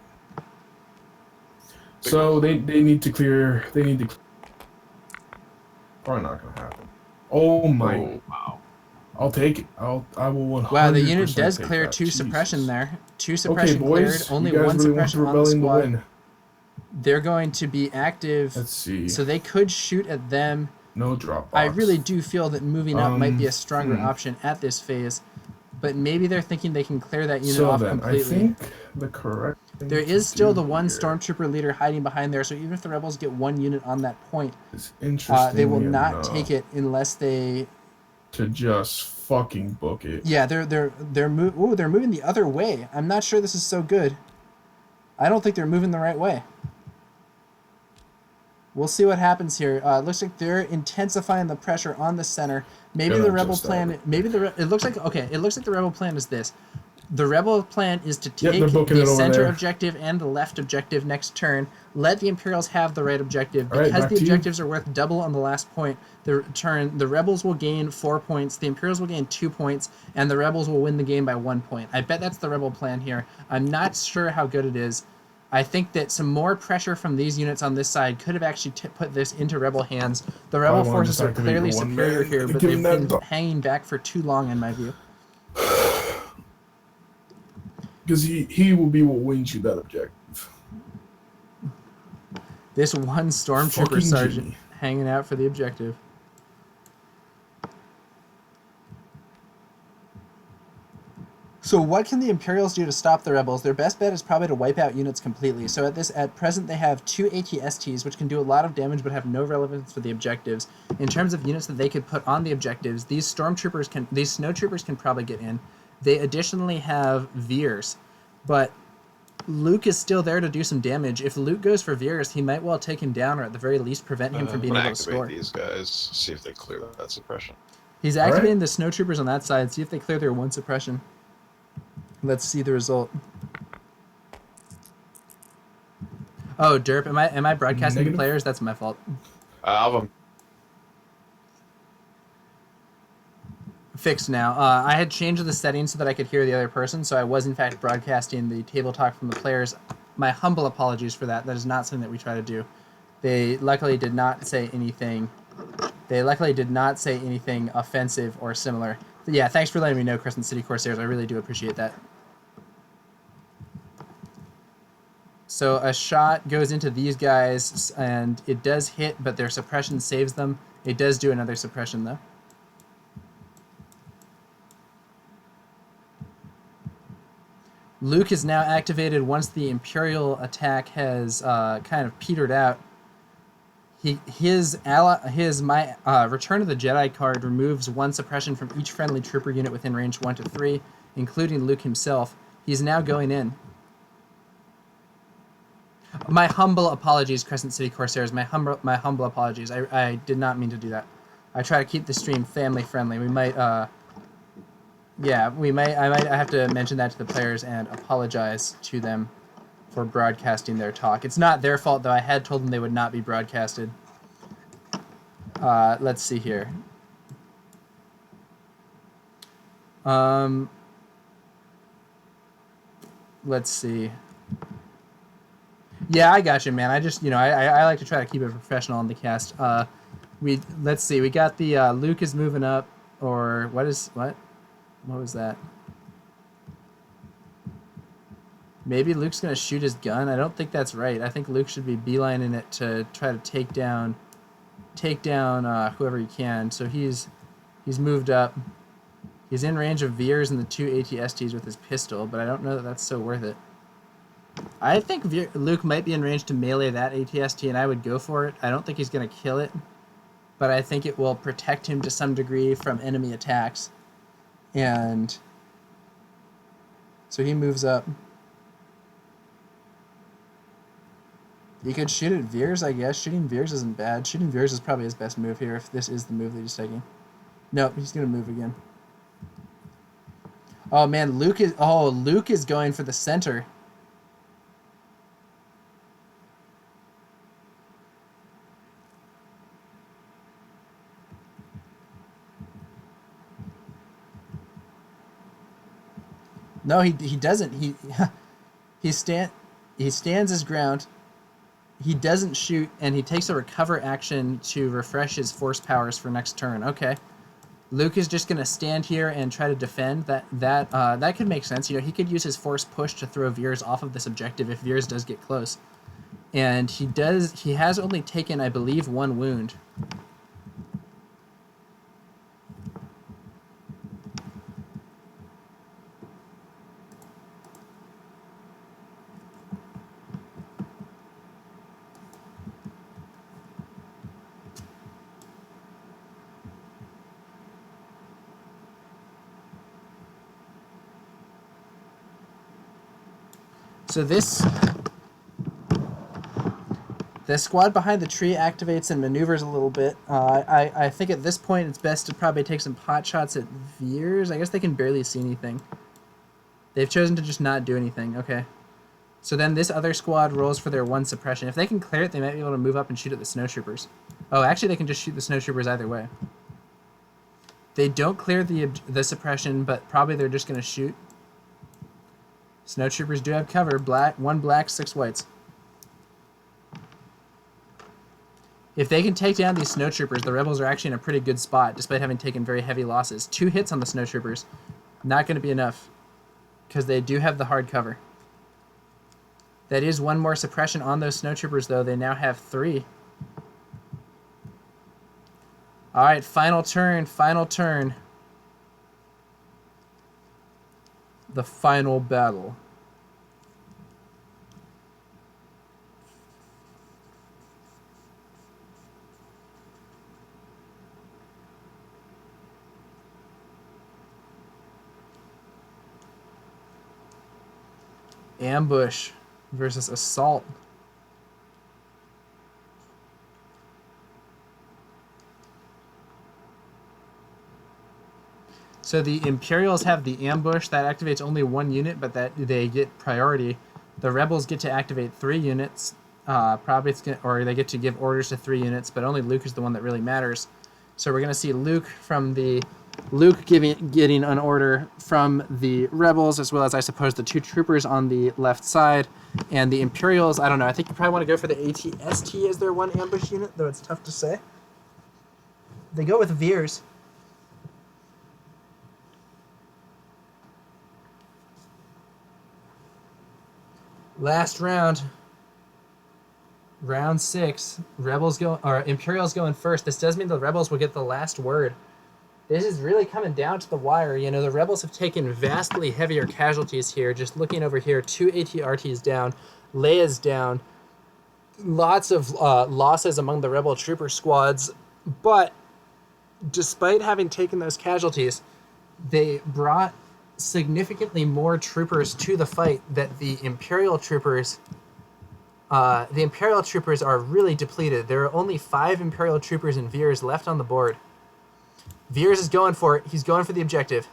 So they need to clear. They need to. Probably not gonna happen. Oh my! Oh, wow. I'll take it. I will 100%. Wow, the unit does take clear that. 2 Jesus. suppression there. 2 Okay, suppression boys. cleared, only you guys 1 really want suppression the on the rebellion to squad. win. They're going to be active, Let's see. so they could shoot at them. No drop box. I really do feel that moving up might be a stronger hmm. option at this phase, but maybe they're thinking they can clear that unit So off then, completely. I think the correct. thing There to is still do the 1 here stormtrooper leader hiding behind there, so even if the rebels get 1 unit on that point, is interesting. they will not take it unless they. To just fucking book it. Yeah, they're moving the other way. I'm not sure this is so good. I don't think they're moving the right way. We'll see what happens here. Looks like they're intensifying the pressure on the center. Maybe Gonna the rebel just plan. it. Maybe it looks like the rebel plan is this. The rebel plan is to take they're booking the it over center there. objective and the left objective next turn. Let the Imperials have the right objective. All right, Because back the to you. objectives are worth double on the last point, the rebels will gain 4 points, the Imperials will gain 2 points, and the rebels will win the game by 1 point. I bet that's the rebel plan here. I'm not sure how good it is. I think that some more pressure from these units on this side could have actually put this into rebel hands. The rebel Probably wanna forces just are activate clearly your one superior man here, and but give they've him that been dot. hanging back for too long in my view. Because he will be what wins you that objective. This 1 stormtrooper Fucking sergeant Jimmy. hanging out for the objective. So what can the Imperials do to stop the rebels? Their best bet is probably to wipe out units completely. So at present they have 2 ATSTs, which can do a lot of damage but have no relevance for the objectives. In terms of units that they could put on the objectives, these snowtroopers can probably get in. They additionally have Veers, but Luke is still there to do some damage. If Luke goes for Veers, he might well take him down, or at the very least prevent him from being I'm able gonna to activate score. these guys, see if they clear that suppression. He's activating the snowtroopers on that side. See if they clear their 1 suppression. Let's see the result. Oh, derp! Am I broadcasting Negative. to players? That's my fault. Album. Fixed now. I had changed the settings so that I could hear the other person, so I was in fact broadcasting the table talk from the players. My humble apologies for that. That is not something that we try to do. They luckily did not say anything. They luckily did not say anything offensive or similar. But yeah, thanks for letting me know, Crescent City Corsairs. I really do appreciate that. So a shot goes into these guys, and it does hit, but their suppression saves them. It does do another suppression, though. Luke is now activated once the Imperial attack has kind of petered out. His Return of the Jedi card removes 1 suppression from each friendly trooper unit within range 1 to 3, including Luke himself. He's now going in. My humble apologies, Crescent City Corsairs. My humble apologies. I did not mean to do that. I try to keep the stream family friendly. We might I might have to mention that to the players and apologize to them for broadcasting their talk. It's not their fault, though. I had told them they would not be broadcasted. Let's see here. Let's see. Yeah, I got you, man. I just, I like to try to keep it professional on the cast. Let's see. We got the Luke is moving up, or what was that? Maybe Luke's gonna shoot his gun. I don't think that's right. I think Luke should be beelining it to try to take down whoever he can. So he's moved up. He's in range of Veers and the 2 ATSTs with his pistol, but I don't know that that's so worth it. I think Luke might be in range to melee that ATST, and I would go for it. I don't think he's going to kill it, but I think it will protect him to some degree from enemy attacks. And so he moves up. You could shoot at Veers, I guess. Shooting Veers isn't bad. Shooting Veers is probably his best move here, if this is the move that he's taking. Nope, he's going to move again. Oh, man, Luke is going for the center. No, he doesn't. He stands his ground. He doesn't shoot, and he takes a recover action to refresh his force powers for next turn. Okay. Luke is just going to stand here and try to defend. That could make sense. He could use his force push to throw Veers off of this objective if Veers does get close. And he has only taken, I believe, 1 wound. So the squad behind the tree activates and maneuvers a little bit. I think at this point it's best to probably take some pot shots at Veers. I guess they can barely see anything. They've chosen to just not do anything. Okay. So then this other squad rolls for their 1 suppression. If they can clear it, they might be able to move up and shoot at the snowtroopers. Oh, actually they can just shoot the snowtroopers either way. They don't clear the suppression, but probably they're just going to shoot. Snowtroopers do have cover. 1 black, 6 whites. If they can take down these snowtroopers, the rebels are actually in a pretty good spot, despite having taken very heavy losses. 2 hits on the snowtroopers. Not going to be enough, because they do have the hard cover. That is 1 more suppression on those snowtroopers, though. They now have 3. All right, final turn. The final battle. Ambush versus assault. So the Imperials have the ambush that activates only 1 unit, but that they get priority. The Rebels get to activate 3 units. Or they get to give orders to 3 units, but only Luke is the one that really matters. So we're gonna see Luke getting an order from the Rebels, as well as I suppose the 2 troopers on the left side, and the Imperials. I don't know. I think you probably want to go for the ATST as their 1 ambush unit, though it's tough to say. They go with Veers. Last round. Round 6. Imperials going first. This does mean the Rebels will get the last word. This is really coming down to the wire. The Rebels have taken vastly heavier casualties here. Just looking over here, 2 ATRTs down, Leia's down. Lots of losses among the Rebel trooper squads. But despite having taken those casualties, they brought significantly more troopers to the fight that the Imperial troopers are really depleted. There are only 5 Imperial troopers and Veers left on the board. Veers is going for it. He's going for the objective.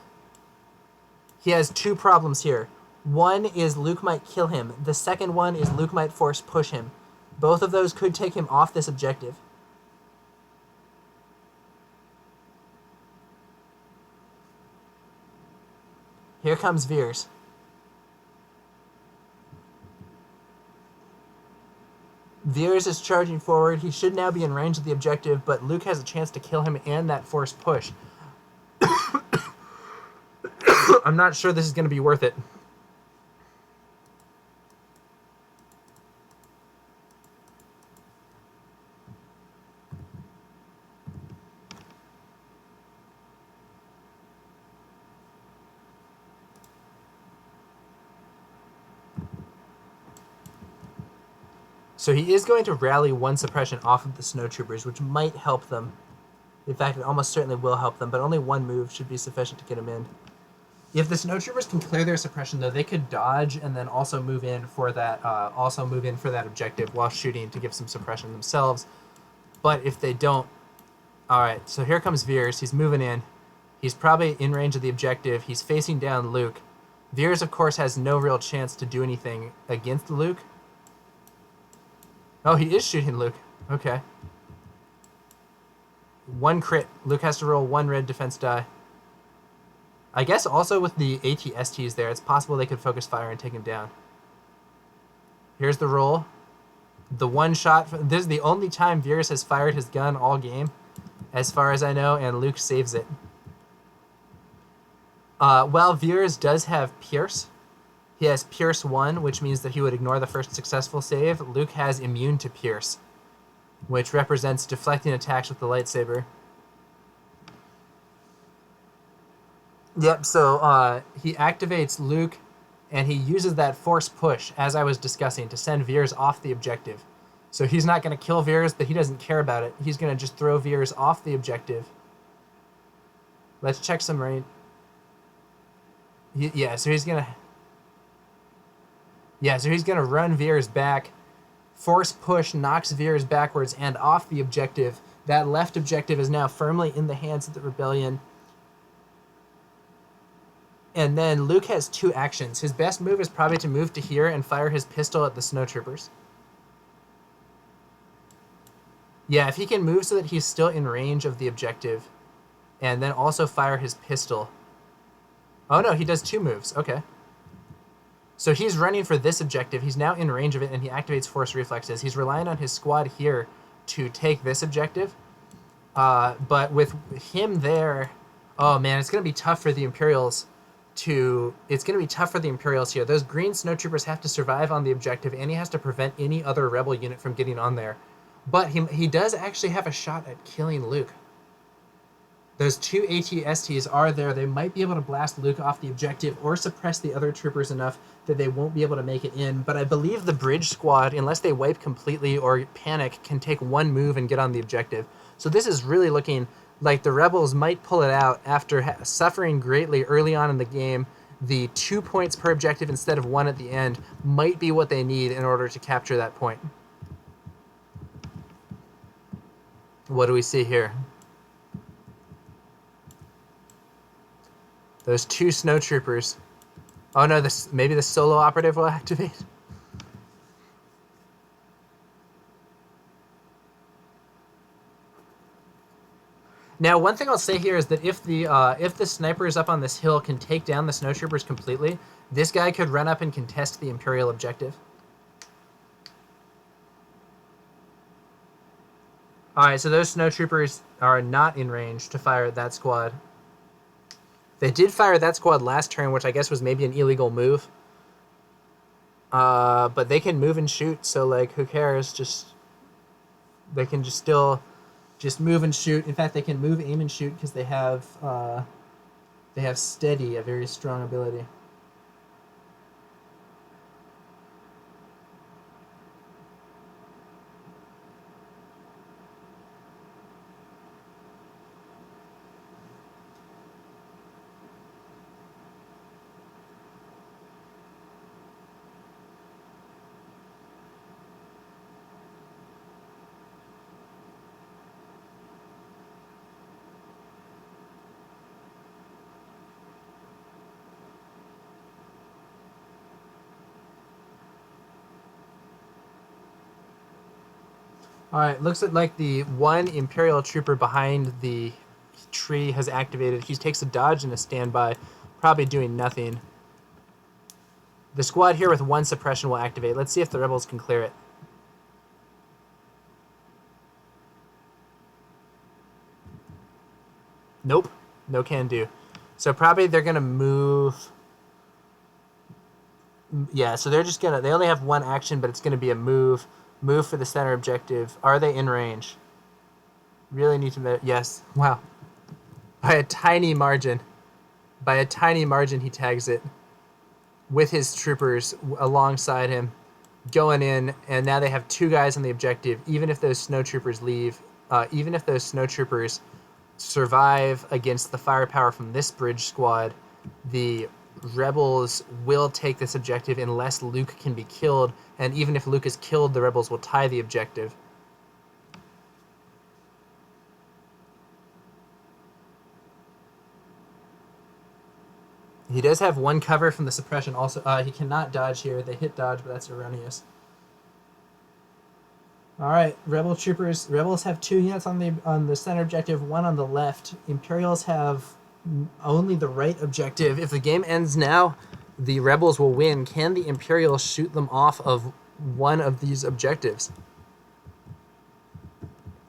He has 2 problems here. One is Luke might kill him. The second one is Luke might force push him. Both of those could take him off this objective. Here comes Veers. Veers is charging forward. He should now be in range of the objective, but Luke has a chance to kill him and that forced push. I'm not sure this is going to be worth it. So he is going to rally one suppression off of the snowtroopers, which might help them. In fact, it almost certainly will help them, but only one move should be sufficient to get him in. If the snowtroopers can clear their suppression, though, they could dodge and then also move in for that objective while shooting to give some suppression themselves. But if they don't, all right. So here comes Veers. He's moving in. He's probably in range of the objective. He's facing down Luke. Veers, of course, has no real chance to do anything against Luke. Oh, he is shooting Luke. Okay. One crit. Luke has to roll one red defense die. I guess also with the ATSTs there, it's possible they could focus fire and take him down. Here's the roll. The one shot. This is the only time Veers has fired his gun all game, as far as I know, and Luke saves it. While Veers does have Pierce, he has Pierce 1, which means that he would ignore the first successful save. Luke has Immune to Pierce, which represents deflecting attacks with the lightsaber. Yep, so he activates Luke, and he uses that force push, as I was discussing, to send Veers off the objective. So he's not going to kill Veers, but he doesn't care about it. He's going to just throw Veers off the objective. Let's check some range. Yeah, so he's going to... Yeah, so he's going to run Veers back. Force push knocks Veers backwards and off the objective. That left objective is now firmly in the hands of the Rebellion. And then Luke has two actions. His best move is probably to move to here and fire his pistol at the snowtroopers. Yeah, if he can move so that he's still in range of the objective, and then also fire his pistol. Oh no, he does two moves. Okay. So he's running for this objective. He's now in range of it, and he activates Force Reflexes. He's relying on his squad here to take this objective. But with him there, oh man, it's going to be tough for the Imperials here. Those green snowtroopers have to survive on the objective, and he has to prevent any other rebel unit from getting on there. But he does actually have a shot at killing Luke. Those two ATSTs are there. They might be able to blast Luke off the objective or suppress the other troopers enough that they won't be able to make it in. But I believe the bridge squad, unless they wipe completely or panic, can take one move and get on the objective. So this is really looking like the rebels might pull it out after suffering greatly early on in the game. The 2 points per objective instead of 1 at the end might be what they need in order to capture that point. What do we see here? Those two snowtroopers. Oh no, maybe the solo operative will activate. Now, one thing I'll say here is that if the snipers up on this hill can take down the snowtroopers completely, this guy could run up and contest the Imperial objective. Alright, so those snowtroopers are not in range to fire at that squad. They did fire that squad last turn, which I guess was maybe an illegal move. But they can move and shoot, so like, who cares? They can just still move and shoot. In fact, they can move, aim, and shoot because they have steady, a very strong ability. Alright, looks like the one Imperial trooper behind the tree has activated. He takes a dodge and a standby, probably doing nothing. The squad here with one suppression will activate. Let's see if the rebels can clear it. Nope. No can do. So probably they're going to move. Yeah, so they're just going to... They only have one action, but it's going to be a move. Move for the center objective. Are they in range? Really need to... Yes. Wow. By a tiny margin. By a tiny margin, he tags it. With his troopers alongside him. Going in, and now they have 2 guys on the objective. Even if those snow troopers leave... even if those snow troopers survive against the firepower from this bridge squad, the rebels will take this objective unless Luke can be killed, and even if Luke is killed, the rebels will tie the objective. He does have 1 cover from the suppression. Also, he cannot dodge here. They hit dodge, but that's erroneous. All right, rebel troopers. Rebels have 2 units on the center objective, 1 on the left. Imperials have only the right objective. If the game ends now, the rebels will win. Can the Imperials shoot them off of one of these objectives?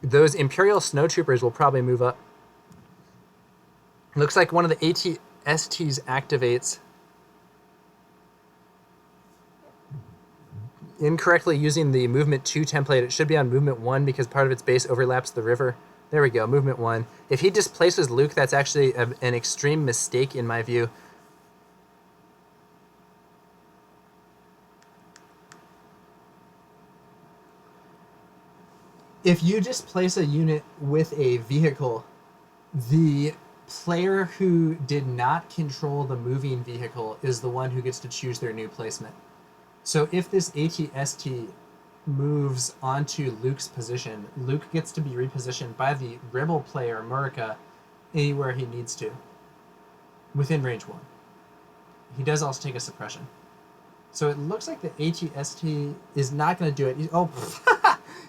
Those Imperial snowtroopers will probably move up. Looks like one of the ATSTs activates. Incorrectly using the movement 2 template. It should be on movement 1 because part of its base overlaps the river. There we go, movement 1. If he displaces Luke, that's actually an extreme mistake in my view. If you displace a unit with a vehicle, the player who did not control the moving vehicle is the one who gets to choose their new placement. So if this ATST moves onto Luke's position, Luke gets to be repositioned by the rebel player, Murica, anywhere he needs to, within range 1. He does also take a suppression. So it looks like the ATST is not going to do it.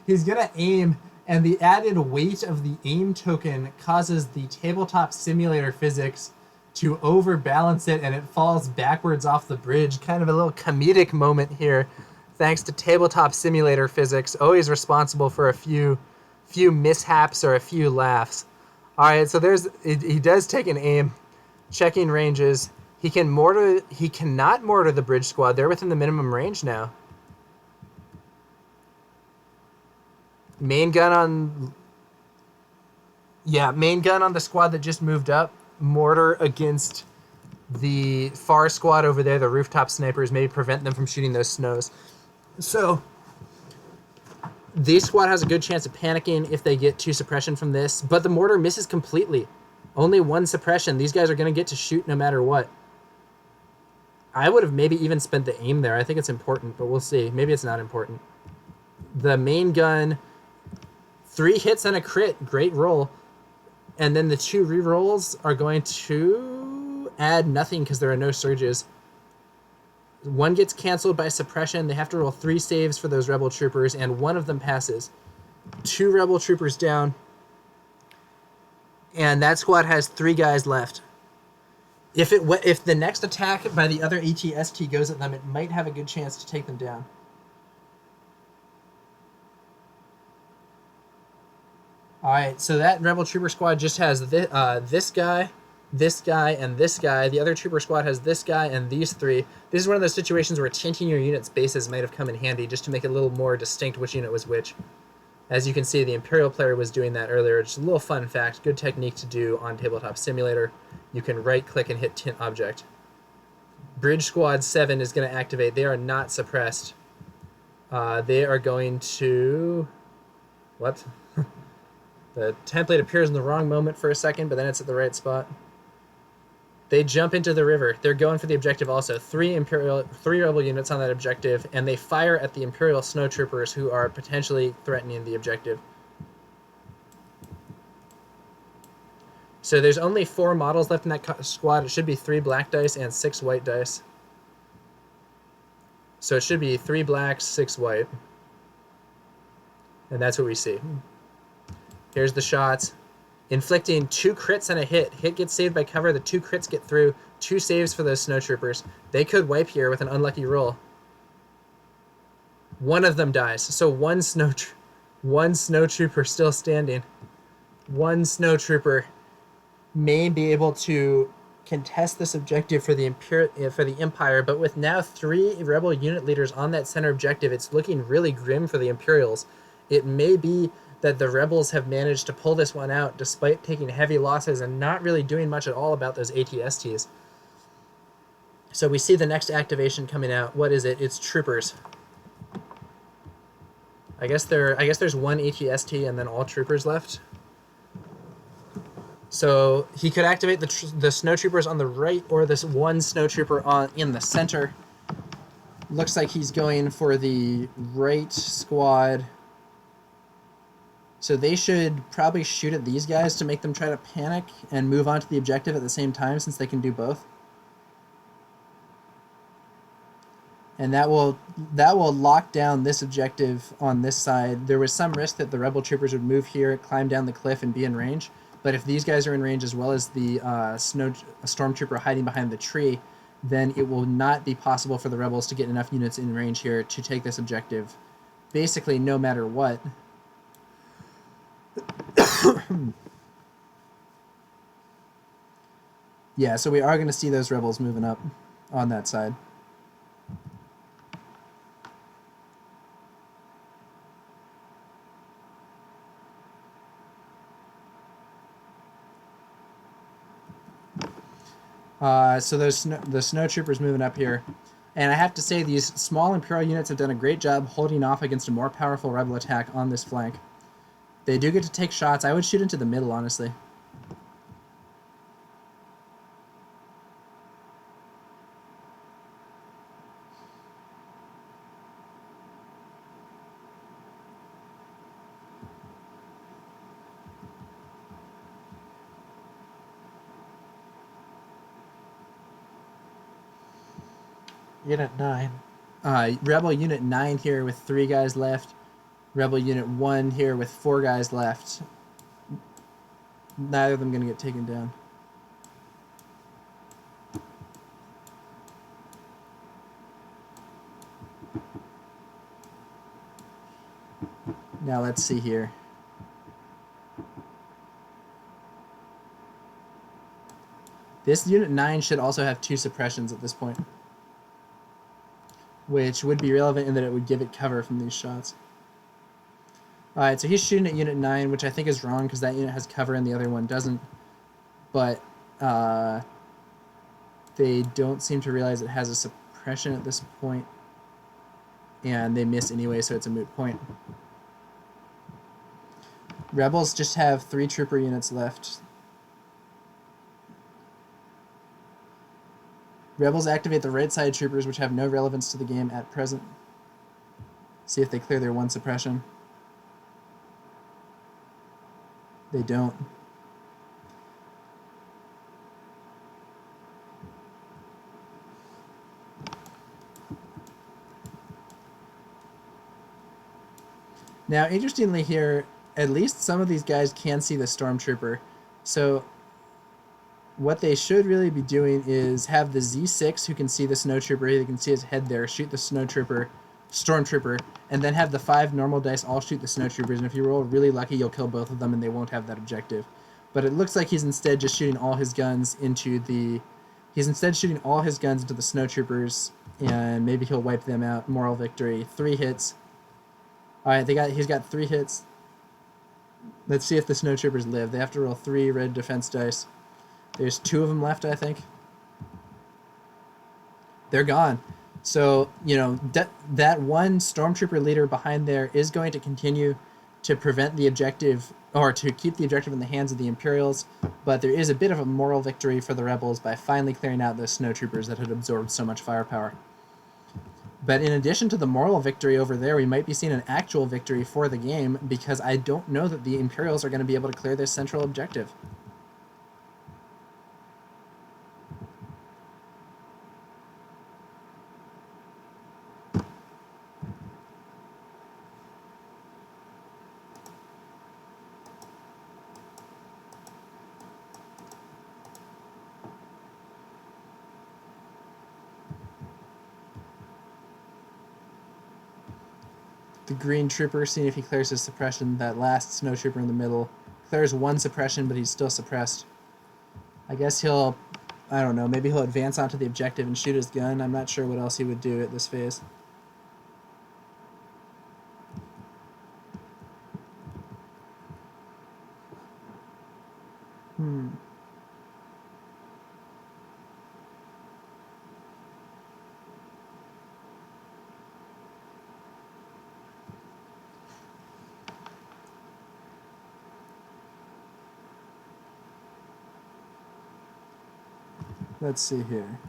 He's going to aim, and the added weight of the aim token causes the tabletop simulator physics to overbalance it, and it falls backwards off the bridge. Kind of a little comedic moment here, thanks to tabletop simulator physics, always responsible for a few mishaps or a few laughs. All right, so he does take an aim, checking ranges. He cannot mortar the bridge squad. They're within the minimum range now. Main gun on the squad that just moved up. Mortar against the far squad over there, the rooftop snipers, maybe prevent them from shooting those snows. So this squad has a good chance of panicking if they get 2 suppression from this, but the mortar misses completely. Only 1 suppression. These guys are going to get to shoot no matter what. I would have maybe even spent the aim there. I think it's important, but we'll see. Maybe it's not important. The main gun, 3 hits and a crit. Great roll. And then the 2 rerolls are going to add nothing because there are no surges. 1 gets canceled by suppression. They have to roll 3 saves for those rebel troopers, and 1 of them passes. 2 rebel troopers down. And that squad has 3 guys left. If the next attack by the other ATST goes at them, it might have a good chance to take them down. Alright, so that rebel trooper squad just has this guy, this guy, and this guy. The other trooper squad has this guy and these 3. This is one of those situations where tinting your unit's bases might have come in handy just to make it a little more distinct which unit was which. As you can see, the Imperial player was doing that earlier. Just a little fun fact, good technique to do on Tabletop Simulator. You can right-click and hit Tint Object. Bridge Squad 7 is going to activate. They are not suppressed. They are going to... What? The template appears in the wrong moment for a second, but then it's at the right spot. They jump into the river. They're going for the objective also. 3 rebel units on that objective, and they fire at the Imperial snowtroopers who are potentially threatening the objective. So there's only 4 models left in that squad. It should be 3 black dice and 6 white dice. So it should be 3 blacks, 6 white. And that's what we see. Here's the shots. Inflicting 2 crits and a hit. Hit gets saved by cover. The 2 crits get through. 2 saves for those snowtroopers. They could wipe here with an unlucky roll. 1 of them dies. So one snowtrooper still standing. 1 snowtrooper may be able to contest this objective for the Empire, but with now 3 rebel unit leaders on that center objective, it's looking really grim for the Imperials. It may be that the rebels have managed to pull this one out despite taking heavy losses and not really doing much at all about those ATSTs. So we see the next activation coming out. What is it? It's troopers. I guess there's 1 ATST and then all troopers left. So he could activate the snowtroopers on the right or this 1 snowtrooper in the center. Looks like he's going for the right squad. So they should probably shoot at these guys to make them try to panic and move on to the objective at the same time, since they can do both. And that will lock down this objective on this side. There was some risk that the rebel troopers would move here, climb down the cliff, and be in range. But if these guys are in range as well as the stormtrooper hiding behind the tree, then it will not be possible for the rebels to get enough units in range here to take this objective, basically no matter what. Yeah, so we are going to see those rebels moving up on that side. So the snowtroopers moving up here. And I have to say, these small Imperial units have done a great job holding off against a more powerful rebel attack on this flank. They do get to take shots. I would shoot into the middle, honestly. Unit 9. Rebel Unit 9 here with 3 guys left. Rebel Unit 1 here with 4 guys left. Neither of them going to get taken down. Now let's see here. This Unit 9 should also have 2 suppressions at this point, which would be relevant in that it would give it cover from these shots. Alright, so he's shooting at Unit 9, which I think is wrong because that unit has cover and the other one doesn't. But they don't seem to realize it has a suppression at this point, and they miss anyway, so it's a moot point. Rebels just have 3 trooper units left. Rebels activate the right side troopers, which have no relevance to the game at present. See if they clear their 1 suppression. They don't. Now, interestingly here, at least some of these guys can see the stormtrooper. So what they should really be doing is have the Z6 who can see the snowtrooper, they can see his head there, shoot the stormtrooper, and then have the 5 normal dice all shoot the snowtroopers, and if you roll really lucky, you'll kill both of them and they won't have that objective. But it looks like he's instead just shooting all his guns into the snowtroopers, and maybe he'll wipe them out. Moral victory. 3 hits. Alright, he's got 3 hits. Let's see if the snowtroopers live. They have to roll 3 red defense dice. There's 2 of them left, I think. They're gone. So, you know, that 1 stormtrooper leader behind there is going to continue to prevent the objective, or to keep the objective in the hands of the Imperials, but there is a bit of a moral victory for the rebels by finally clearing out those snowtroopers that had absorbed so much firepower. But in addition to the moral victory over there, we might be seeing an actual victory for the game, because I don't know that the Imperials are going to be able to clear this central objective. The green trooper, seeing if he clears his suppression. That last snow trooper in the middle clears 1 suppression, but he's still suppressed. I guess he'll, I don't know, maybe he'll advance onto the objective and shoot his gun. I'm not sure what else he would do at this phase. Let's see here.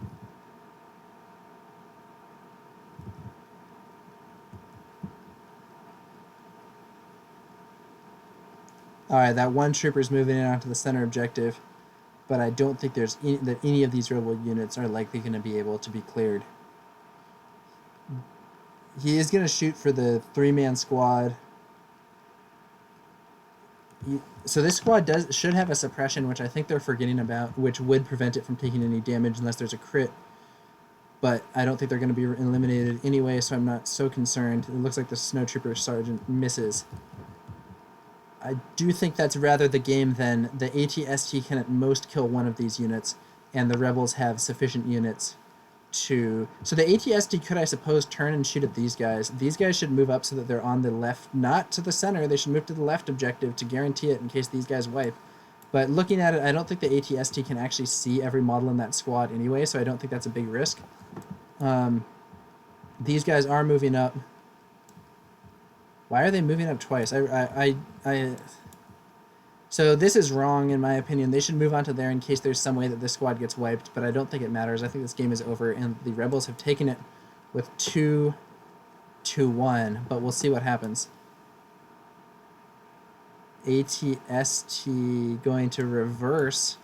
All right, that one trooper's moving in onto the center objective, but I don't think there's any of these rebel units are likely going to be able to be cleared. He is going to shoot for the 3-man squad. So this squad should have a suppression, which I think they're forgetting about, which would prevent it from taking any damage unless there's a crit. But I don't think they're going to be eliminated anyway, so I'm not so concerned. It looks like the snowtrooper sergeant misses. I do think that's rather the game than the ATST can at most kill one of these units, and the rebels have sufficient units to... So the ATST could, I suppose, turn and shoot at these guys. These guys should move up so that they're on the left, not to the center. They should move to the left objective to guarantee it in case these guys wipe. But looking at it, I don't think the ATST can actually see every model in that squad anyway, so I don't think that's a big risk. These guys are moving up. Why are they moving up twice? So this is wrong in my opinion. They should move on to there in case there's some way that this squad gets wiped, but I don't think it matters. I think this game is over, and the rebels have taken it with 2-1, but we'll see what happens. ATST going to reverse.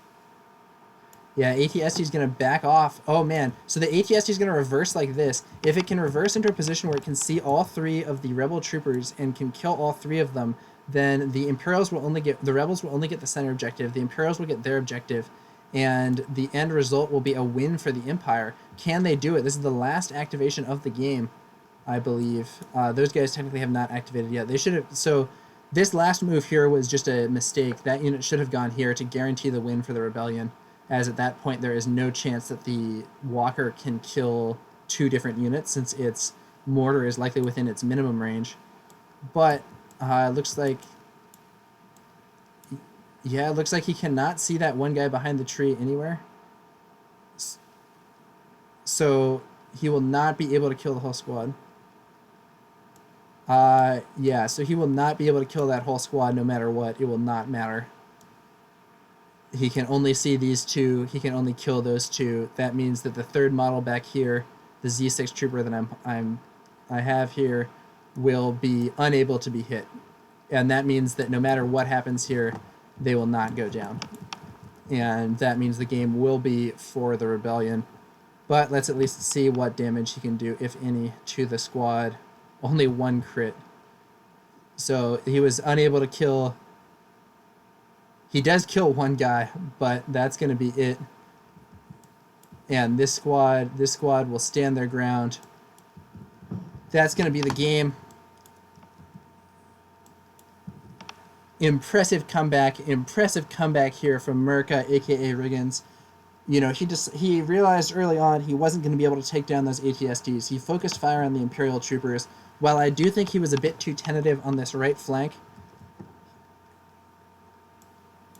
Yeah, ATST is going to back off. Oh, man. So the ATST is going to reverse like this. If it can reverse into a position where it can see all 3 of the rebel troopers and can kill all 3 of them, then the Imperials will only get... The rebels will only get the center objective. The Imperials will get their objective. And the end result will be a win for the Empire. Can they do it? This is the last activation of the game, I believe. Those guys technically have not activated yet. They should have... So this last move here was just a mistake. That unit should have gone here to guarantee the win for the Rebellion, as at that point there is no chance that the Walker can kill 2 different units since its mortar is likely within its minimum range. But it looks like... Yeah, it looks like he cannot see that one guy behind the tree anywhere. So he will not be able to kill the whole squad. Yeah, so he will not be able to kill that whole squad no matter what. It will not matter. He can only see these 2. He can only kill those 2. That means that the 3rd model back here, the Z6 trooper that I have here, will be unable to be hit. And that means that no matter what happens here, they will not go down. And that means the game will be for the Rebellion. But let's at least see what damage he can do, if any, to the squad. Only 1 crit. So he was unable to kill... He does kill 1 guy, but that's going to be it. And this squad will stand their ground. That's going to be the game. Impressive comeback here from Merca, aka Riggins. You know, he realized early on he wasn't going to be able to take down those ATSTs. He focused fire on the Imperial troopers. While I do think he was a bit too tentative on this right flank.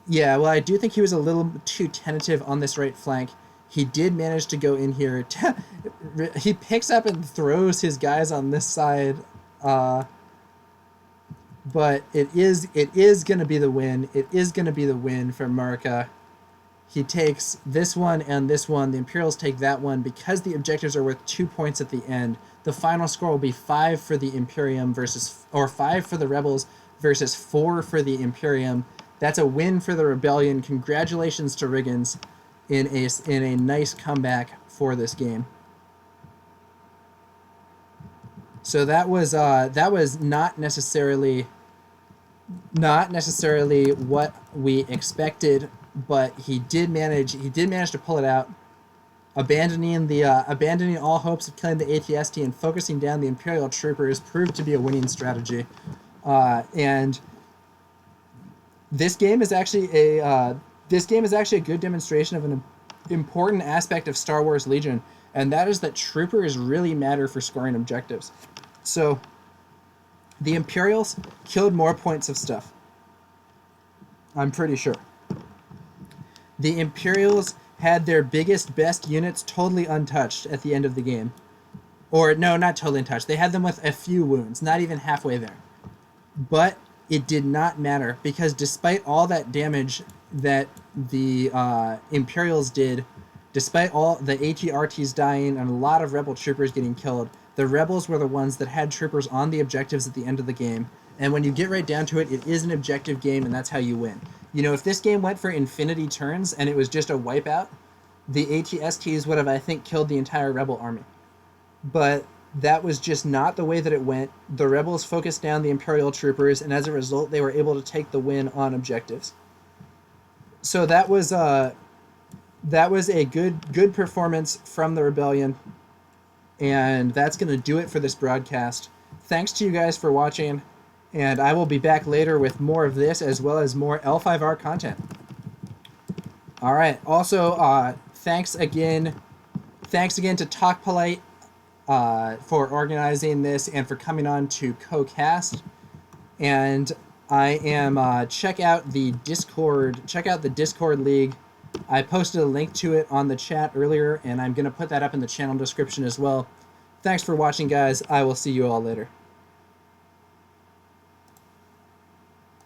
Yeah, well, I do think he was a little too tentative on this right flank. He did manage to go in here. He picks up and throws his guys on this side. But it is going to be the win. It is going to be the win for Merca. He takes this one and this one. The Imperials take that one. Because the objectives are worth 2 points at the end, the final score will be 5 for the Imperium or 5 for the Rebels versus 4 for the Imperium. That's a win for the Rebellion. Congratulations to Riggins in a nice comeback for this game. So that was not necessarily what we expected, but he did manage to pull it out, abandoning all hopes of killing the ATST and focusing down the Imperial troopers proved to be a winning strategy. And this game is actually this game is actually a good demonstration of an important aspect of Star Wars Legion, and that is that troopers really matter for scoring objectives. So the Imperials killed more points of stuff. I'm pretty sure. The Imperials had their biggest, best units totally untouched at the end of the game. Or, no, not totally untouched. They had them with a few wounds, not even halfway there. But it did not matter, because despite all that damage that the Imperials did, despite all the ATRTs dying and a lot of Rebel troopers getting killed, the Rebels were the ones that had troopers on the objectives at the end of the game. And when you get right down to it, it is an objective game, and that's how you win. You know, if this game went for infinity turns and it was just a wipeout, the ATSTs would have, I think, killed the entire Rebel army. But that was just not the way that it went. The Rebels focused down the Imperial troopers, and as a result, they were able to take the win on objectives. So that was a good performance from the Rebellion, and that's going to do it for this broadcast. Thanks to you guys for watching, and I will be back later with more of this as well as more L5R content. All right. Also, thanks again to TalkPolite for organizing this and for coming on to co-cast. And I am check out the Discord League. I posted a link to it on the chat earlier, and I'm going to put that up in the channel description as well. Thanks for watching, guys. I will see you all later.